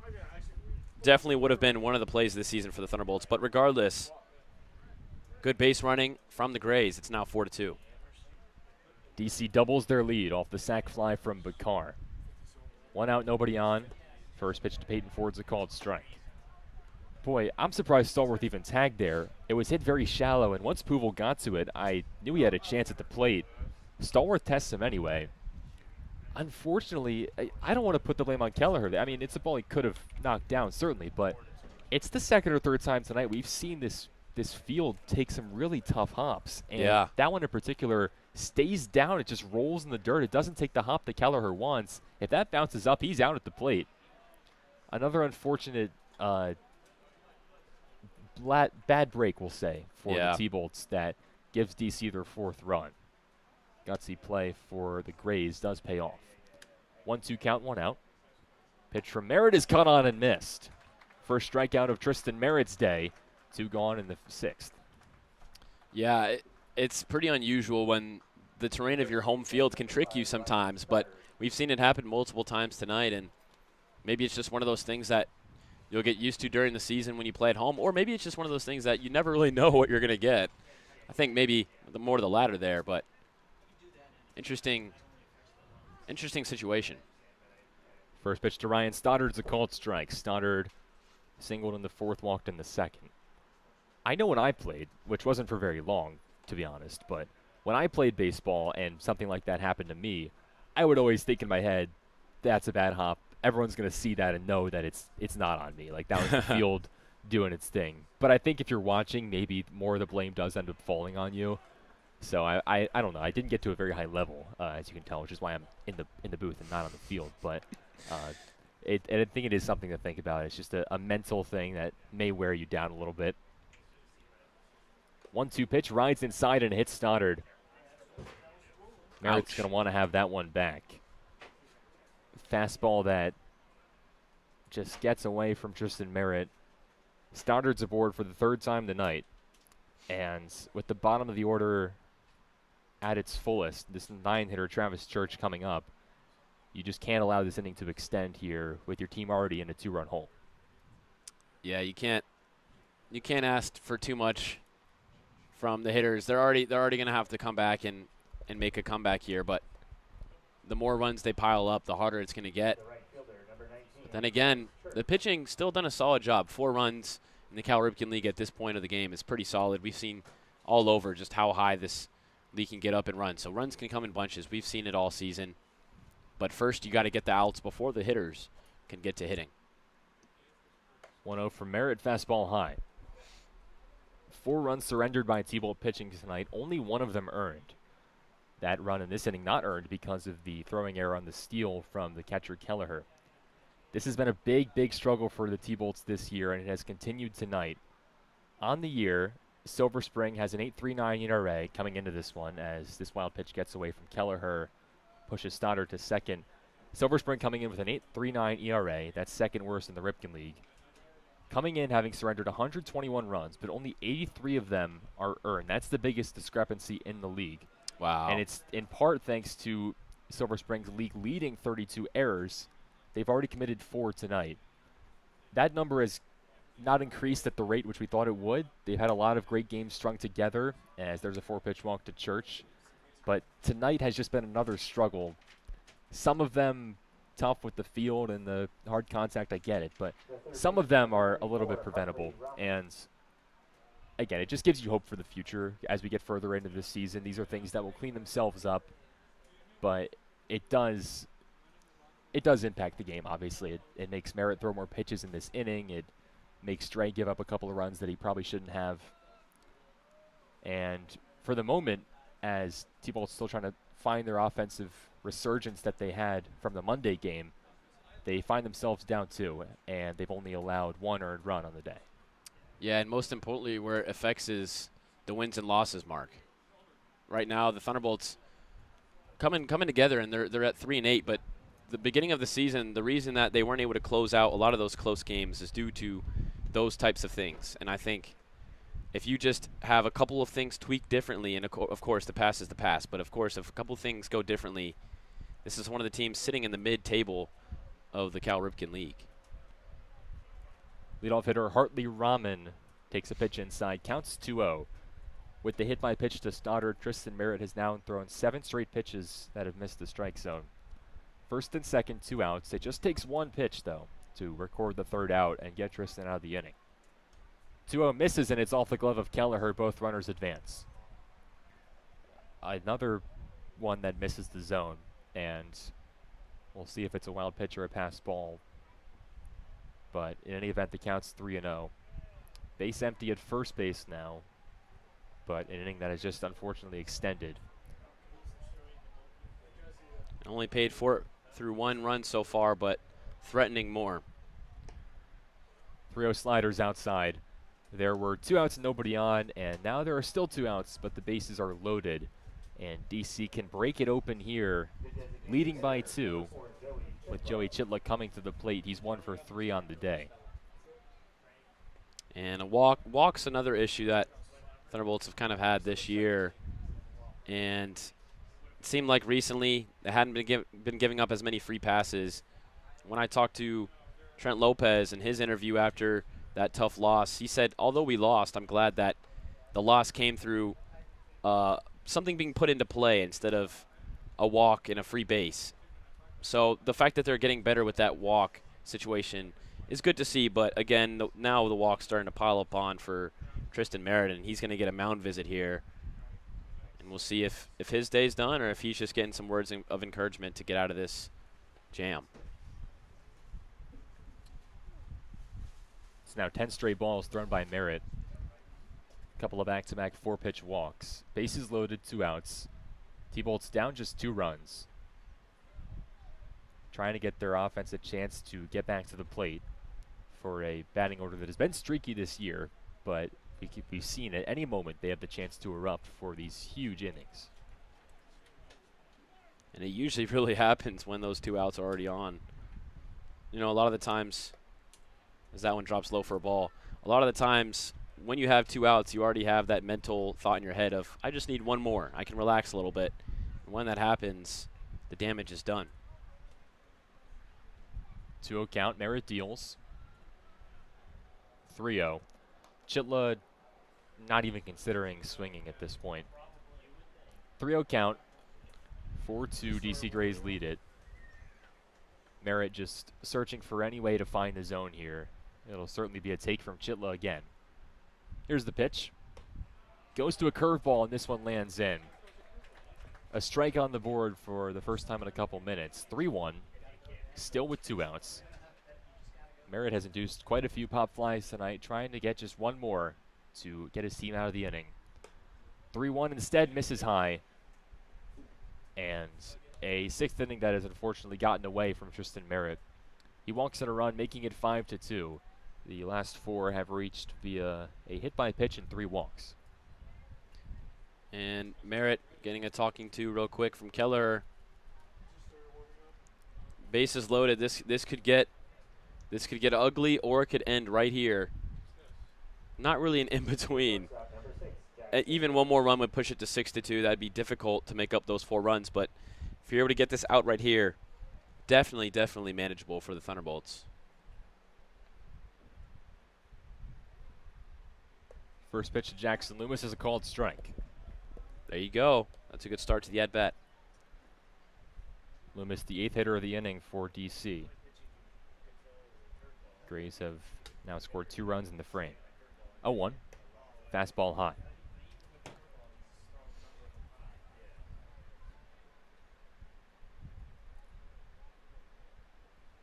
Definitely would have been one of the plays of the season for the Thunderbolts. But regardless, good base running from the Grays. It's now 4-2. DC doubles their lead off the sac fly from Bakar. 1 out, nobody on. First pitch to Peyton Ford's a called strike. Boy, I'm surprised Stallworth even tagged there. It was hit very shallow, and once Puval got to it, I knew he had a chance at the plate. Stallworth tests him anyway. Unfortunately, I don't want to put the blame on Kelleher. I mean, it's a ball he could have knocked down, certainly, but it's the second or third time tonight we've seen this field take some really tough hops. And that one in particular stays down. It just rolls in the dirt. It doesn't take the hop that Kelleher wants. If that bounces up, he's out at the plate. Another unfortunate bad break, we'll say, for the T-Bolts that gives DC their 4th run. Gutsy play for the Grays does pay off. 1-2 count, 1 out. Pitch from Merritt is cut on and missed. First strikeout of Tristan Merritt's day. 2 gone in the 6th. Yeah, it's pretty unusual when the terrain of your home field can trick you sometimes, but we've seen it happen multiple times tonight, and maybe it's just one of those things that you'll get used to during the season when you play at home, or maybe it's just one of those things that you never really know what you're going to get. I think maybe the more the latter there, but interesting situation. First pitch to Ryan Stoddard's a called strike. Stoddard singled in the 4th, walked in the 2nd. I know when I played, which wasn't for very long, to be honest, but when I played baseball and something like that happened to me, I would always think in my head, that's a bad hop. Everyone's going to see that and know that it's not on me. Like, that was the field doing its thing. But I think if you're watching, maybe more of the blame does end up falling on you. So I don't know. I didn't get to a very high level, as you can tell, which is why I'm in the booth and not on the field. But I think it is something to think about. It's just a mental thing that may wear you down a little bit. 1-2 pitch, rides inside and hits Stoddard. Merritt's going to want to have that one back. Fastball that just gets away from Tristan Merritt. Stoddard's aboard for the 3rd time tonight. And with the bottom of the order at its fullest, this 9-hitter Travis Church coming up, you just can't allow this inning to extend here with your team already in a 2-run hole. Yeah, you can't ask for too much from the hitters. They're already going to have to come back and make a comeback here, but the more runs they pile up, the harder it's going to get. But then again, the pitching still done a solid job. 4 runs in the Cal Ripken League at this point of the game is pretty solid. We've seen all over just how high this league can get up and run. So runs can come in bunches. We've seen it all season. But first, you got to get the outs before the hitters can get to hitting. 1-0 from Merritt, fastball high. 4 runs surrendered by T-Bolt pitching tonight. Only 1 of them earned. That run in this inning not earned because of the throwing error on the steal from the catcher Kelleher. This has been a big struggle for the T-Bolts this year, and it has continued tonight. On the year, Silver Spring has an 8.39 ERA coming into this one as this wild pitch gets away from Kelleher, pushes Stoddard to second. Silver Spring coming in with an 8.39 ERA. That's second worst in the Ripken League. Coming in having surrendered 121 runs, but only 83 of them are earned. That's the biggest discrepancy in the league. Wow. And it's in part thanks to Silver Spring's league-leading 32 errors. They've already committed 4 tonight. That number has not increased at the rate which we thought it would. They've had a lot of great games strung together, as there's a 4-pitch walk to Church. But tonight has just been another struggle. Some of them tough with the field and the hard contact, I get it. But some of them are a little bit preventable. And again, it just gives you hope for the future as we get further into this season. These are things that will clean themselves up. But it does impact the game, obviously. It makes Merritt throw more pitches in this inning. It makes Dre give up a couple of runs that he probably shouldn't have. And for the moment, as T-Bolt's still trying to find their offensive resurgence that they had from the Monday game, they find themselves down 2, and they've only allowed 1 earned run on the day. Yeah, and most importantly, where it affects is the wins and losses mark. Right now, the Thunderbolts coming together, and they're at 3-8, but the beginning of the season, the reason that they weren't able to close out a lot of those close games is due to those types of things. And I think if you just have a couple of things tweaked differently, and of course the past is the past, but of course if a couple of things go differently, this is one of the teams sitting in the mid-table of the Cal Ripken League. Leadoff hitter Hartley Rahman takes a pitch inside, counts 2-0. With the hit by pitch to Stoddard, Tristan Merritt has now thrown 7 straight pitches that have missed the strike zone. First and second, 2 outs. It just takes 1 pitch, though, to record the 3rd out and get Tristan out of the inning. 2-0 misses, and it's off the glove of Kelleher. Both runners advance. Another one that misses the zone, and we'll see if it's a wild pitch or a pass ball. But in any event, the count's 3-0. Base empty at first base now, but an inning that is just unfortunately extended. Only paid for it through 1 run so far, but threatening more. 3-0 sliders outside. There were 2 outs and nobody on, and now there are still 2 outs, but the bases are loaded. And DC can break it open here, leading by 2, with Joey Chitla coming to the plate. He's 1 for 3 on the day. And a walk's another issue that Thunderbolts have kind of had this year. And it seemed like recently they hadn't been giving up as many free passes. When I talked to Trent Lopez in his interview after that tough loss, he said, although we lost, I'm glad that the loss came through something being put into play instead of a walk and a free base. So the fact that they're getting better with that walk situation is good to see, but again, now the walk's starting to pile up on for Tristan Merritt, and he's going to get a mound visit here. And we'll see if his day's done or if he's just getting some words of encouragement to get out of this jam. It's now 10 straight balls thrown by Merritt. A couple of back-to-back 4-pitch walks. Bases loaded, 2 outs. T-Bolts down just 2 runs. Trying to get their offense a chance to get back to the plate for a batting order that has been streaky this year, but we've seen at any moment they have the chance to erupt for these huge innings. And it usually really happens when those 2 outs are already on. You know, a lot of the times, as that one drops low for a ball, a lot of the times when you have 2 outs, you already have that mental thought in your head of, I just need 1 more. I can relax a little bit. And when that happens, the damage is done. 2-0 count, Merritt deals. 3-0. Chitla not even considering swinging at this point. 3-0 count. 4-2 DC Grays lead it. Merritt just searching for any way to find the zone here. It'll certainly be a take from Chitla again. Here's the pitch. Goes to a curveball, and this one lands in. A strike on the board for the first time in a couple minutes. 3-1. Still with 2 outs. Merritt has induced quite a few pop flies tonight, trying to get just 1 more to get his team out of the inning. 3-1 instead, misses high. And a 6th inning that has unfortunately gotten away from Tristan Merritt. He walks in a run, making it 5-2. The last 4 have reached via a hit by pitch and 3 walks. And Merritt getting a talking to real quick from Keller. Bases loaded. This could get ugly, or it could end right here. Not really an in between. Even 1 more run would push it to 6-2. That'd be difficult to make up those 4 runs. But if you're able to get this out right here, definitely manageable for the Thunderbolts. First pitch to Jackson Loomis is a called strike. There you go. That's a good start to the at-bat. Loomis, the 8th hitter of the inning for DC. Grays have now scored 2 runs in the frame. 0-1. Fastball high.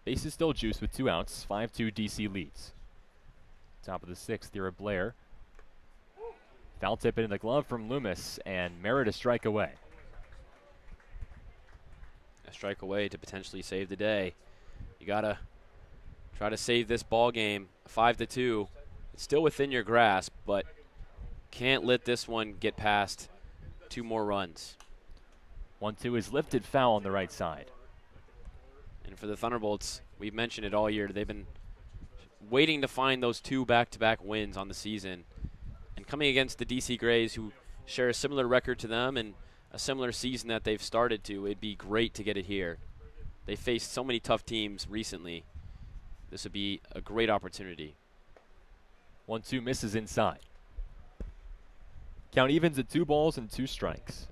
Base is still juiced with 2 outs. 5-2 DC leads. Top of the 6th here at Blair. Foul tip into the glove from Loomis, and Merritt a strike away. A strike away to potentially save the day. You gotta try to save this ball game. 5-2. It's still within your grasp, but can't let this one get past 2 more runs. 1-2 is lifted foul on the right side. And for the Thunderbolts, we've mentioned it all year. They've been waiting to find those 2 back-to-back wins on the season. And coming against the DC Grays, who share a similar record to them and a similar season that they've started to, it'd be great to get it here. They faced so many tough teams recently. This would be a great opportunity. 1-2 misses inside. Count evens at 2 balls and 2 strikes.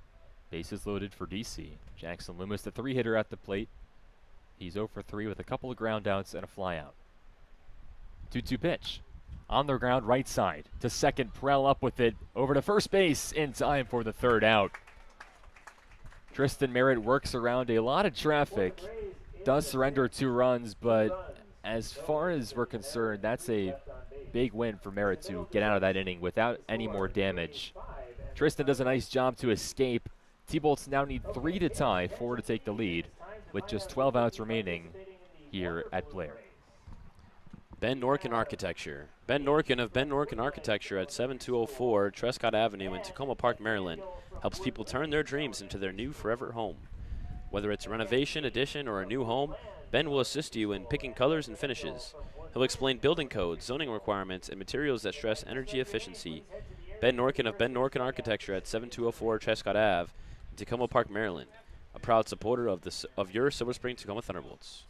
Bases loaded for DC. Jackson Loomis, the 3 hitter at the plate. He's 0 for 3 with a couple of ground outs and a fly out. 2-2 pitch. On the ground, right side. To second, Prell up with it. Over to first base in time for the third out. Tristan Merritt works around a lot of traffic. Does surrender 2 runs, but as far as we're concerned, that's a big win for Merritt to get out of that inning without any more damage. Tristan does a nice job to escape. T-Bolts now need 3 to tie, 4 to take the lead, with just 12 outs remaining here at Blair. Ben Norkin Architecture. Ben Norkin of Ben Norkin Architecture at 7204 Trescott Avenue in Takoma Park, Maryland, helps people turn their dreams into their new forever home. Whether it's a renovation, addition, or a new home, Ben will assist you in picking colors and finishes. He'll explain building codes, zoning requirements, and materials that stress energy efficiency. Ben Norkin of Ben Norkin Architecture at 7204 Trescott Ave in Takoma Park, Maryland, a proud supporter of your Silver Spring Tacoma Thunderbolts.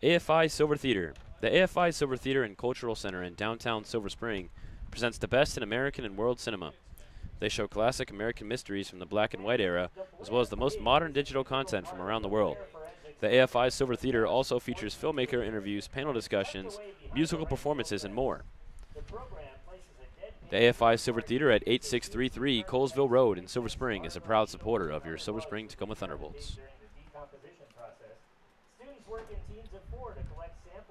AFI Silver Theater. The AFI Silver Theater and Cultural Center in downtown Silver Spring presents the best in American and world cinema. They show classic American mysteries from the black and white era, as well as the most modern digital content from around the world. The AFI Silver Theater also features filmmaker interviews, panel discussions, musical performances, and more. The AFI Silver Theater at 8633 Colesville Road in Silver Spring is a proud supporter of your Silver Spring Tacoma Thunderbolts.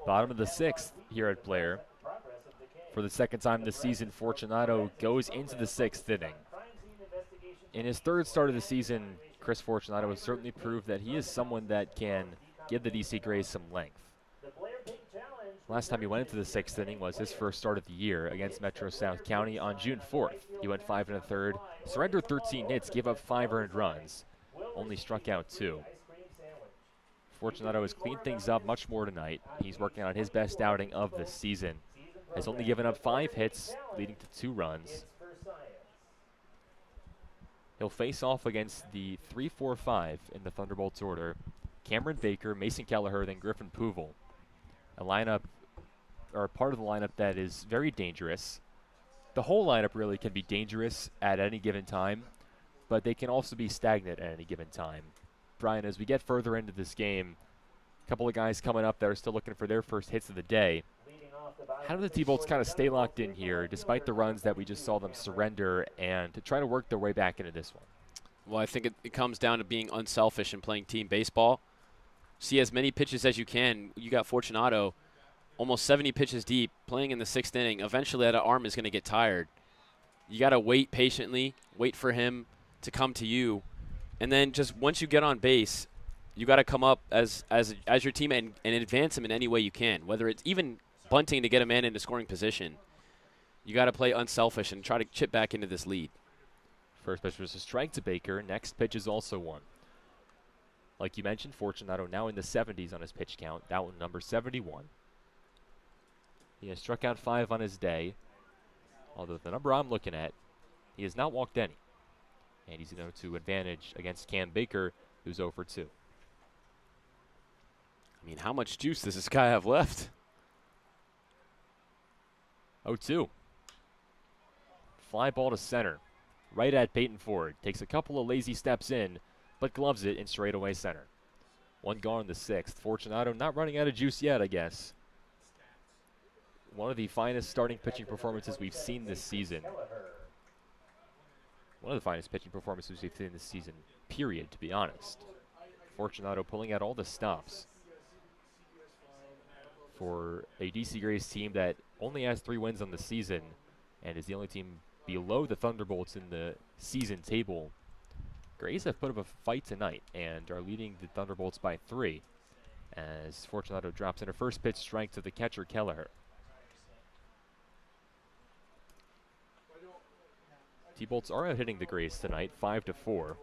Bottom of the 6th here at Blair. For the second time this season, Fortunato goes into the 6th inning. In his 3rd start of the season, Chris Fortunato has certainly proved that he is someone that can give the DC Grays some length. Last time he went into the 6th inning was his first start of the year against Metro South County on June 4th. He went 5 1/3, surrendered 13 hits, gave up 5 earned runs, only struck out 2. Fortunato has cleaned things up much more tonight. He's working on his best outing of the season. Has only given up 5 hits, leading to 2 runs. He'll face off against the 3-4-5 in the Thunderbolts order. Cameron Baker, Mason Kelleher, then Griffin Puval. A lineup, or a part of the lineup that is very dangerous. The whole lineup really can be dangerous at any given time, but they can also be stagnant at any given time. Brian, as we get further into this game, a couple of guys coming up that are still looking for their first hits of the day. How do the T-Bolts kind of stay locked in here, despite the runs that we just saw them surrender, and to try to work their way back into this one? Well, I think it comes down to being unselfish and playing team baseball. See as many pitches as you can. You got Fortunato almost 70 pitches deep, playing in the 6th inning. Eventually that arm is going to get tired. You got to wait patiently, wait for him to come to you. And then just once you get on base, you got to come up as your team and advance him in any way you can, whether it's even bunting to get a man into scoring position. You got to play unselfish and try to chip back into this lead. First pitch was a strike to Baker. Next pitch is also one. Like you mentioned, Fortunato now in the 70s on his pitch count. That one, number 71. He has struck out 5 on his day. Although the number I'm looking at, he has not walked any. And he's going to advantage against Cam Baker, who's 0 for 2. I mean, how much juice does this guy have left? 0-2. Fly ball to center. Right at Peyton Ford. Takes a couple of lazy steps in, but gloves it in straightaway center. 1 gone in the 6th. Fortunato not running out of juice yet, I guess. One of the finest starting pitching performances we've seen this season. One of the finest pitching performances we've seen this season, period, to be honest. Fortunato pulling out all the stops for a DC Grays team that only has 3 wins on the season and is the only team below the Thunderbolts in the season table. Grays have put up a fight tonight and are leading the Thunderbolts by 3 as Fortunato drops in a first pitch strike to the catcher Kelleher. T-Bolts are out hitting the Grays tonight, 5-4.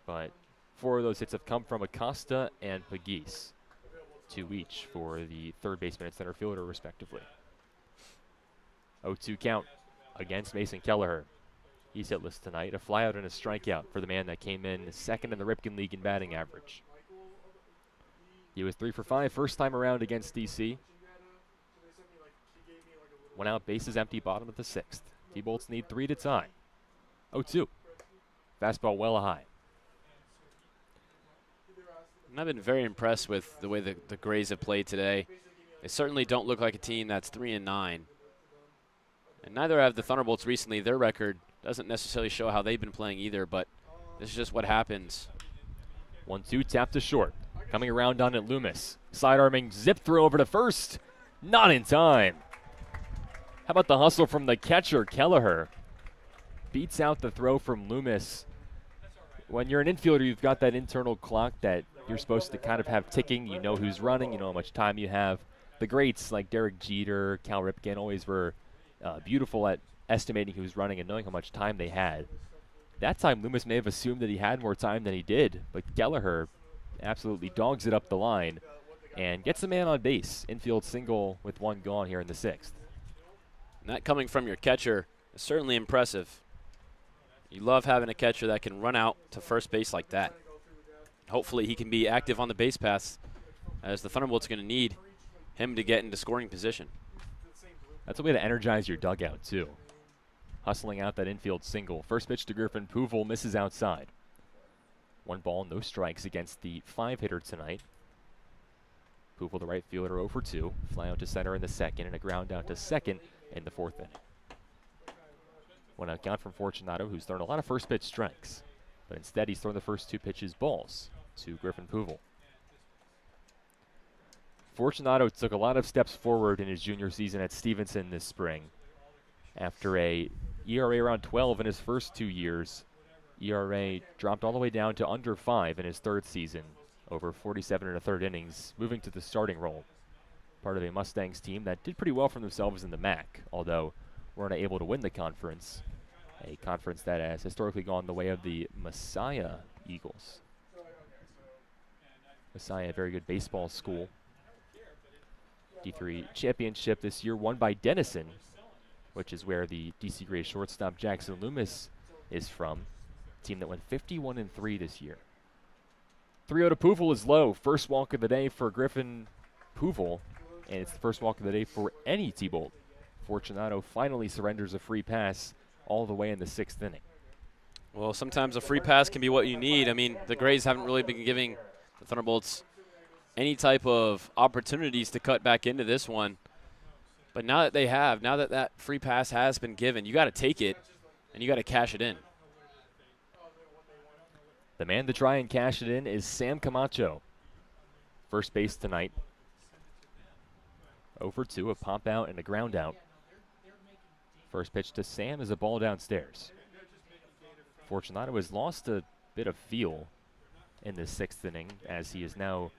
But 4 of those hits have come from Acosta and Pegues. 2 each for the third baseman and center fielder, respectively. 0-2 count against Mason Kelleher. He's hitless tonight. A flyout and a strikeout for the man that came in second in the Ripken League in batting average. He was 3 for 5 first time around against DC. 1 out, bases empty, bottom of the 6th. T-Bolts need 3 to tie. 0-2. Fastball well high. And I've been very impressed with the way the Grays have played today. They certainly don't look like a team that's 3-9. And neither have the Thunderbolts recently. Their record doesn't necessarily show how they've been playing either, but this is just what happens. 1-2, tap to short. Coming around on it, Loomis. Side-arming, zip throw over to first. Not in time. How about the hustle from the catcher, Kelleher? Beats out the throw from Loomis. When you're an infielder, you've got that internal clock that you're supposed to kind of have ticking. You know who's running, you know how much time you have. The greats like Derek Jeter, Cal Ripken always were beautiful at estimating who's running and knowing how much time they had. That time, Loomis may have assumed that he had more time than he did, but Kelleher absolutely dogs it up the line and gets the man on base. Infield single with one gone here in the 6th. And that coming from your catcher is certainly impressive. You love having a catcher that can run out to first base like that. Hopefully he can be active on the base paths, as the Thunderbolts are going to need him to get into scoring position. That's a way to energize your dugout, too. Hustling out that infield single. First pitch to Griffin Puval, misses outside. 1 ball, no strikes against the 5-hitter tonight. Puval, the right fielder, 0 for 2. Fly out to center in the 2nd, and a ground out to 2nd in the 4th inning. 1 out count from Fortunato, who's thrown a lot of first pitch strikes. But instead, he's thrown the first 2 pitches balls to Griffin Puval. Fortunato took a lot of steps forward in his junior season at Stevenson this spring. After a ERA around 12 in his first 2 years, ERA dropped all the way down to under 5 in his 3rd season, over 47 1/3 innings, moving to the starting role. Part of a Mustangs team that did pretty well for themselves in the MAC, although weren't able to win the conference, a conference that has historically gone the way of the Messiah Eagles. Messiah, a very good baseball school. D3 championship this year won by Denison, which is where the DC Gray shortstop Jackson Loomis is from. Team that went 51-3 this year. 3-0 to Puval is low. First walk of the day for Griffin Puval, and it's the first walk of the day for any T-Bolt. Fortunato finally surrenders a free pass all the way in the 6th inning. Well, sometimes a free pass can be what you need. I mean, the Grays haven't really been giving the Thunderbolts any type of opportunities to cut back into this one. But now that they have, now that that free pass has been given, you got to take it and you got to cash it in. The man to try and cash it in is Sam Camacho. First base tonight. 0 for 2, a pop out and a ground out. First pitch to Sam is a ball downstairs. Fortunato has lost a bit of feel in the 6th inning, as he is now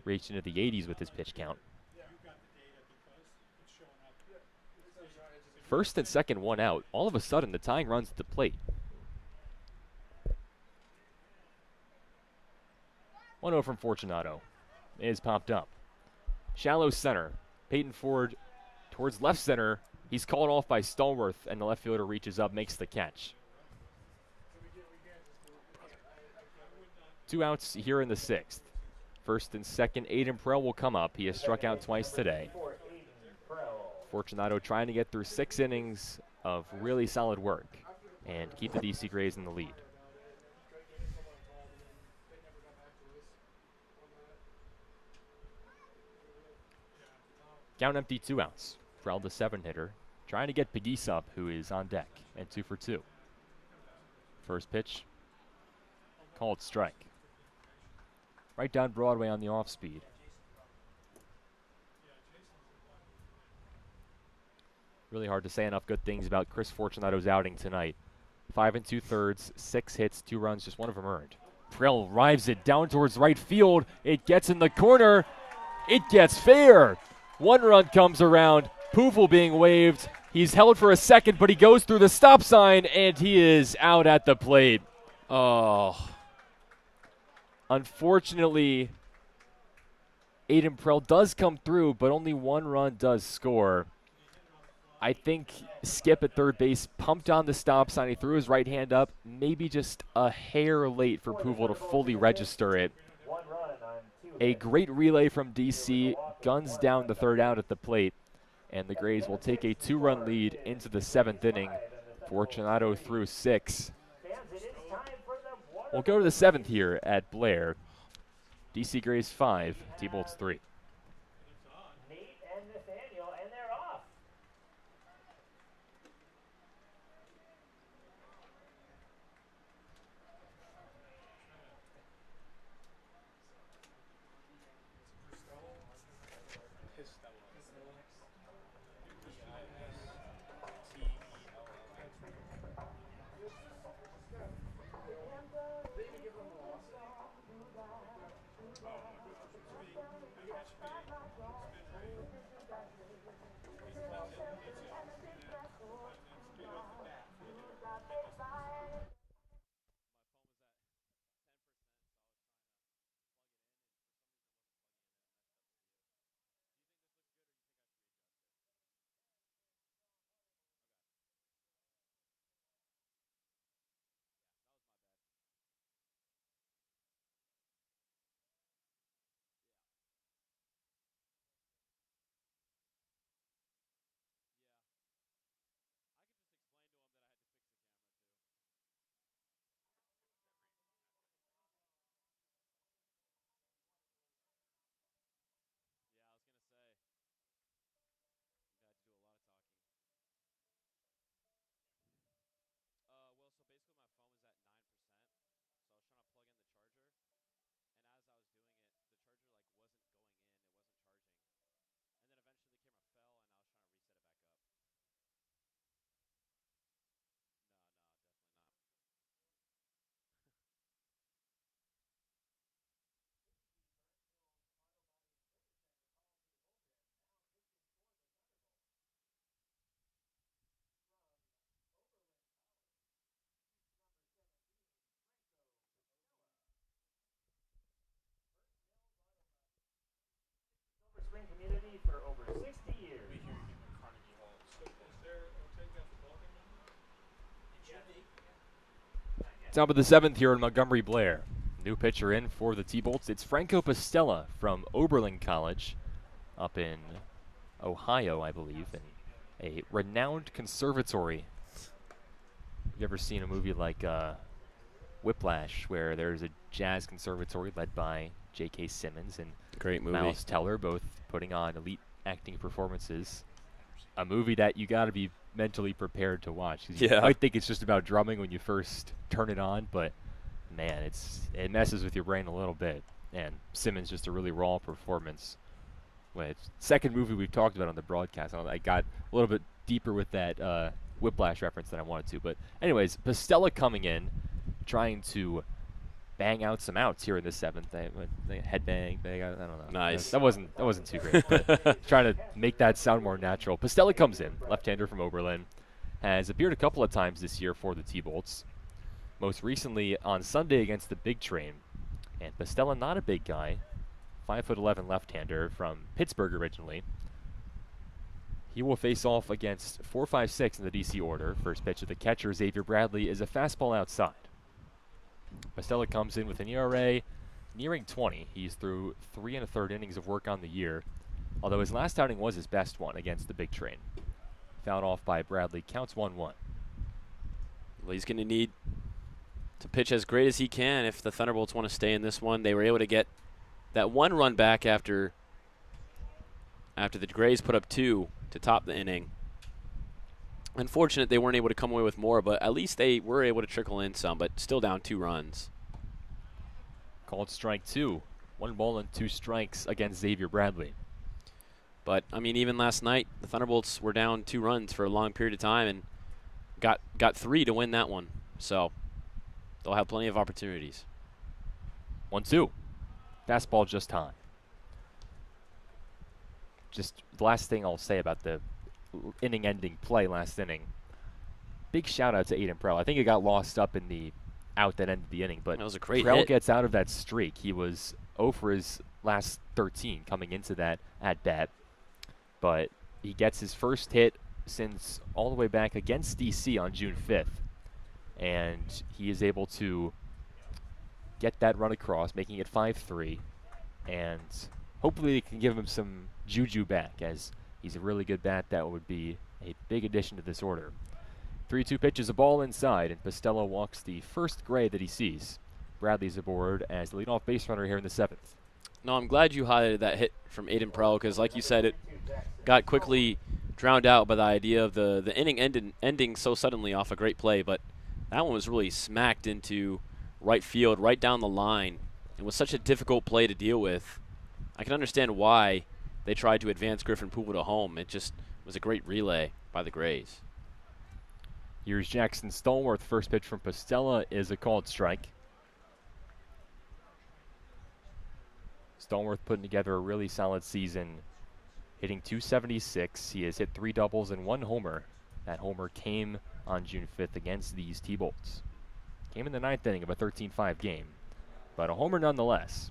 reached into the 80s with his pitch count. First and second, 1 out. All of a sudden, the tying runs at the plate. 1-0 from Fortunato is popped up. Shallow center. Peyton Ford towards left center. He's called off by Stallworth, and the left fielder reaches up, makes the catch. 2 outs here in the 6th. First and second, Aiden Prell will come up. He has struck out twice today. Fortunato trying to get through 6 innings of really solid work and keep the DC Grays in the lead. Count empty, 2 outs. Prell, the 7-hitter, trying to get Pegues up, who is on deck, and 2 for 2. First pitch, called strike. Right down Broadway on the off speed. Really hard to say enough good things about Chris Fortunato's outing tonight. 5 2/3, 6 hits, 2 runs, just 1 of them earned. Prell rives it down towards right field. It gets in the corner. It gets fair. 1 run comes around. Puval being waved. He's held for a second, but he goes through the stop sign, and he is out at the plate. Oh. Unfortunately, Aiden Prell does come through, but only 1 run does score. I think Skip at third base pumped on the stop sign. He threw his right hand up, maybe just a hair late for Puval to fully register it. A great relay from DC, guns down the 3rd out at the plate, and the Grays will take a 2-run lead into the 7th inning. Fortunato threw 6. We'll go to the 7th here at Blair. DC Grays 5, T-Bolts 3. Spring community for over 60 years. We hear you in Carnegie Hall. So is there a takeout for ballgame number? It should be. Top of the 7th here in Montgomery Blair. New pitcher in for the T-Bolts. It's Franco Pastella from Oberlin College up in Ohio, I believe, in a renowned conservatory. You ever seen a movie like Whiplash, where there's a jazz conservatory led by J.K. Simmons and Great movie. Miles Teller, both putting on elite acting performances? A movie that you got to be mentally prepared to watch. 'Cause Yeah. You might think it's just about drumming when you first turn it on, but man, it messes with your brain a little bit. And Simmons just a really raw performance. Second movie we've talked about on the broadcast. I got a little bit deeper with that Whiplash reference than I wanted to. But anyways, Pastella coming in, trying to bang out some outs here in the 7th. Headbang, bang, I don't know. Nice. That wasn't too great, but trying to make that sound more natural. Pastella comes in, left-hander from Oberlin, has appeared a couple of times this year for the T-Bolts. Most recently on Sunday against the Big Train. And Pastella, not a big guy, 5'11" left-hander from Pittsburgh originally. He will face off against 4-5-6 in the DC order. First pitch of the catcher, Xavier Bradley, is a fastball outside. Pastella comes in with an ERA nearing 20. He's through 3 1/3 innings of work on the year, although his last outing was his best one against the Big Train. Fouled off by Bradley, counts 1-1. Well, he's going to need to pitch as great as he can if the Thunderbolts want to stay in this one. They were able to get that one run back after the Grays put up 2 to top the inning. Unfortunate they weren't able to come away with more, but at least they were able to trickle in some, but still down 2 runs. Called strike 2. 1 ball and 2 strikes against Xavier Bradley. But, I mean, even last night, the Thunderbolts were down 2 runs for a long period of time and got 3 to win that one. So they'll have plenty of opportunities. 1-2. Fastball just high. Just the last thing I'll say about the inning-ending play last inning. Big shout-out to Aiden Prell. I think it got lost up in the out that ended the inning, but that was a great Prell hit. gets out of that streak. He was 0 for his last 13 coming into that at-bat, but he gets his first hit since all the way back against DC on June 5th, and he is able to get that run across, making it 5-3, and hopefully it can give him some juju back, as he's a really good bat. That would be a big addition to this order. 3-2 pitches, a ball inside, and Pastella walks the first Gray that he sees. Bradley's aboard as the leadoff base runner here in the 7th. No, I'm glad you highlighted that hit from Aiden Prell because, like you said, it got quickly drowned out by the idea of the inning ending so suddenly off a great play. But that one was really smacked into right field, right down the line. It was such a difficult play to deal with. I can understand why they tried to advance Griffin Poole to home. It just was a great relay by the Grays. Here's Jackson Stallworth. First pitch from Pastella is a called strike. Stallworth putting together a really solid season, hitting .276. He has hit 3 doubles and 1 homer. That homer came on June 5th against these T-Bolts. Came in the 9th inning of a 13-5 game, but a homer nonetheless,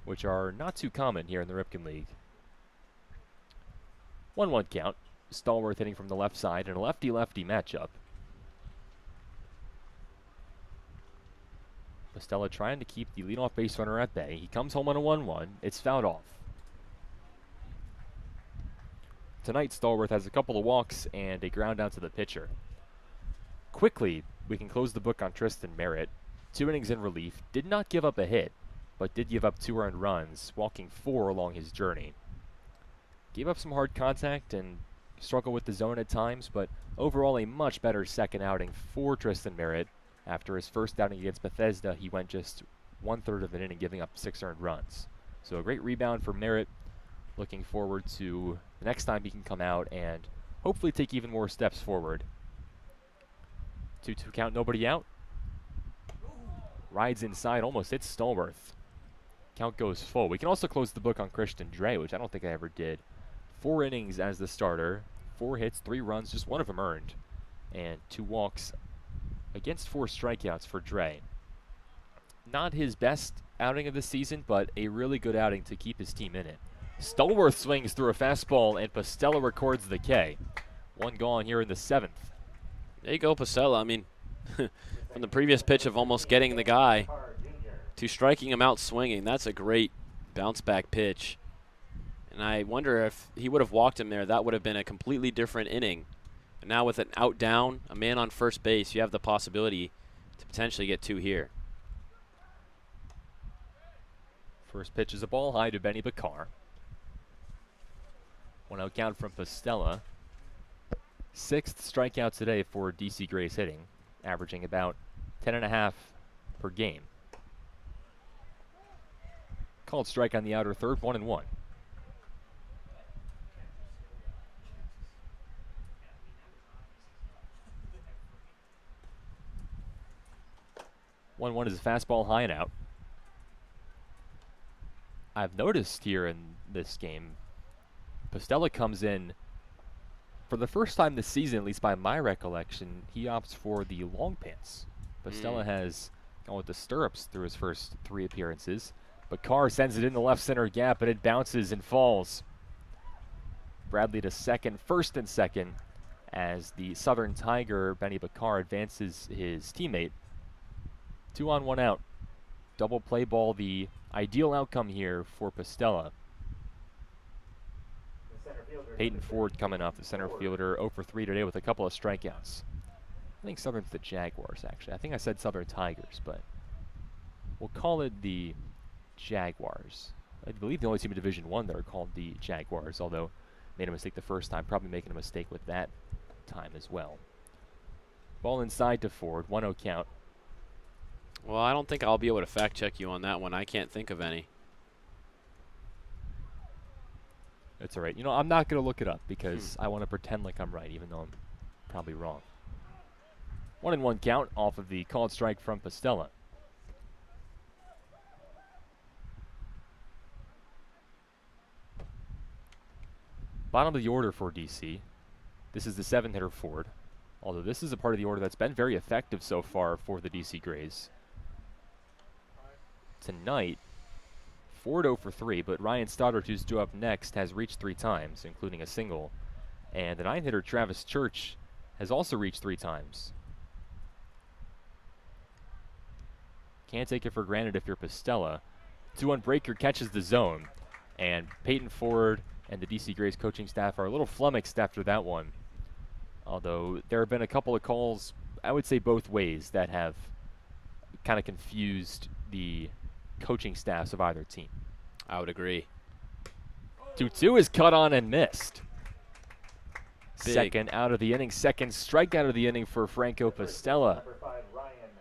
which are not too common here in the Ripken League. 1-1 count. Stallworth hitting from the left side in a lefty-lefty matchup. Pastella trying to keep the leadoff base runner at bay. He comes home on a 1-1. It's fouled off. Tonight, Stallworth has a couple of walks and a ground out to the pitcher. Quickly, we can close the book on Tristan Merritt. 2 innings in relief. Did not give up a hit, but did give up 2 earned runs, walking 4 along his journey. Gave up some hard contact and struggled with the zone at times, but overall a much better second outing for Tristan Merritt. After his first outing against Bethesda, he went just 1/3 of an inning, giving up 6 earned runs. So a great rebound for Merritt. Looking forward to the next time he can come out and hopefully take even more steps forward. 2-2 count, nobody out. Rides inside, almost hits Stallworth. Count goes full. We can also close the book on Christian Dre, which I don't think I ever did. 4 innings as the starter, 4 hits, 3 runs, just 1 of them earned, and 2 walks against 4 strikeouts for Dre. Not his best outing of the season, but a really good outing to keep his team in it. Stallworth swings through a fastball, and Pastella records the K. 1 gone here in the 7th. There you go, Pastella. I mean, from the previous pitch of almost getting the guy to striking him out swinging, that's a great bounce-back pitch. And I wonder if he would have walked him there, that would have been a completely different inning. And now with an out down, a man on first base, you have the possibility to potentially get 2 here. First pitch is a ball high to Benny Bakar. 1-out count from Pastella. 6th strikeout today for DC Gray's hitting, averaging about 10.5 per game. Called strike on the outer third, 1-1. One is a fastball high and out. I've noticed here in this game, Pastella comes in for the first time this season, at least by my recollection. He opts for the long pants. Pastella has gone with the stirrups through his first 3 appearances. Bakar sends it in the left center gap, and it bounces and falls. Bradley to second, first and second, as the Southern Tiger, Benny Bakar, advances his teammate. 2 on, 1 out. Double play ball, the ideal outcome here for Pastella. Peyton Ford coming off, the center fielder, 0 for 3 today with a couple of strikeouts. I think Southern's the Jaguars, actually. I think I said Southern Tigers, but we'll call it the Jaguars. I believe the only team in Division I that are called the Jaguars, although made a mistake the first time, probably making a mistake with that time as well. Ball inside to Ford, 1-0 count. Well, I don't think I'll be able to fact check you on that one. I can't think of any. It's all right. You know, I'm not going to look it up because I want to pretend like I'm right, even though I'm probably wrong. 1-1 count off of the called strike from Pastella. Bottom of the order for DC. This is the 7th-hitter Ford, although this is a part of the order that's been very effective so far for the DC Grays. Tonight, Ford 0 for 3, but Ryan Stoddard, who's due up next, has reached 3 times, including a single. And the 9th-hitter Travis Church has also reached 3 times. Can't take it for granted if you're Pastella. 2-1 breaker catches the zone, and Peyton Ford and the DC Grays coaching staff are a little flummoxed after that one. Although there have been a couple of calls, I would say both ways, that have kind of confused the coaching staffs of either team. I would agree. 2-2 is cut on and missed. Big. Second out of the inning, second strikeout of the inning for Franco Pastella.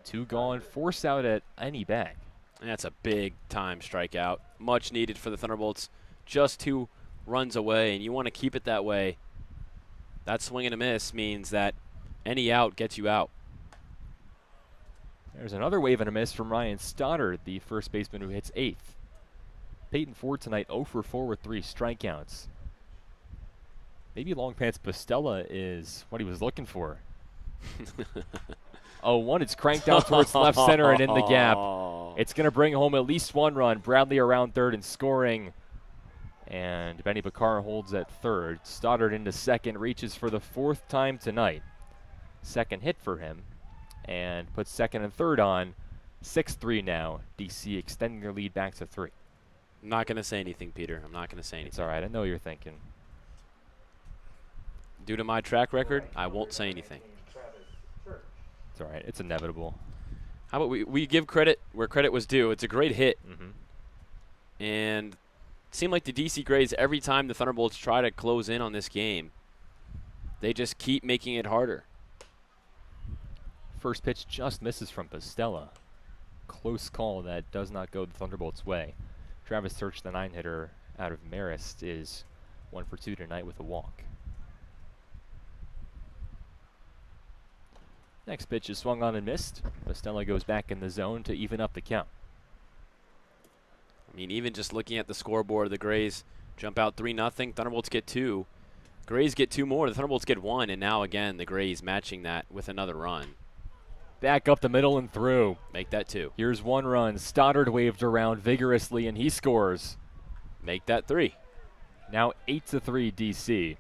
2 gone, force out at any bag. And that's a big time strikeout. Much needed for the Thunderbolts. Just 2 runs away, and you want to keep it that way. That swing and a miss means that any out gets you out. There's another wave and a miss from Ryan Stoddard, the first baseman who hits 8th. Peyton Ford tonight 0 for 4 with 3 strikeouts. Maybe long pants Bustella is what he was looking for. 0-1, it's cranked out towards left center and in the gap. It's going to bring home at least 1 run. Bradley around third and scoring. And Benny Bakar holds at third. Stoddard into second, reaches for the 4th time tonight. Second hit for him. And puts second and third on. 6-3 now. DC extending their lead back to 3. I'm not going to say anything, Peter. I'm not going to say anything. It's all right. I know you're thinking. Due to my track record, I won't say anything. It's all right. It's inevitable. How about we give credit where credit was due? It's a great hit. Mm-hmm. And it seemed like the DC Grays, every time the Thunderbolts try to close in on this game, they just keep making it harder. First pitch just misses from Bustella. Close call that does not go the Thunderbolts' way. Travis Search, the 9-hitter out of Marist, is 1 for 2 tonight with a walk. Next pitch is swung on and missed. Bustella goes back in the zone to even up the count. I mean, even just looking at the scoreboard, the Grays jump out 3-0. Thunderbolts get 2. Grays get 2 more. The Thunderbolts get 1. And now, again, the Grays matching that with another run. Back up the middle and through. Make that 2. Here's 1 run. Stoddard waved around vigorously, and he scores. Make that 3. Now 8-3 DC.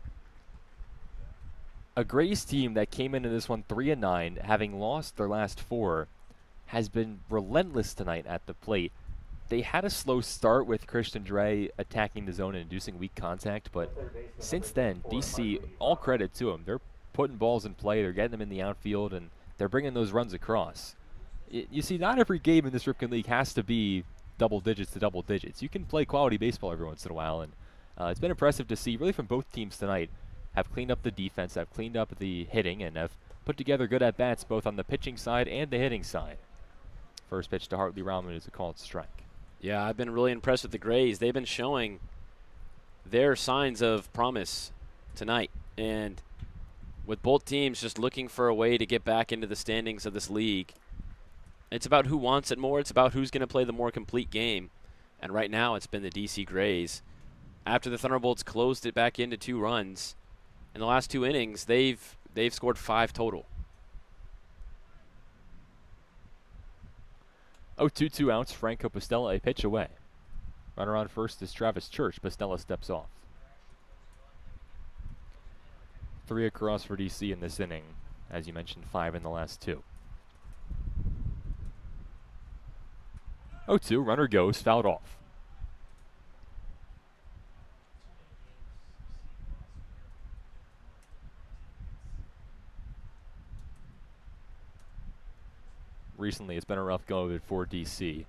A Grays team that came into this one 3-9, having lost their last 4, has been relentless tonight at the plate. They had a slow start with Christian Dre attacking the zone and inducing weak contact, but since then, DC, all credit to them. They're putting balls in play, they're getting them in the outfield, and they're bringing those runs across. You see, not every game in this Ripken League has to be double digits to double digits. You can play quality baseball every once in a while, and it's been impressive to see, really from both teams tonight, have cleaned up the defense, have cleaned up the hitting, and have put together good at-bats both on the pitching side and the hitting side. First pitch to Hartley Rauman is a called strike. Yeah, I've been really impressed with the Grays. They've been showing their signs of promise tonight. And with both teams just looking for a way to get back into the standings of this league, it's about who wants it more. It's about who's going to play the more complete game. And right now it's been the DC Grays. After the Thunderbolts closed it back into 2 runs, in the last 2 innings, they've scored 5 total. 0-2 outs. Franco Bustella a pitch away. Runner on first is Travis Church. Bustella steps off. 3 across for DC in this inning. As you mentioned, 5 in the last 2. 0-2. Runner goes. Fouled off. Recently, it's been a rough go of it for DC.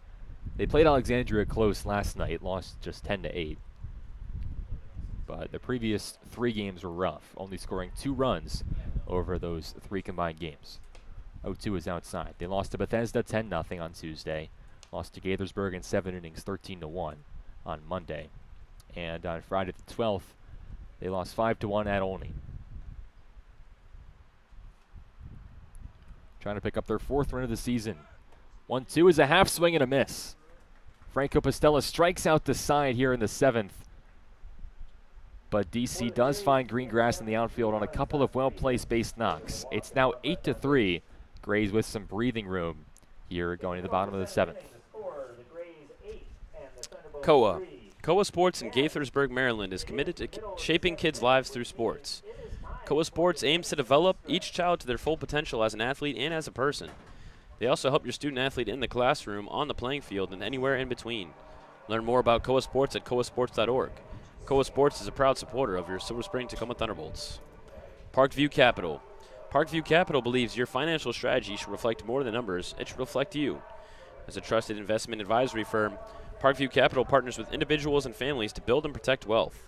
They played Alexandria close last night, lost just 10-8. But the previous 3 games were rough, only scoring 2 runs over those 3 combined games. 0-2 is outside. They lost to Bethesda 10-0 on Tuesday. Lost to Gaithersburg in 7 innings, 13-1 on Monday. And on Friday the 12th, they lost 5-1 at Olney. Trying to pick up their 4th win of the season. 1-2 is a half swing and a miss. Franco Bustella strikes out the side here in the 7th. But DC does find green grass in the outfield on a couple of well-placed base knocks. It's now 8-3. Grays with some breathing room here going to the bottom of the 7th. Koa. Koa Sports in Gaithersburg, Maryland is committed to shaping kids' lives through sports. Koa Sports aims to develop each child to their full potential as an athlete and as a person. They also help your student-athlete in the classroom, on the playing field, and anywhere in between. Learn more about Koa Sports at koasports.org. Koa Sports is a proud supporter of your Silver Spring Tacoma Thunderbolts. Parkview Capital. Parkview Capital believes your financial strategy should reflect more than numbers. It should reflect you. As a trusted investment advisory firm, Parkview Capital partners with individuals and families to build and protect wealth.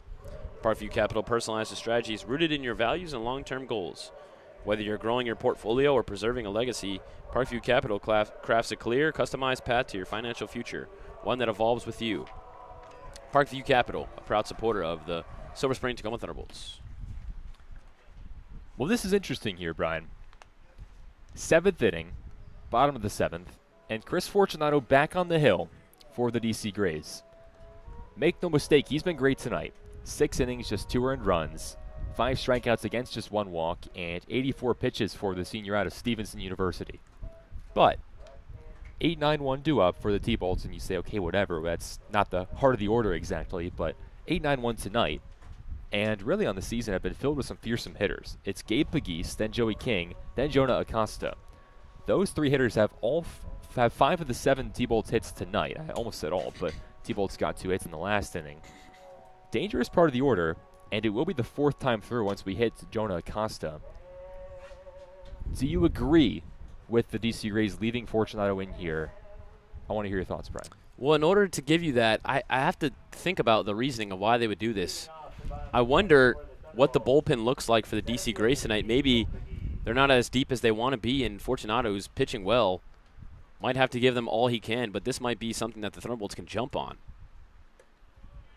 Parkview Capital personalizes strategies rooted in your values and long-term goals. Whether you're growing your portfolio or preserving a legacy, Parkview Capital crafts a clear, customized path to your financial future, one that evolves with you. Parkview Capital, a proud supporter of the Silver Spring Tacoma Thunderbolts. Well, this is interesting here, Brian. 7th inning, bottom of the 7th, and Chris Fortunato back on the hill for the DC Grays. Make no mistake, he's been great tonight. 6 innings, just 2 earned runs, 5 strikeouts against just 1 walk, and 84 pitches for the senior out of Stevenson University. But 8-9-1 due up for the T-Bolts, and you say, okay, whatever, that's not the heart of the order exactly, but 8-9-1 tonight, and really on the season have been filled with some fearsome hitters. It's Gabe Pegues, then Joey King, then Jonah Acosta. Those 3 hitters have have 5 of the 7 T-Bolts hits tonight. I almost said all, but T-Bolts got 2 hits in the last inning. Dangerous part of the order, and it will be the 4th time through once we hit Jonah Acosta. Do you agree with the DC Rays leaving Fortunato in here? I want to hear your thoughts, Brian. Well, in order to give you that, I have to think about the reasoning of why they would do this. I wonder what the bullpen looks like for the DC Grays tonight. Maybe they're not as deep as they want to be, and Fortunato, who's pitching well, might have to give them all he can, but this might be something that the Thunderbolts can jump on.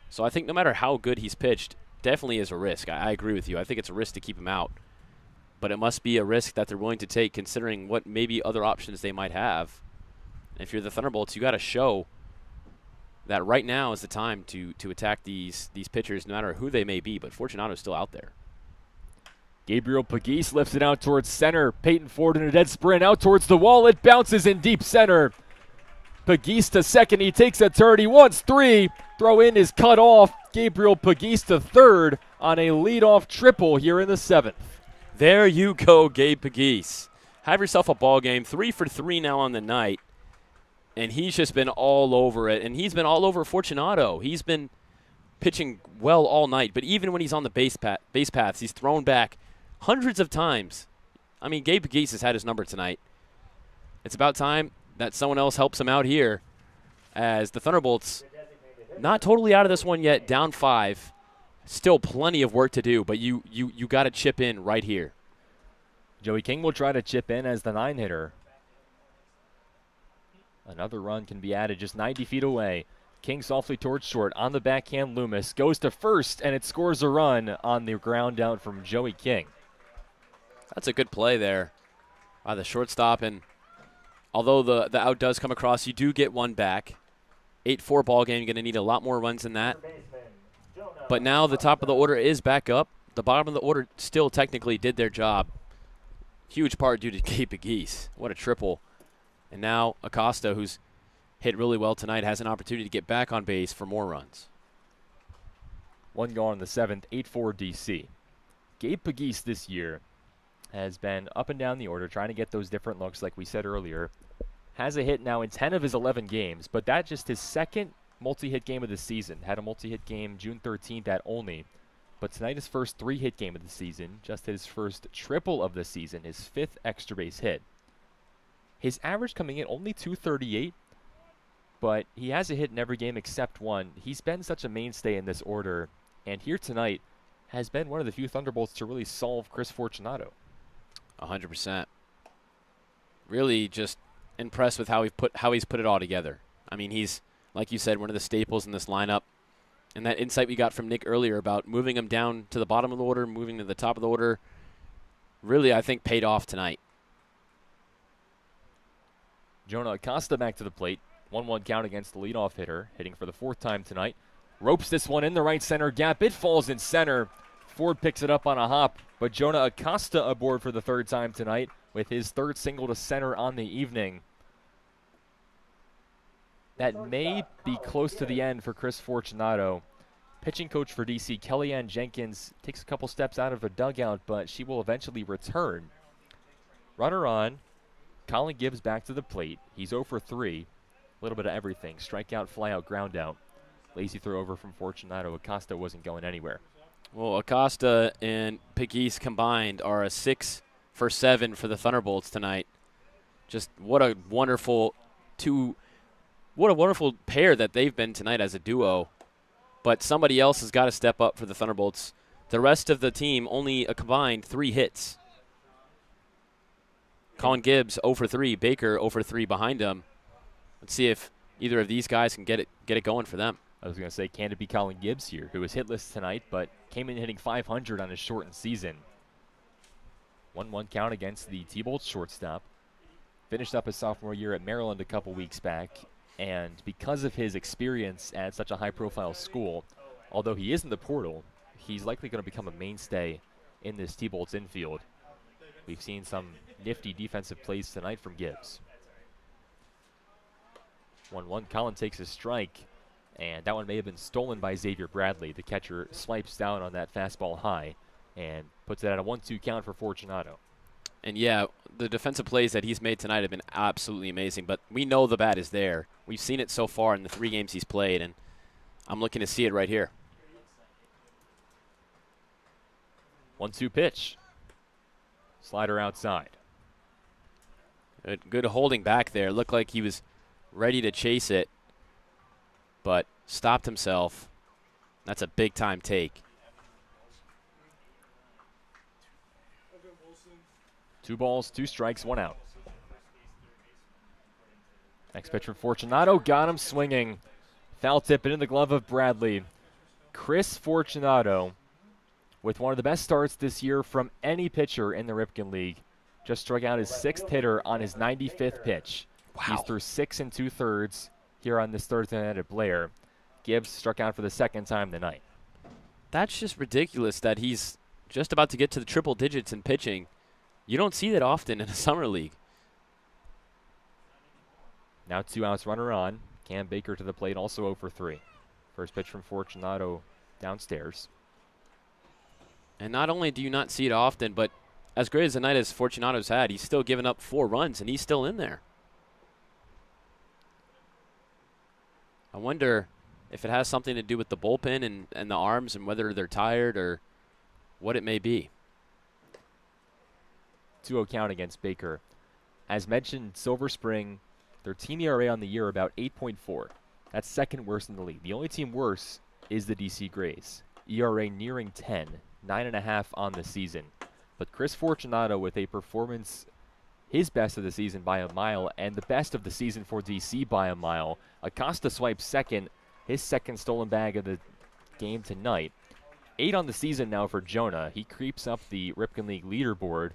So I think no matter how good he's pitched, definitely is a risk. I agree with you. I think it's a risk to keep him out. But it must be a risk that they're willing to take considering what maybe other options they might have. If you're the Thunderbolts, you got to show that right now is the time to attack these pitchers, no matter who they may be. But Fortunato's still out there. Gabriel Pegues lifts it out towards center. Peyton Ford in a dead sprint out towards the wall. It bounces in deep center. Pegues to second. He takes a turn. He wants 3. Throw in is cut off. Gabriel Pegues to third on a leadoff triple here in the 7th. There you go, Gabe Pegues. Have yourself a ball game. 3 for 3 now on the night. And he's just been all over it. And he's been all over Fortunato. He's been pitching well all night. But even when he's on the base paths, he's thrown back hundreds of times. I mean, Gabe Pegues has had his number tonight. It's about time that someone else helps him out here, as the Thunderbolts not totally out of this one yet, down 5. Still plenty of work to do, but you got to chip in right here. Joey King will try to chip in as the 9-hitter. Another run can be added just 90 feet away. King softly towards short. On the backhand, Loomis goes to first, and it scores a run on the ground out from Joey King. That's a good play there by the shortstop, and although the out does come across, you do get one back. 8-4 ball game. You're going to need a lot more runs than that. But now the top of the order is back up. The bottom of the order still technically did their job. Huge part due to Gabe Pegues. What a triple. And now Acosta, who's hit really well tonight, has an opportunity to get back on base for more runs. 1 gone in the 7th, 8-4 DC. Gabe Pegues this year has been up and down the order, trying to get those different looks like we said earlier. Has a hit now in 10 of his 11 games, but that's just his 2nd multi-hit game of the season. Had a multi-hit game June 13th at only. But tonight his first 3-hit game of the season, just his first triple of the season, his 5th extra base hit. His average coming in only .238, but he has a hit in every game except one. He's been such a mainstay in this order, and here tonight has been one of the few Thunderbolts to really solve Chris Fortunato. 100%. Really just impressed with how he's put it all together. I mean, he's, like you said, one of the staples in this lineup. And that insight we got from Nick earlier about moving him down to the bottom of the order, moving to the top of the order, really, I think, paid off tonight. Jonah Acosta back to the plate. 1-1 count against the leadoff hitter, hitting for the 4th time tonight. Ropes this one in the right center gap. It falls in center. Ford picks it up on a hop, but Jonah Acosta aboard for the 3rd time tonight with his 3rd single to center on the evening. That may be close to the end for Chris Fortunato. Pitching coach for DC, Kellyanne Jenkins, takes a couple steps out of the dugout, but she will eventually return. Runner on. Colin Gibbs back to the plate. He's 0 for 3. A little bit of everything. Strikeout, flyout, ground out. Lazy throw over from Fortunato. Acosta wasn't going anywhere. Well, Acosta and Pegues combined are a 6 for 7 for the Thunderbolts tonight. Just what a wonderful pair that they've been tonight as a duo. But somebody else has got to step up for the Thunderbolts. The rest of the team only a combined 3 hits. Colin Gibbs 0 for 3, Baker 0 for 3 behind him. Let's see if either of these guys can get it going for them. I was going to say, can it be Colin Gibbs here, who was hitless tonight, but came in hitting .500 on his shortened season. 1-1 count against the T-Bolts shortstop. Finished up his sophomore year at Maryland a couple weeks back. And because of his experience at such a high-profile school, although he is in the portal, he's likely going to become a mainstay in this T-Bolts infield. We've seen some nifty defensive plays tonight from Gibbs. 1-1, Collin takes a strike, and that one may have been stolen by Xavier Bradley. The catcher swipes down on that fastball high and puts it at a 1-2 count for Fortunato. And yeah, the defensive plays that he's made tonight have been absolutely amazing, but we know the bat is there. We've seen it so far in the 3 games he's played, and I'm looking to see it right here. 1-2 pitch. Slider outside. Good holding back there. Looked like he was ready to chase it, but stopped himself. That's a big-time take. 2 balls, 2 strikes, 1 out. Next pitch from Fortunato, got him swinging. Foul tip into the glove of Bradley. Chris Fortunato, with one of the best starts this year from any pitcher in the Ripken League, just struck out his 6th hitter on his 95th pitch. Wow. He's through 6 2/3 here on this Thursday night at Blair. Gibbs struck out for the 2nd time tonight. That's just ridiculous that he's just about to get to the triple digits in pitching. You don't see that often in a summer league. Now 2 outs, runner on. Cam Baker to the plate, also 0 for 3. First pitch from Fortunato downstairs. And not only do you not see it often, but as great as the night as Fortunato's had, he's still given up 4 runs, and he's still in there. I wonder if it has something to do with the bullpen and the arms and whether they're tired or what it may be. 2-0 count against Baker. As mentioned, Silver Spring, their team ERA on the year about 8.4. That's 2nd worst in the league. The only team worse is the DC Grays. ERA nearing 10, 9.5 on the season. But Chris Fortunato with a performance, his best of the season by a mile, and the best of the season for DC by a mile. Acosta swipes 2nd, his 2nd stolen bag of the game tonight. 8 on the season now for Jonah. He creeps up the Ripken League leaderboard.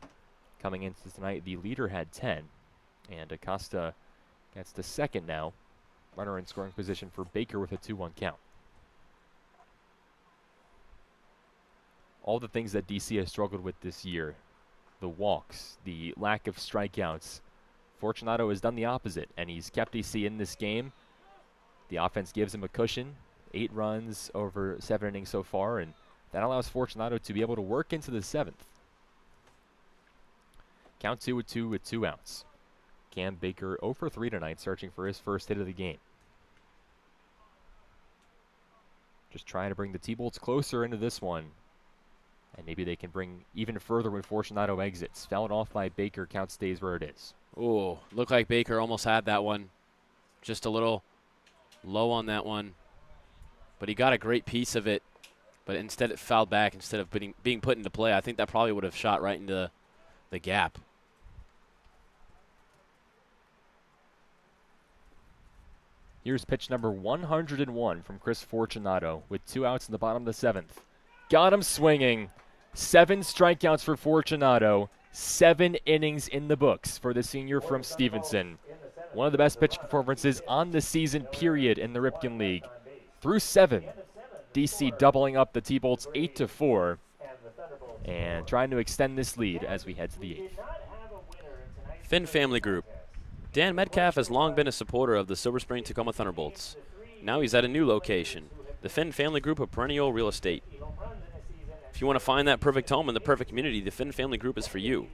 Coming into tonight, the leader had 10. And Acosta gets to 2nd now. Runner in scoring position for Baker with a 2-1 count. All the things that DC has struggled with this year, the walks, the lack of strikeouts, Fortunato has done the opposite, and he's kept DC in this game. The offense gives him a cushion, 8 runs over 7 innings so far, and that allows Fortunato to be able to work into the 7th. Count 2-2 with 2 outs. Cam Baker 0 for 3 tonight, searching for his first hit of the game. Just trying to bring the T-Bolts closer into this one. And maybe they can bring even further when Fortunato exits. Fouled off by Baker, count stays where it is. Oh, looked like Baker almost had that one. Just a little low on that one. But he got a great piece of it. But instead it fouled back instead of being put into play. I think that probably would have shot right into the gap. Here's pitch number 101 from Chris Fortunato with 2 outs in the bottom of the 7th. Got him swinging. 7 strikeouts for Fortunato. 7 innings in the books for the senior from Stevenson. One of the best pitch performances on the season period in the Ripken League. Through 7, DC doubling up the T-Bolts 8-4 and trying to extend this lead as we head to the 8th. Finn Family Group. Dan Metcalf has long been a supporter of the Silver Spring Tacoma Thunderbolts. Now he's at a new location, the Finn Family Group of Perennial Real Estate. If you want to find that perfect home in the perfect community, the Finn Family Group is for you.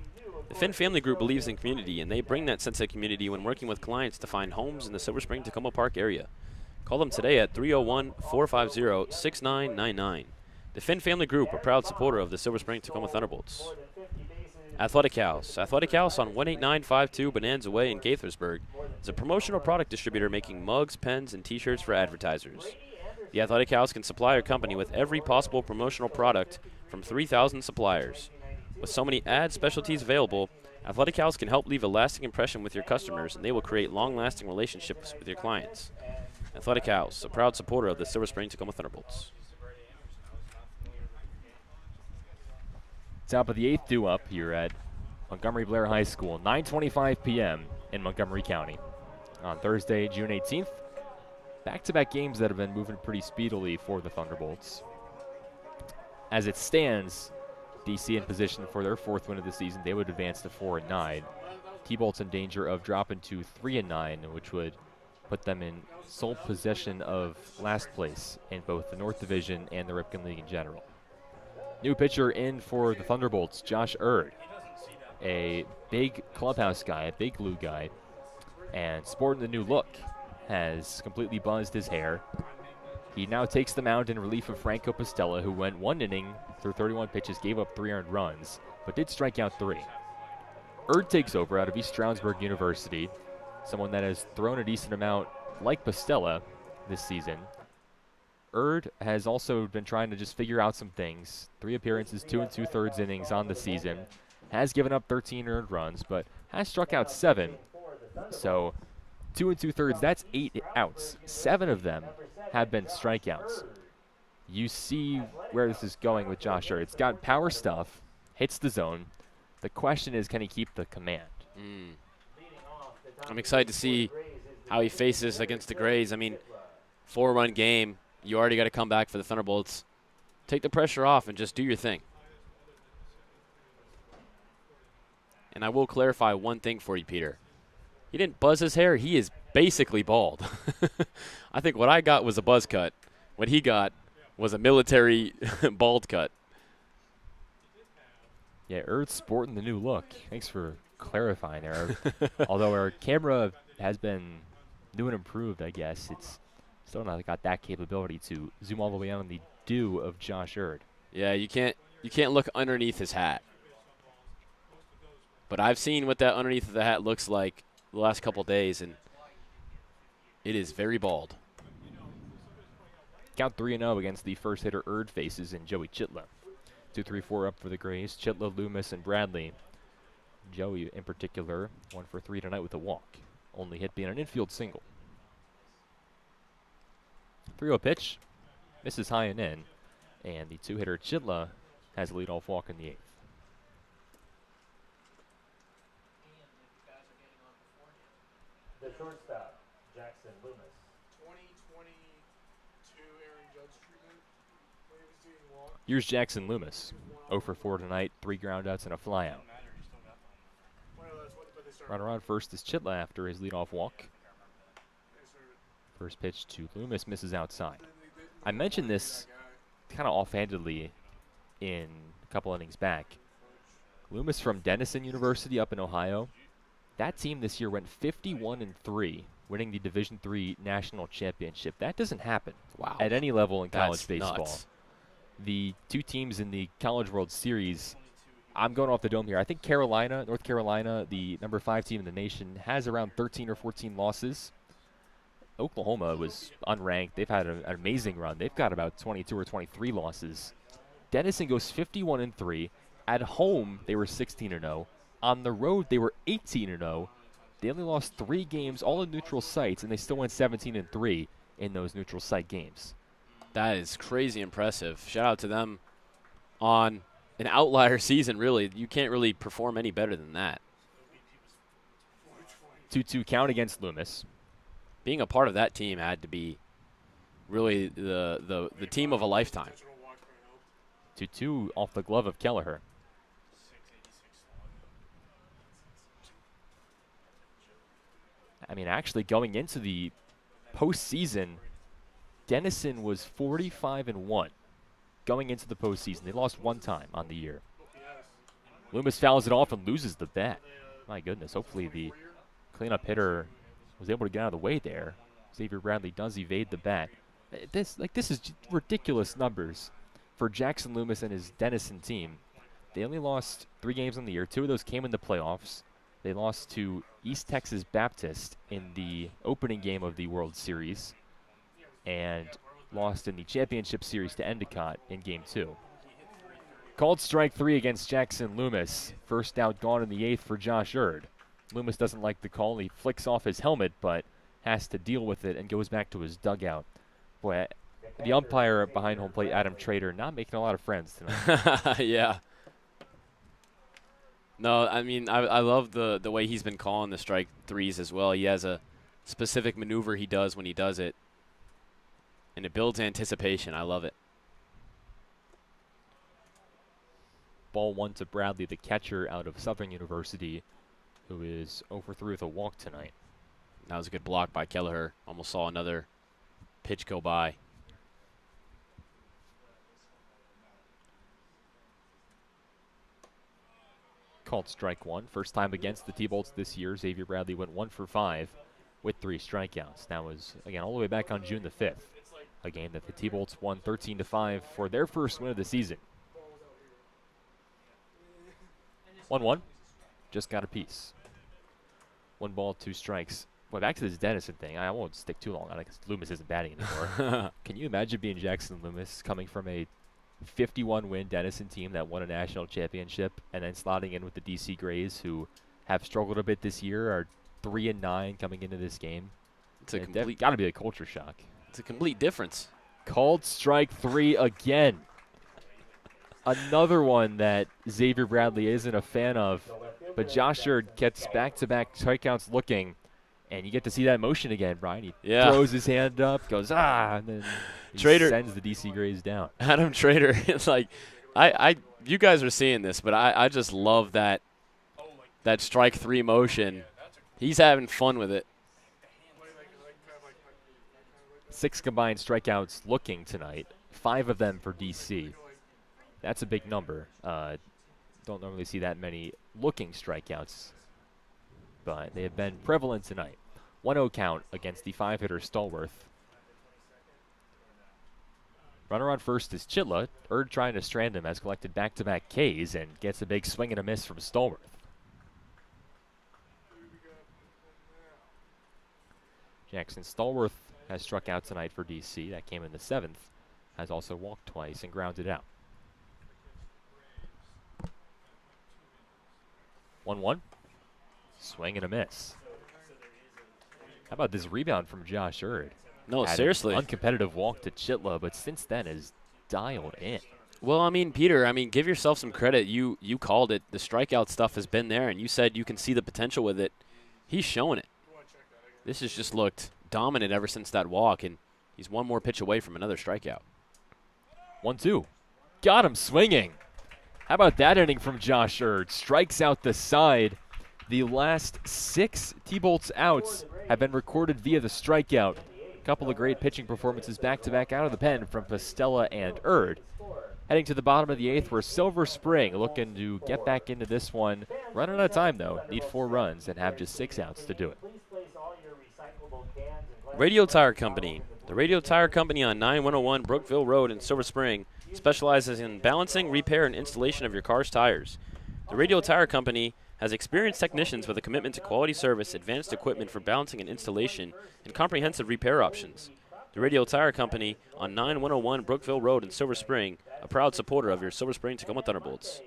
The Finn Family Group believes in community, and they bring that sense of community when working with clients to find homes in the Silver Spring Tacoma Park area. Call them today at 301-450-6999. The Finn Family Group, a proud supporter of the Silver Spring Tacoma Thunderbolts. Athletic House. Athletic House on 18952 Bonanza Way in Gaithersburg is a promotional product distributor making mugs, pens, and t-shirts for advertisers. The Athletic House can supply your company with every possible promotional product from 3,000 suppliers. With so many ad specialties available, Athletic House can help leave a lasting impression with your customers, and they will create long-lasting relationships with your clients. Athletic House, a proud supporter of the Silver Spring Tacoma Thunderbolts. Top of the 8th due up here at Montgomery Blair High School. 9:25 p.m. in Montgomery County. on Thursday, June 18th. Back-to-back games that have been moving pretty speedily for the Thunderbolts. As it stands, DC in position for their 4th win of the season. They would advance to 4-9. T-Bolt's in danger of dropping to 3-9, which would put them in sole possession of last place in both the North Division and the Ripken League in general. New pitcher in for the Thunderbolts, Josh Erd, a big clubhouse guy, a big glue guy, and sporting the new look, has completely buzzed his hair. He now takes the mound in relief of Franco Pastella, who went 1 inning through 31 pitches, gave up 3 earned runs, but did strike out 3. Erd takes over out of East Stroudsburg University, someone that has thrown a decent amount like Pastella this season. Erd has also been trying to just figure out some things. 3 appearances, 2 2/3 innings on the season. Has given up 13 earned runs, but has struck out 7. So 2 2/3, that's 8 outs. 7 of them have been strikeouts. You see where this is going with Josh Erd. It's got power stuff, hits the zone. The question is, can he keep the command? I'm excited to see how he faces against the Grays. I mean, 4-run game. You already got to come back for the Thunderbolts. Take the pressure off and just do your thing. And I will clarify one thing for you, Peter. He didn't buzz his hair. He is basically bald. I think what I got was a buzz cut. What he got was a military bald cut. Yeah, Erd's sporting the new look. Thanks for clarifying there. Although our camera has been new and improved, I guess, it's still not got that capability to zoom all the way on the do of Josh Erd. Yeah, you can't look underneath his hat. But I've seen what that underneath of the hat looks like the last couple days, and it is very bald. Count 3-0 against the first hitter Erd faces in Joey Chitla. 2-3-4 up for the Grays. Chitla, Loomis, and Bradley. Joey, in particular, 1 for 3 tonight with a walk. Only hit being an infield single. 3-0 pitch. Misses high and in. And the 2-hitter Chitla has a leadoff walk in the 8th. The shortstop, Jackson Loomis. 2022 Aaron Judge treatment. When he was doing walk. Here's Jackson Loomis. 0 for 4 tonight, 3 groundouts and a flyout. Runner on first is Chitla after his leadoff walk. First pitch to Loomis, misses outside. I mentioned this kind of offhandedly in a couple innings back. Loomis from Denison University up in Ohio. That team this year went 51-3, winning the Division III National Championship. That doesn't happen at any level in college baseball. Nuts. The 2 teams in the College World Series, I'm going off the dome here. I think Carolina, North Carolina, the number 5 team in the nation, has around 13 or 14 losses. Oklahoma was unranked. They've had an amazing run. They've got about 22 or 23 losses. Denison goes 51-3. At home, they were 16-0. On the road, they were 18-0. They only lost 3 games, all in neutral sites, and they still went 17-3 in those neutral site games. That is crazy impressive. Shout out to them on an outlier season, really. You can't really perform any better than that. 2-2 count against Loomis. Being a part of that team had to be really the team of a lifetime. 2-2 off the glove of Kelleher. I mean, actually going into the postseason, Denison was 45-1 going into the postseason. They lost 1 time on the year. Loomis fouls it off and loses the bat. My goodness, hopefully the cleanup hitter was able to get out of the way there. Xavier Bradley does evade the bat. This is ridiculous numbers for Jackson Loomis and his Denison team. They only lost 3 games on the year. 2 of those came in the playoffs. They lost to East Texas Baptist in the opening game of the World Series and lost in the championship series to Endicott in Game 2. Called strike 3 against Jackson Loomis. First out gone in the 8th for Josh Erd. Loomis doesn't like the call. He flicks off his helmet, but has to deal with it and goes back to his dugout. Boy, the umpire behind home plate, Adam Trader, not making a lot of friends tonight. Yeah. No, I mean, I love the way he's been calling the strike 3s as well. He has a specific maneuver he does when he does it. And it builds anticipation. I love it. Ball 1 to Bradley, the catcher out of Southern University, who is 0-for-3 with a walk tonight. That was a good block by Kelleher. Almost saw another pitch go by. Called strike 1. First time against the T-Bolts this year. Xavier Bradley went 1 for 5 with 3 strikeouts. That was, again, all the way back on June the 5th. A game that the T-Bolts won 13-5 for their first win of the season. 1-1. Just got a piece. 1 ball, 2 strikes. Boy, back to this Dennison thing. I won't stick too long on it because Loomis isn't batting anymore. Can you imagine being Jackson Loomis coming from a 51-win Dennison team that won a national championship and then slotting in with the DC Grays, who have struggled a bit this year, are 3-9 coming into this game? It's a complete, got to be a culture shock. It's a complete difference. Called strike 3 again. Another one that Xavier Bradley isn't a fan of, but Josh Hurd gets back-to-back strikeouts looking, and you get to see that motion again, Brian. He throws his hand up, goes, and then he sends the DC Grays down. Adam Trader, it's like, you guys are seeing this, but I just love that strike 3 motion. He's having fun with it. 6 combined strikeouts looking tonight, 5 of them for DC. That's a big number. Don't normally see that many looking strikeouts, but they have been prevalent tonight. 1-0 count against the 5-hitter Stallworth. Runner on first is Chitla. Erd trying to strand him, has collected back-to-back Ks and gets a big swing and a miss from Stallworth. Jackson Stallworth has struck out tonight for DC. That came in the 7th. Has also walked twice and grounded out. 1-1. Swing and a miss. How about this rebound from Josh Hurd? No, Had seriously. An uncompetitive walk to Chitla, but since then is dialed in. Well, I mean, Peter, give yourself some credit. You called it. The strikeout stuff has been there, and you said you can see the potential with it. He's showing it. This has just looked dominant ever since that walk, and he's 1 more pitch away from another strikeout. 1-2. Got him swinging. How about that inning from Josh Hurd? Strikes out the side. The last 6 T-Bolts outs have been recorded via the strikeout. A couple of great pitching performances back-to-back out of the pen from Pastella and Hurd. Heading to the bottom of the 8th, where Silver Spring looking to get back into this one. Running out of time, though. Need 4 runs and have just 6 outs to do it. Radio Tire Company. The Radio Tire Company on 9101 Brookville Road in Silver Spring specializes in balancing, repair, and installation of your car's tires. The Radio Tire Company has experienced technicians with a commitment to quality service, advanced equipment for balancing and installation, and comprehensive repair options. The Radio Tire Company on 9101 Brookville Road in Silver Spring, a proud supporter of your Silver Spring Tacoma Thunderbolts.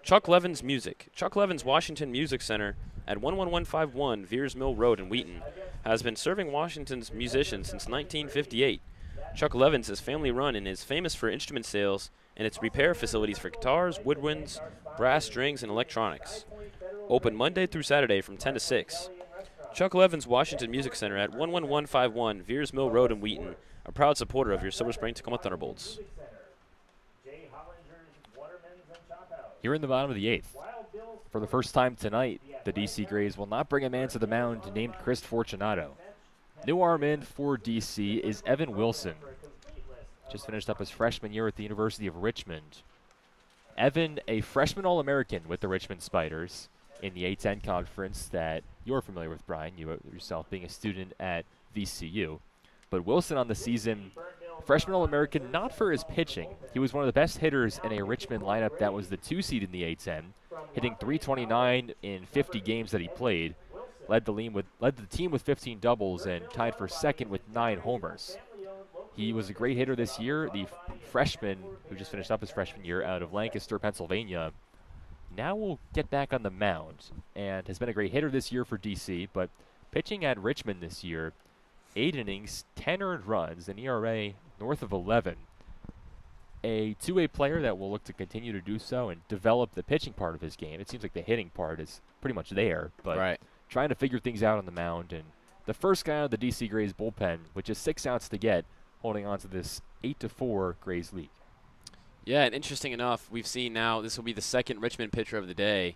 Chuck Levin's Music. Chuck Levin's Washington Music Center at 11151 Veers Mill Road in Wheaton has been serving Washington's musicians since 1958. Chuck Levin's is family-run and is famous for instrument sales and its repair facilities for guitars, woodwinds, brass strings, and electronics. Open Monday through Saturday from 10 to 6. Chuck Levin's Washington Music Center at 11151 Veers Mill Road in Wheaton, a proud supporter of your Silver Spring Tacoma Thunderbolts. Here in the bottom of the 8th, for the first time tonight, the DC Grays will not bring a man to the mound named Chris Fortunato. New arm in for DC is Evan Wilson. Just finished up his freshman year at the University of Richmond. Evan, a freshman All-American with the Richmond Spiders in the A-10 conference that you're familiar with, Brian, you yourself being a student at VCU. But Wilson on the season, freshman All-American, not for his pitching. He was one of the best hitters in a Richmond lineup that was the 2 seed in the A-10, hitting .329 in 50 games that he played. Led the team with 15 doubles and tied for second with 9 homers. He was a great hitter this year. The freshman who just finished up his freshman year out of Lancaster, Pennsylvania, now will get back on the mound and has been a great hitter this year for DC, but pitching at Richmond this year, 8 innings, 10 earned runs, an ERA north of 11. A two-way player that will look to continue to do so and develop the pitching part of his game. It seems like the hitting part is pretty much there, but trying to figure things out on the mound. And the first guy out of the DC Grays bullpen with just 6 outs to get, holding on to this 8-4 Grays lead. Yeah, and interesting enough, we've seen now this will be the second Richmond pitcher of the day,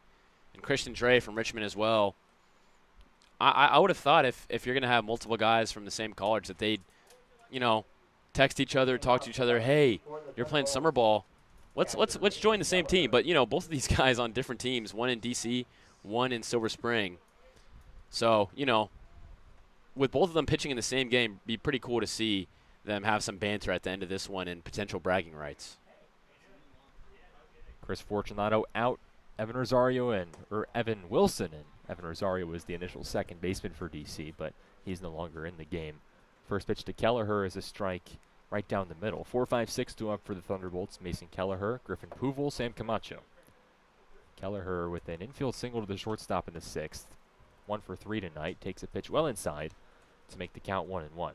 and Christian Dre from Richmond as well. I would have thought if you're going to have multiple guys from the same college that they'd, text each other, talk to each other, hey, you're playing summer ball. Let's join the same team. But, both of these guys on different teams, one in D.C., one in Silver Spring. So, with both of them pitching in the same game, be pretty cool to see them have some banter at the end of this one and potential bragging rights. Chris Fortunato out, Evan Wilson, and Evan Rosario was the initial second baseman for DC, but he's no longer in the game. First pitch to Kelleher is a strike right down the middle. 4-5-6 up for the Thunderbolts. Mason Kelleher, Griffin Puval, Sam Camacho. Kelleher with an infield single to the shortstop in the 6th. 1 for 3 tonight. Takes a pitch well inside to make the count 1-1.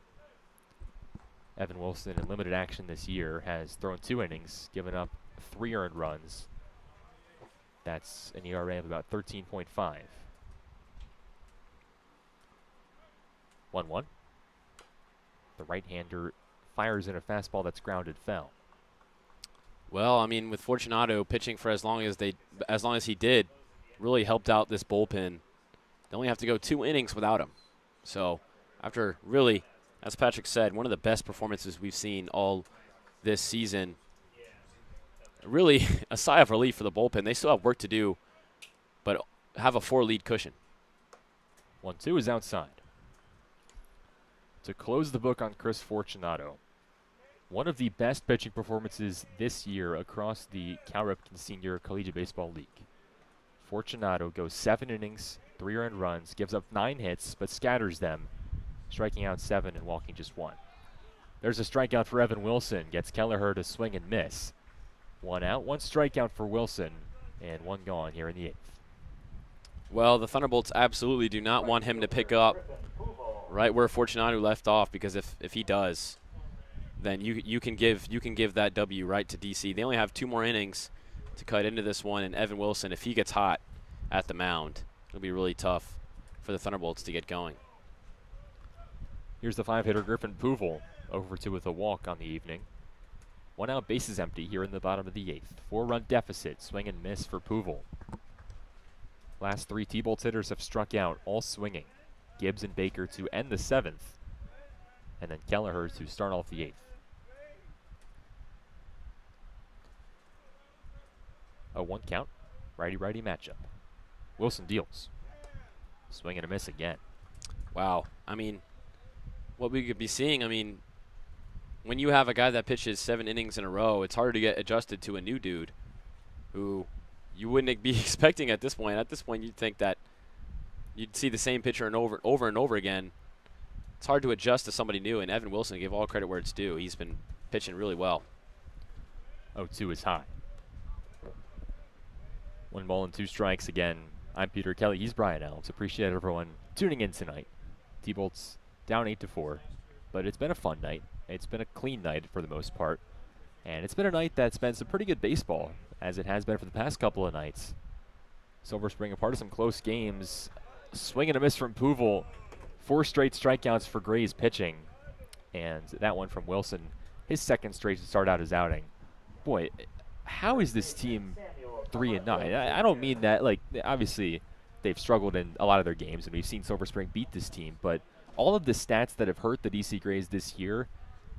Evan Wilson in limited action this year has thrown 2 innings, given up 3 earned runs. That's an ERA of about 13.5. 1-1. The right-hander fires in a fastball that's grounded foul. Well, I mean, with Fortunato pitching for as long as he did, really helped out this bullpen. They only have to go 2 innings without him. So, after really, as Patrick said, one of the best performances we've seen all this season, really a sigh of relief for the bullpen. They still have work to do, but have a 4-lead cushion. 1-2 is outside. To close the book on Chris Fortunato, one of the best pitching performances this year across the Cal Ripken Senior Collegiate Baseball League. Fortunato goes 7 innings, 3 earned runs, gives up 9 hits, but scatters them, striking out 7 and walking just 1. There's a strikeout for Evan Wilson, gets Kelleher to swing and miss. 1 out, 1 strikeout for Wilson, and 1 gone here in the 8th. Well, the Thunderbolts absolutely do not want him to pick up right where Fortunato left off, because if he does, then you can give that W right to DC. They only have 2 more innings to cut into this one, and Evan Wilson, if he gets hot at the mound, it'll be really tough for the Thunderbolts to get going. Here's the 5-hitter Griffin Puval, over 2 with a walk on the evening. 1 out, bases empty here in the bottom of the 8th. 4-run deficit, swing and miss for Puval. Last 3 T-Bolts hitters have struck out, all swinging. Gibbs and Baker to end the 7th, and then Kelleher to start off the 8th. 0-1 count, righty-righty matchup. Wilson deals. Swing and a miss again. Wow. I mean, what we could be seeing, when you have a guy that pitches 7 innings in a row, it's hard to get adjusted to a new dude who you wouldn't be expecting at this point. At this point, you'd think that you'd see the same pitcher over and over again. It's hard to adjust to somebody new, and Evan Wilson, give all credit where it's due. He's been pitching really well. 0-2 is high. 1 ball and 2 strikes again. I'm Peter Kelly. He's Brian Alves. Appreciate everyone tuning in tonight. T-Bolts down 8-4, but it's been a fun night. It's been a clean night for the most part, and it's been a night that's been some pretty good baseball, as it has been for the past couple of nights. Silver Spring, a part of some close games. Swing and a miss from Puval. 4 straight strikeouts for Gray's pitching, and that one from Wilson, his 2nd straight to start out his outing. Boy, how is this team 3-9? I don't mean that, obviously they've struggled in a lot of their games, and we've seen Silver Spring beat this team, but all of the stats that have hurt the DC Grays this year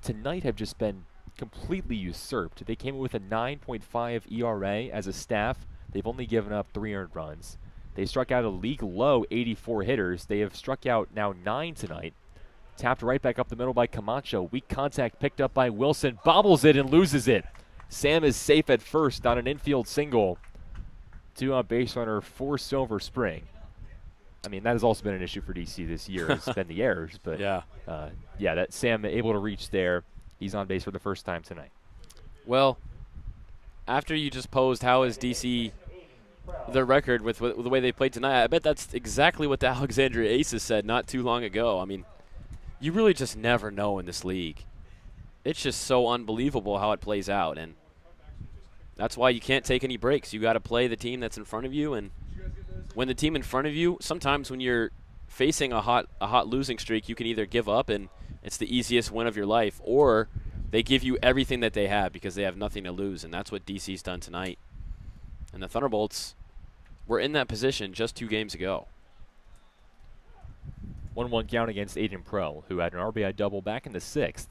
tonight have just been completely usurped. They came in with a 9.5 ERA as a staff. They've only given up 3 earned runs. They struck out a league-low 84 hitters. They have struck out now 9 tonight. Tapped right back up the middle by Camacho. Weak contact picked up by Wilson. Bobbles it and loses it. Sam is safe at first on an infield single. 2 out base runner for Silver Spring. That has also been an issue for DC this year. It's been the errors, but that Sam able to reach there. He's on base for the first time tonight. Well, after you just posed how is DC their record with the way they played tonight, I bet that's exactly what the Alexandria Aces said not too long ago. You really just never know in this league. It's just so unbelievable how it plays out, and that's why you can't take any breaks. You got to play the team that's in front of you, and when the team in front of you, sometimes when you're facing a hot losing streak, you can either give up and it's the easiest win of your life, or they give you everything that they have because they have nothing to lose, and that's what DC's done tonight. And the Thunderbolts were in that position just 2 games ago. 1-1 count against Aiden Prell, who had an RBI double back in the 6th.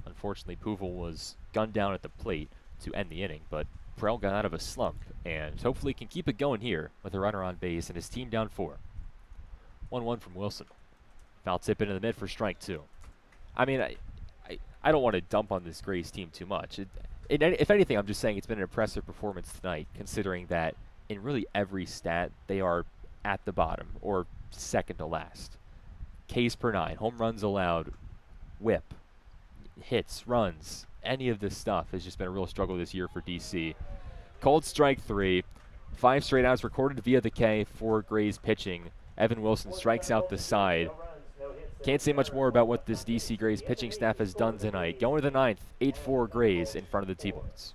Unfortunately, Puval was gunned down at the plate to end the inning, but Prell got out of a slump and hopefully can keep it going here with a runner on base and his team down 4. 1-1 from Wilson. Foul tip into the mid for strike 2. I mean, I don't want to dump on this Grays team too much. If anything, I'm just saying it's been an impressive performance tonight, considering that in really every stat, they are at the bottom or second to last. Ks per 9, home runs allowed, whip, hits, runs, any of this stuff has just been a real struggle this year for DC. Called strike 3, 5 straight outs recorded via the K for Grays pitching. Evan Wilson strikes out the side. Can't say much more about what this DC Grays pitching staff has done tonight. Going to the 9th, 8-4 Grays in front of the T-Bolts.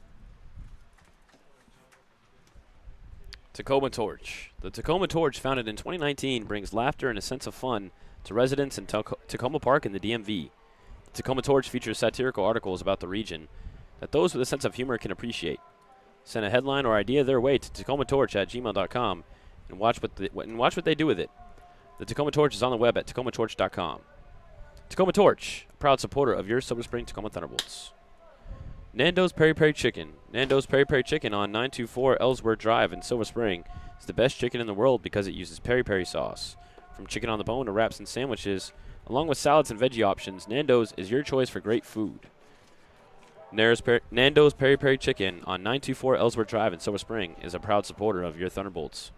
Takoma Torch. The Takoma Torch, founded in 2019, brings laughter and a sense of fun to residents in Takoma Park in the DMV. The Takoma Torch features satirical articles about the region that those with a sense of humor can appreciate. Send a headline or idea their way to takomatorch@gmail.com and watch what they do with it. The Takoma Torch is on the web at takomatorch.com. Takoma Torch, a proud supporter of your Silver Spring Tacoma Thunderbolts. Nando's Peri Peri Chicken. Nando's Peri Peri Chicken on 924 Ellsworth Drive in Silver Spring is the best chicken in the world because it uses peri peri sauce. From chicken on the bone to wraps and sandwiches, along with salads and veggie options, Nando's is your choice for great food. Nando's Peri Peri Chicken on 924 Ellsworth Drive in Silver Spring is a proud supporter of your Thunderbolts.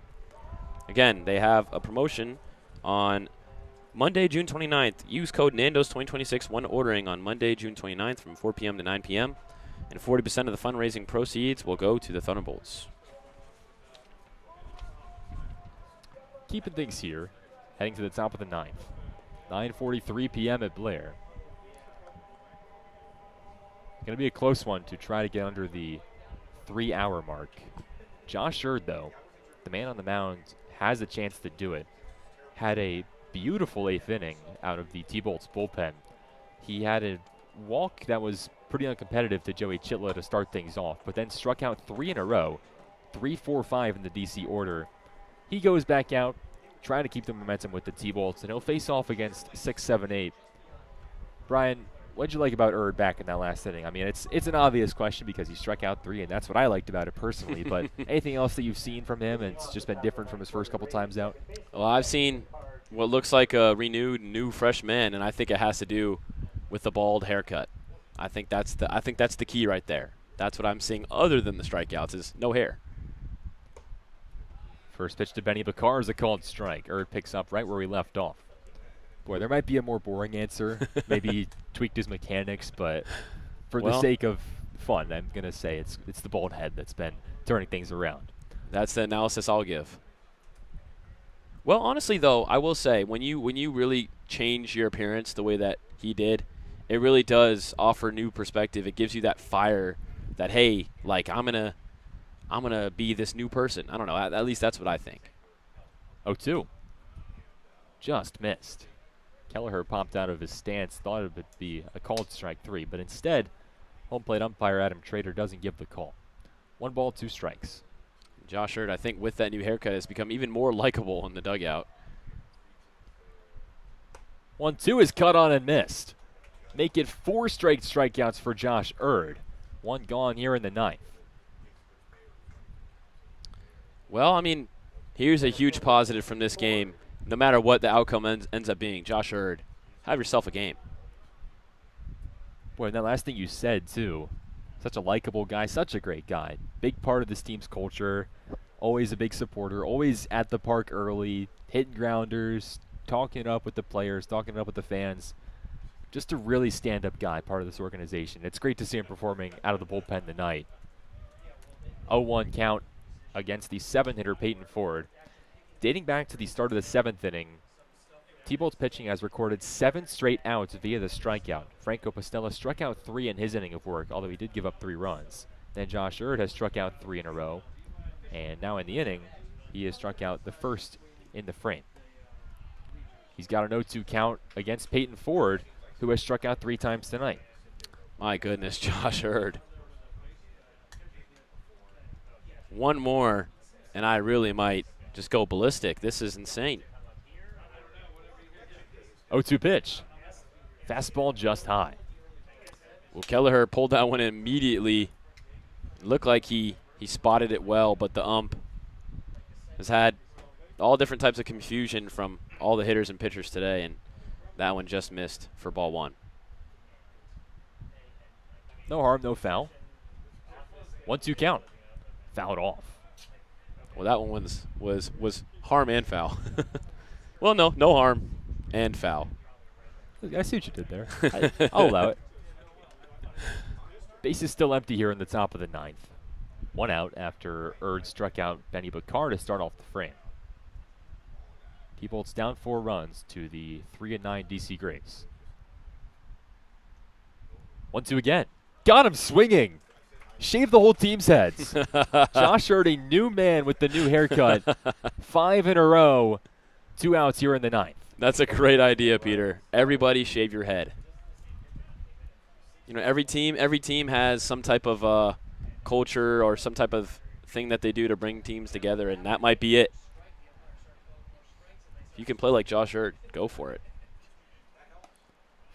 Again, they have a promotion on Monday, June 29th. Use code NANDOS2026 when ordering on Monday, June 29th from 4 p.m. to 9 p.m. And 40% of the fundraising proceeds will go to the Thunderbolts. Keeping things here, heading to the top of the 9th. 9:43 p.m. at Blair. Going to be a close one to try to get under the 3-hour mark. Josh Erd, though, the man on the mound, has a chance to do it. Had a beautiful 8th inning out of the T-Bolts bullpen. He had a walk that was pretty uncompetitive to Joey Chitla to start things off, but then struck out 3 in a row, 3-4-5 in the DC order. He goes back out, trying to keep the momentum with the T-Bolts, and he'll face off against 6-7-8. Brian, what'd you like about Erd back in that last inning? I mean, it's an obvious question because he struck out 3, and that's what I liked about it personally, but anything else that you've seen from him and it's just been different from his first couple times out? Well, I've seen what looks like a renewed, new, fresh man, and I think it has to do with the bald haircut. I think that's the key right there. That's what I'm seeing other than the strikeouts is no hair. First pitch to Benny Bakar is a called strike. Erd picks up right where we left off. Boy, there might be a more boring answer. Maybe he tweaked his mechanics, but for the sake of fun, I'm going to say it's the bald head that's been turning things around. That's the analysis I'll give. Well, honestly, though, I will say, when you really change your appearance the way that he did, it really does offer new perspective. It gives you that fire that, hey, like, I'm gonna be this new person. I don't know. At least that's what I think. 0-2. Just missed. Kelleher popped out of his stance, thought it would be a called strike 3, but instead, home plate umpire Adam Trader doesn't give the call. 1 ball, 2 strikes. Josh Erd, I think with that new haircut, has become even more likable in the dugout. 1-2 is cut on and missed. Make it 4 straight strikeouts for Josh Erd. 1 gone here in the 9th. Well, I mean, here's a huge positive from this game. No matter what the outcome ends up being, Josh Erd, have yourself a game. Boy, and that last thing you said, too. Such a likable guy, such a great guy. Big part of this team's culture. Always a big supporter. Always at the park early, hitting grounders, talking it up with the players, talking it up with the fans. Just a really stand-up guy, part of this organization. It's great to see him performing out of the bullpen tonight. 0-1 count against the 7th-hitter Peyton Ford. Dating back to the start of the 7th inning, T-Bolts pitching has recorded 7 straight outs via the strikeout. Franco Pastella struck out 3 in his inning of work, although he did give up 3 runs. Then Josh Erd has struck out 3 in a row. And now in the inning, he has struck out the first in the frame. He's got an 0-2 count against Peyton Ford, who has struck out 3 times tonight. My goodness, Josh Hurd. One more, and I really might just go ballistic. This is insane. 0-2 pitch. Fastball just high. Well, Kelleher pulled that one immediately. Looked like he spotted it well, but the ump has had all different types of confusion from all the hitters and pitchers today, and that one just missed for ball 1. No harm, no foul. 1-2 count. Fouled off. Well, that one was harm and foul. Well, no harm and foul. I see what you did there. I'll allow it. Base is still empty here in the top of the 9th. 1 out after Erd struck out Benny Bakar to start off the frame. T-Bolts down 4 runs to the 3-9 DC Grays. 1-2 again. Got him swinging. Shaved the whole team's heads. Josh Erd, a new man with the new haircut. 5 in a row. 2 outs here in the 9th. That's a great idea, Peter. Everybody shave your head. You know, every team has some type of culture or some type of thing that they do to bring teams together, and that might be it. If you can play like Josh Erd, go for it.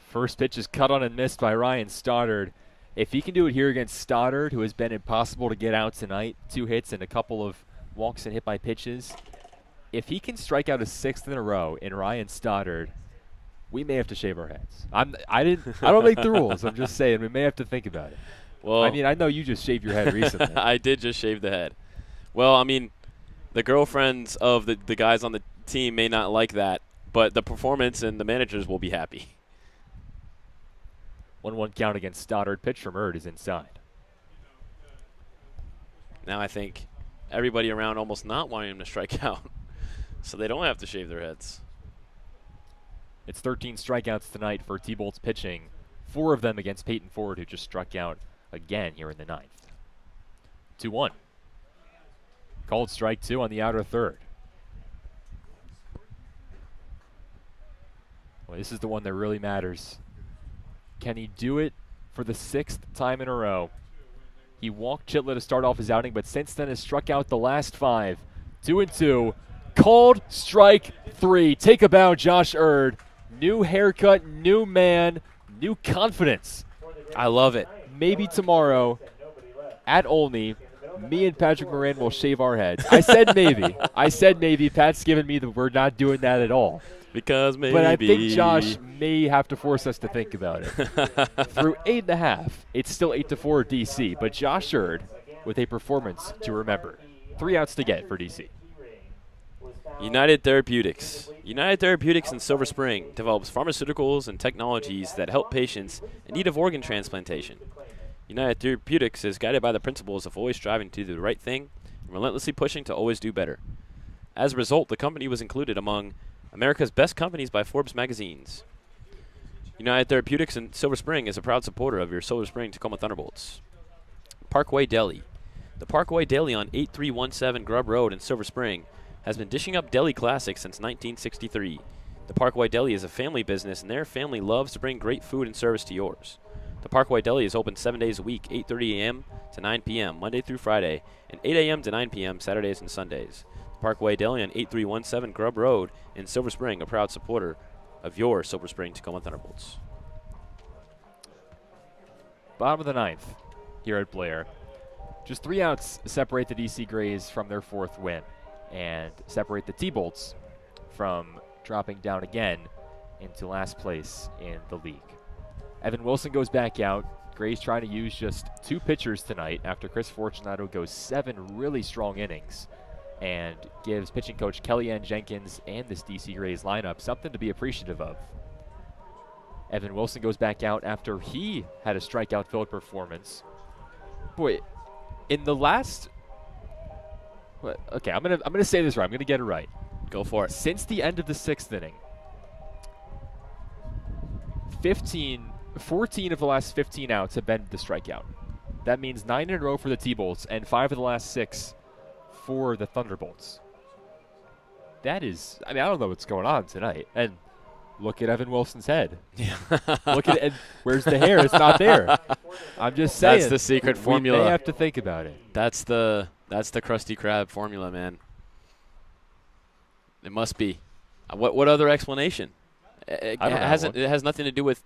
First pitch is cut on and missed by Ryan Stoddard. If he can do it here against Stoddard, who has been impossible to get out tonight, 2 hits and a couple of walks and hit by pitches, if he can strike out a 6th in a row in Ryan Stoddard, we may have to shave our heads. I don't make the rules. I'm just saying we may have to think about it. Well, I mean, I know you just shaved your head recently. I did just shave the head. Well, I mean, the girlfriends of the guys on the team may not like that, but the performance and the managers will be happy. 1-1 count against Stoddard. Pitch from Erd is inside. Now I think everybody around almost not wanting him to strike out, so they don't have to shave their heads. It's 13 strikeouts tonight for T-Bolts pitching, 4 of them against Peyton Ford, who just struck out again here in the 9th. 2-1. Called strike 2 on the outer third. Well, this is the one that really matters. Can he do it for the 6th time in a row? He walked Chitla to start off his outing, but since then has struck out the last 5. 2-2. Called strike 3. Take a bow, Josh Erd. New haircut, new man, new confidence. I love it. Maybe tomorrow at Olney, me and Patrick Moran will shave our heads. I said maybe. I said maybe. Pat's given me the we're not doing that at all. Because maybe. But I think Josh may have to force us to think about it. Through 8.5, it's still 8-4 DC, but Josh Erd with a performance to remember. 3 outs to get for DC. United Therapeutics. United Therapeutics in Silver Spring develops pharmaceuticals and technologies that help patients in need of organ transplantation. United Therapeutics is guided by the principles of always striving to do the right thing and relentlessly pushing to always do better. As a result, the company was included among America's Best Companies by Forbes magazines. United Therapeutics in Silver Spring is a proud supporter of your Silver Spring Tacoma Thunderbolts. Parkway Deli. The Parkway Deli on 8317 Grub Road in Silver Spring has been dishing up deli classics since 1963. The Parkway Deli is a family business, and their family loves to bring great food and service to yours. The Parkway Deli is open 7 days a week, 8:30 a.m. to 9 p.m., Monday through Friday, and 8 a.m. to 9 p.m. Saturdays and Sundays. The Parkway Deli on 8317 Grub Road in Silver Spring, a proud supporter of your Silver Spring Tacoma Thunderbolts. Bottom of the 9th here at Blair. Just 3 outs separate the DC Grays from their 4th win and separate the T-Bolts from dropping down again into last place in the league. Evan Wilson goes back out. Grays trying to use just 2 pitchers tonight after Chris Fortunato goes 7 really strong innings and gives pitching coach Kellyanne Jenkins and this DC Grays lineup something to be appreciative of. Evan Wilson goes back out after he had a strikeout-filled performance. Boy, in the last... Okay, I'm gonna say this right. I'm gonna get it right. Go for it. Since the end of the 6th inning, 14 of the last 15 outs have been the strikeout. That means 9 in a row for the T-Bolts, and 5 of the last 6 for the Thunderbolts. That is, I mean, I don't know what's going on tonight. And look at Evan Wilson's head. Yeah. Look at it. Where's the hair? It's not there. I'm just saying. That's the secret formula. We may have to think about it. That's the Krusty Krab formula, man. It must be. What other explanation? It has nothing to do with,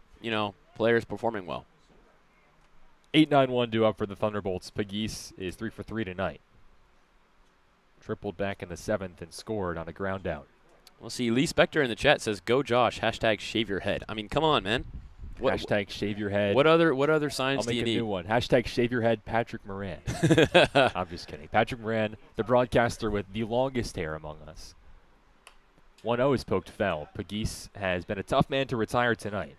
players performing well. 8-9-1 due up for the Thunderbolts. Pegues is 3 for 3 tonight. Tripled back in the 7th and scored on a ground out. We'll see. Lee Spector in the chat says, "Go Josh." # shave your head. I mean, come on, man. # shave your head. What other signs do you need? I'll make a new one. # shave your head, Patrick Moran. I'm just kidding. Patrick Moran, the broadcaster with the longest hair among us. 1-0 is poked foul. Pegues has been a tough man to retire tonight.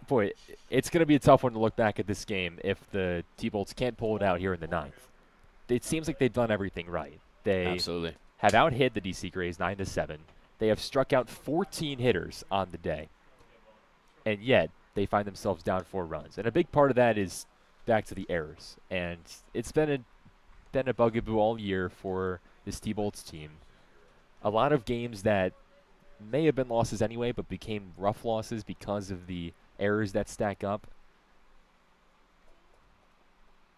Boy, it's going to be a tough one to look back at this game if the T-Bolts can't pull it out here in the 9th. It seems like they've done everything right. They Absolutely have out-hit the DC Grays 9-7. They have struck out 14 hitters on the day. And yet, they find themselves down 4 runs. And a big part of that is back to the errors. And it's been a bugaboo all year for this T-Bolts team. A lot of games that may have been losses anyway, but became rough losses because of the errors that stack up.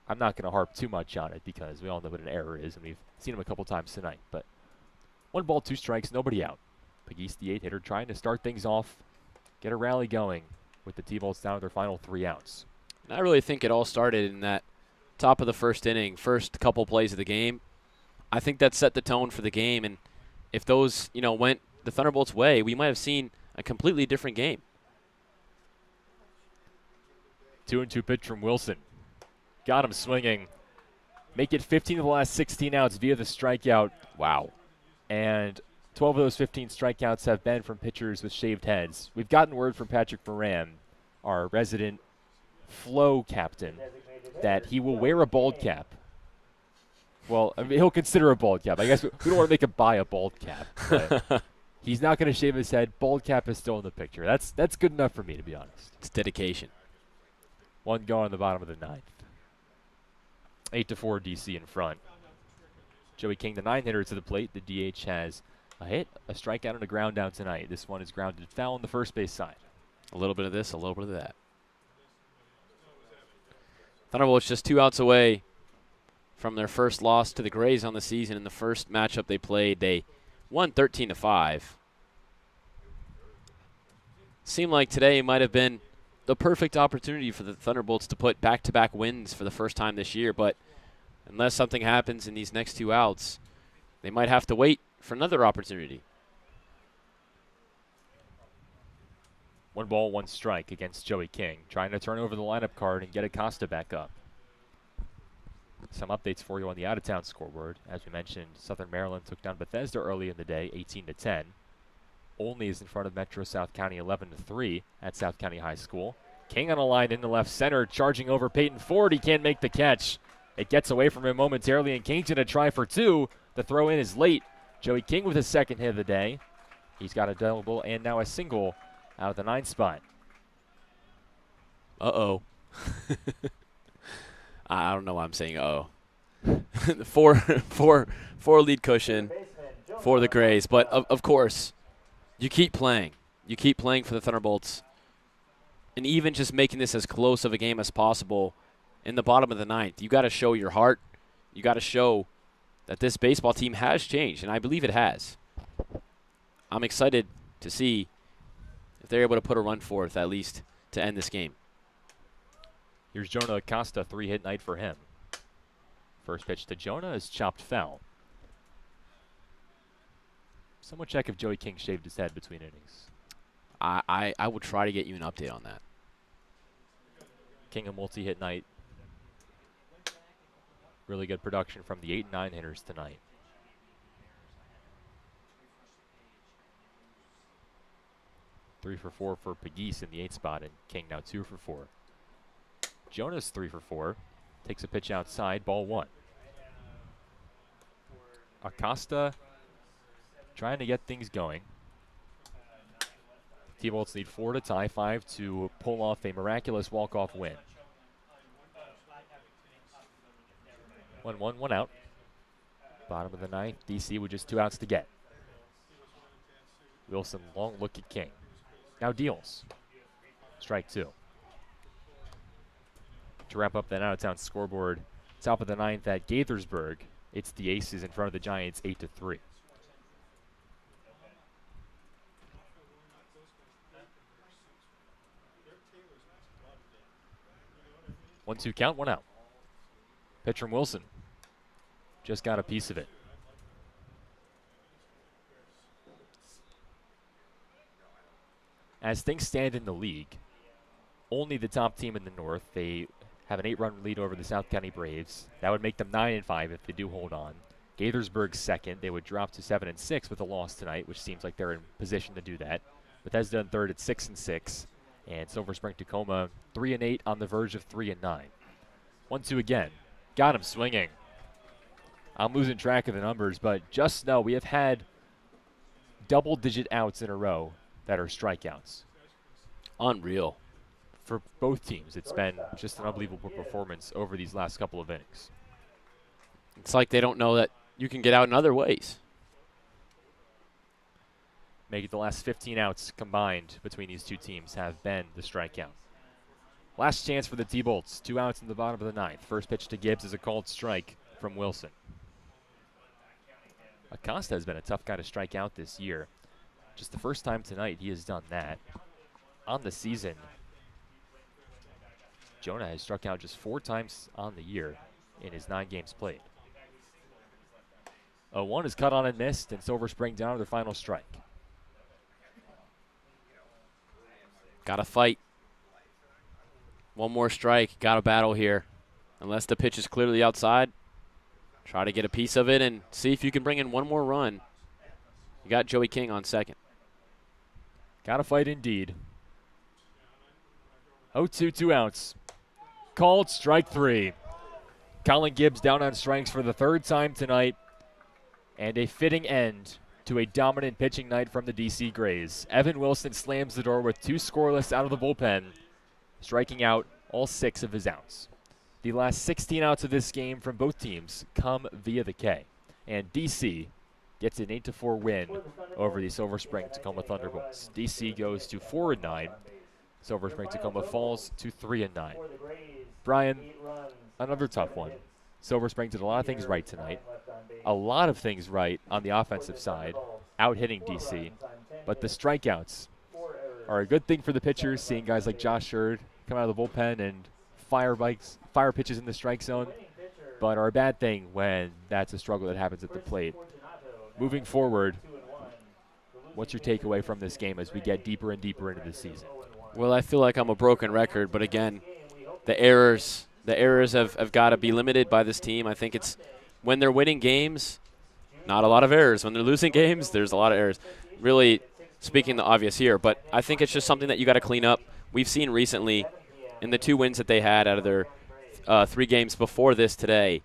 I'm not going to harp too much on it because we all know what an error is, and we've seen them a couple times tonight. But 1 ball, 2 strikes, nobody out. Pegues, the 8-hitter, trying to start things off, get a rally going with the T-Bolts down to their final 3 outs. And I really think it all started in that top of the first inning, first couple plays of the game. I think that set the tone for the game, and if those, went the Thunderbolts' way, we might have seen a completely different game. 2-2 pitch from Wilson. Got him swinging. Make it 15 of the last 16 outs via the strikeout. Wow. And 12 of those 15 strikeouts have been from pitchers with shaved heads. We've gotten word from Patrick Moran, our resident flow captain, that he will wear a bald cap. Well, I mean, he'll consider a bald cap. I guess we don't want to make him buy a bald cap. But he's not going to shave his head. Bald cap is still in the picture. That's good enough for me, to be honest. It's dedication. 1 gone in the bottom of the 9th. 8-4 DC in front. Joey King, the 9-hitter to the plate. The DH has a hit, a strikeout, and a ground down tonight. This one is grounded foul on the first base side. A little bit of this, a little bit of that. Thunderbolts just 2 outs away from their first loss to the Grays on the season. In the first matchup they played, they won 13-5. Seemed like today might have been the perfect opportunity for the Thunderbolts to put back-to-back wins for the first time this year, but unless something happens in these next 2 outs, they might have to wait for another opportunity. 1 ball, 1 strike against Joey King, trying to turn over the lineup card and get Acosta back up. Some updates for you on the out-of-town scoreboard. As we mentioned, Southern Maryland took down Bethesda early in the day, 18-10. Olney is in front of Metro South County 11-3 at South County High School. King on a line into left center, charging over Peyton Ford. He can't make the catch. It gets away from him momentarily, and King's going to try for 2. The throw in is late. Joey King with his 2nd hit of the day. He's got a double and now a single out of the 9th spot. Uh-oh. I don't know why I'm saying uh-oh. four lead cushion for the Grays, but of course, you keep playing. You keep playing for the Thunderbolts. And even just making this as close of a game as possible in the bottom of the 9th, you got to show your heart. You got to show that this baseball team has changed, and I believe it has. I'm excited to see if they're able to put a run forth at least to end this game. Here's Jonah Acosta, 3-hit night for him. First pitch to Jonah is chopped foul. Someone check if Joey King shaved his head between innings. I will try to get you an update on that. King a multi-hit night. Really good production from the 8 and 9 hitters tonight. Three for 4 for Pegues in the 8th spot, and King now 2 for 4. Jonah's 3 for 4. Takes a pitch outside, ball 1. Acosta trying to get things going. T-Bolts need 4 to tie, 5 to pull off a miraculous walk-off win. 1-1, 1 out. Bottom of the ninth, DC with just 2 outs to get. Wilson, long look at King. Now deals. Strike 2. To wrap up that out-of-town scoreboard, top of the ninth at Gaithersburg, it's the Aces in front of the Giants 8-3. 1-2 count, 1 out. Pitch from Wilson. Just got a piece of it. As things stand in the league, only the top team in the North, they have an 8-run lead over the South County Braves. That would make them 9-5 if they do hold on. Gaithersburg's second. They would drop to 7-6 with a loss tonight, which seems like they're in position to do that. Bethesda in third at 6-6. And Silver Spring Tacoma 3-8 on the verge of 3-9. 1-2 again. Got him swinging. I'm losing track of the numbers, but just know we have had double-digit outs in a row that are strikeouts. Unreal. For both teams, it's been just an unbelievable performance over these last couple of innings. It's like they don't know that you can get out in other ways. Make it the last 15 outs combined between these two teams have been the strikeout. Last chance for the T-Bolts. 2 outs in the bottom of the ninth. First pitch to Gibbs is a called strike from Wilson. Acosta has been a tough guy to strike out this year. Just the first time tonight he has done that. On the season, Jonah has struck out just 4 times on the year in his 9 games played. 0-1 is cut on and missed, and Silver Spring down to their final strike. Got to fight. One more strike. Got to battle here. Unless the pitch is clearly outside, try to get a piece of it and see if you can bring in one more run. You got Joey King on second. Got to fight indeed. 0-2, 2 outs. Called strike 3. Colin Gibbs down on strikes for the 3rd time tonight. And a fitting end to a dominant pitching night from the DC Grays. Evan Wilson slams the door with 2 scoreless out of the bullpen, striking out all 6 of his outs. The last 16 outs of this game from both teams come via the K. And DC gets an 8-4 win over the Silver Spring Tacoma Thunderbolts. DC goes to 4-9. Silver Spring Tacoma falls to 3-9. Brian, another tough one. Silver Spring did a lot of things right tonight. A lot of things right on the offensive side, out-hitting DC. But the strikeouts are a good thing for the pitchers, seeing guys like Josh Sherd come out of the bullpen and fire pitches in the strike zone, but are a bad thing when that's a struggle that happens at the plate. Moving forward, what's your takeaway from this game as we get deeper and deeper into the season? Well, I feel like I'm a broken record, but again, the errors have got to be limited by this team. I think it's when they're winning games, not a lot of errors. When they're losing games, there's a lot of errors. Really speaking the obvious here, but I think it's just something that you got to clean up. We've seen recently in the 2 wins that they had out of their 3 games before this today,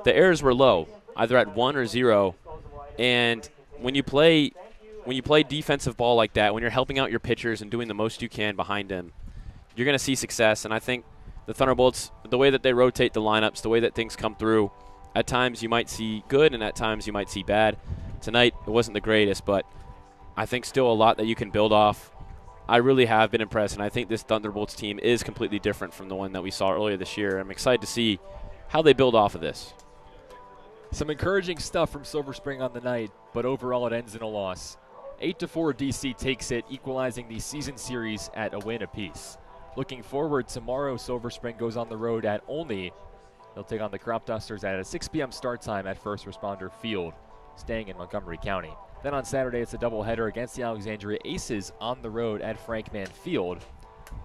the errors were low, either at 1 or 0. And when you play defensive ball like that, when you're helping out your pitchers and doing the most you can behind them, you're going to see success. And I think the Thunderbolts, the way that they rotate the lineups, the way that things come through, at times you might see good and at times you might see bad. Tonight it wasn't the greatest, but I think still a lot that you can build off. I really have been impressed, and I think this Thunderbolts team is completely different from the one that we saw earlier this year. I'm excited to see how they build off of this. Some encouraging stuff from Silver Spring on the night, but overall it ends in a loss. 8-4 DC takes it, equalizing the season series at a win apiece. Looking forward, tomorrow Silver Spring goes on the road at Olney. They'll take on the Crop Dusters at a 6 p.m. start time at First Responder Field, staying in Montgomery County. Then on Saturday, it's a doubleheader against the Alexandria Aces on the road at Frank Mann Field.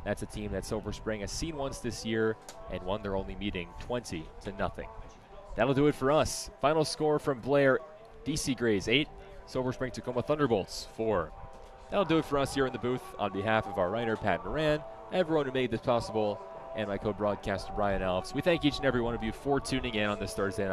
That's a team that Silver Spring has seen once this year and won their only meeting 20-0. That'll do it for us. Final score from Blair, DC Grays 8, Silver Spring Tacoma Thunderbolts 4. That'll do it for us here in the booth. On behalf of our writer, Pat Moran, everyone who made this possible, and my co-broadcaster, Brian Alves, we thank each and every one of you for tuning in on this Thursday night.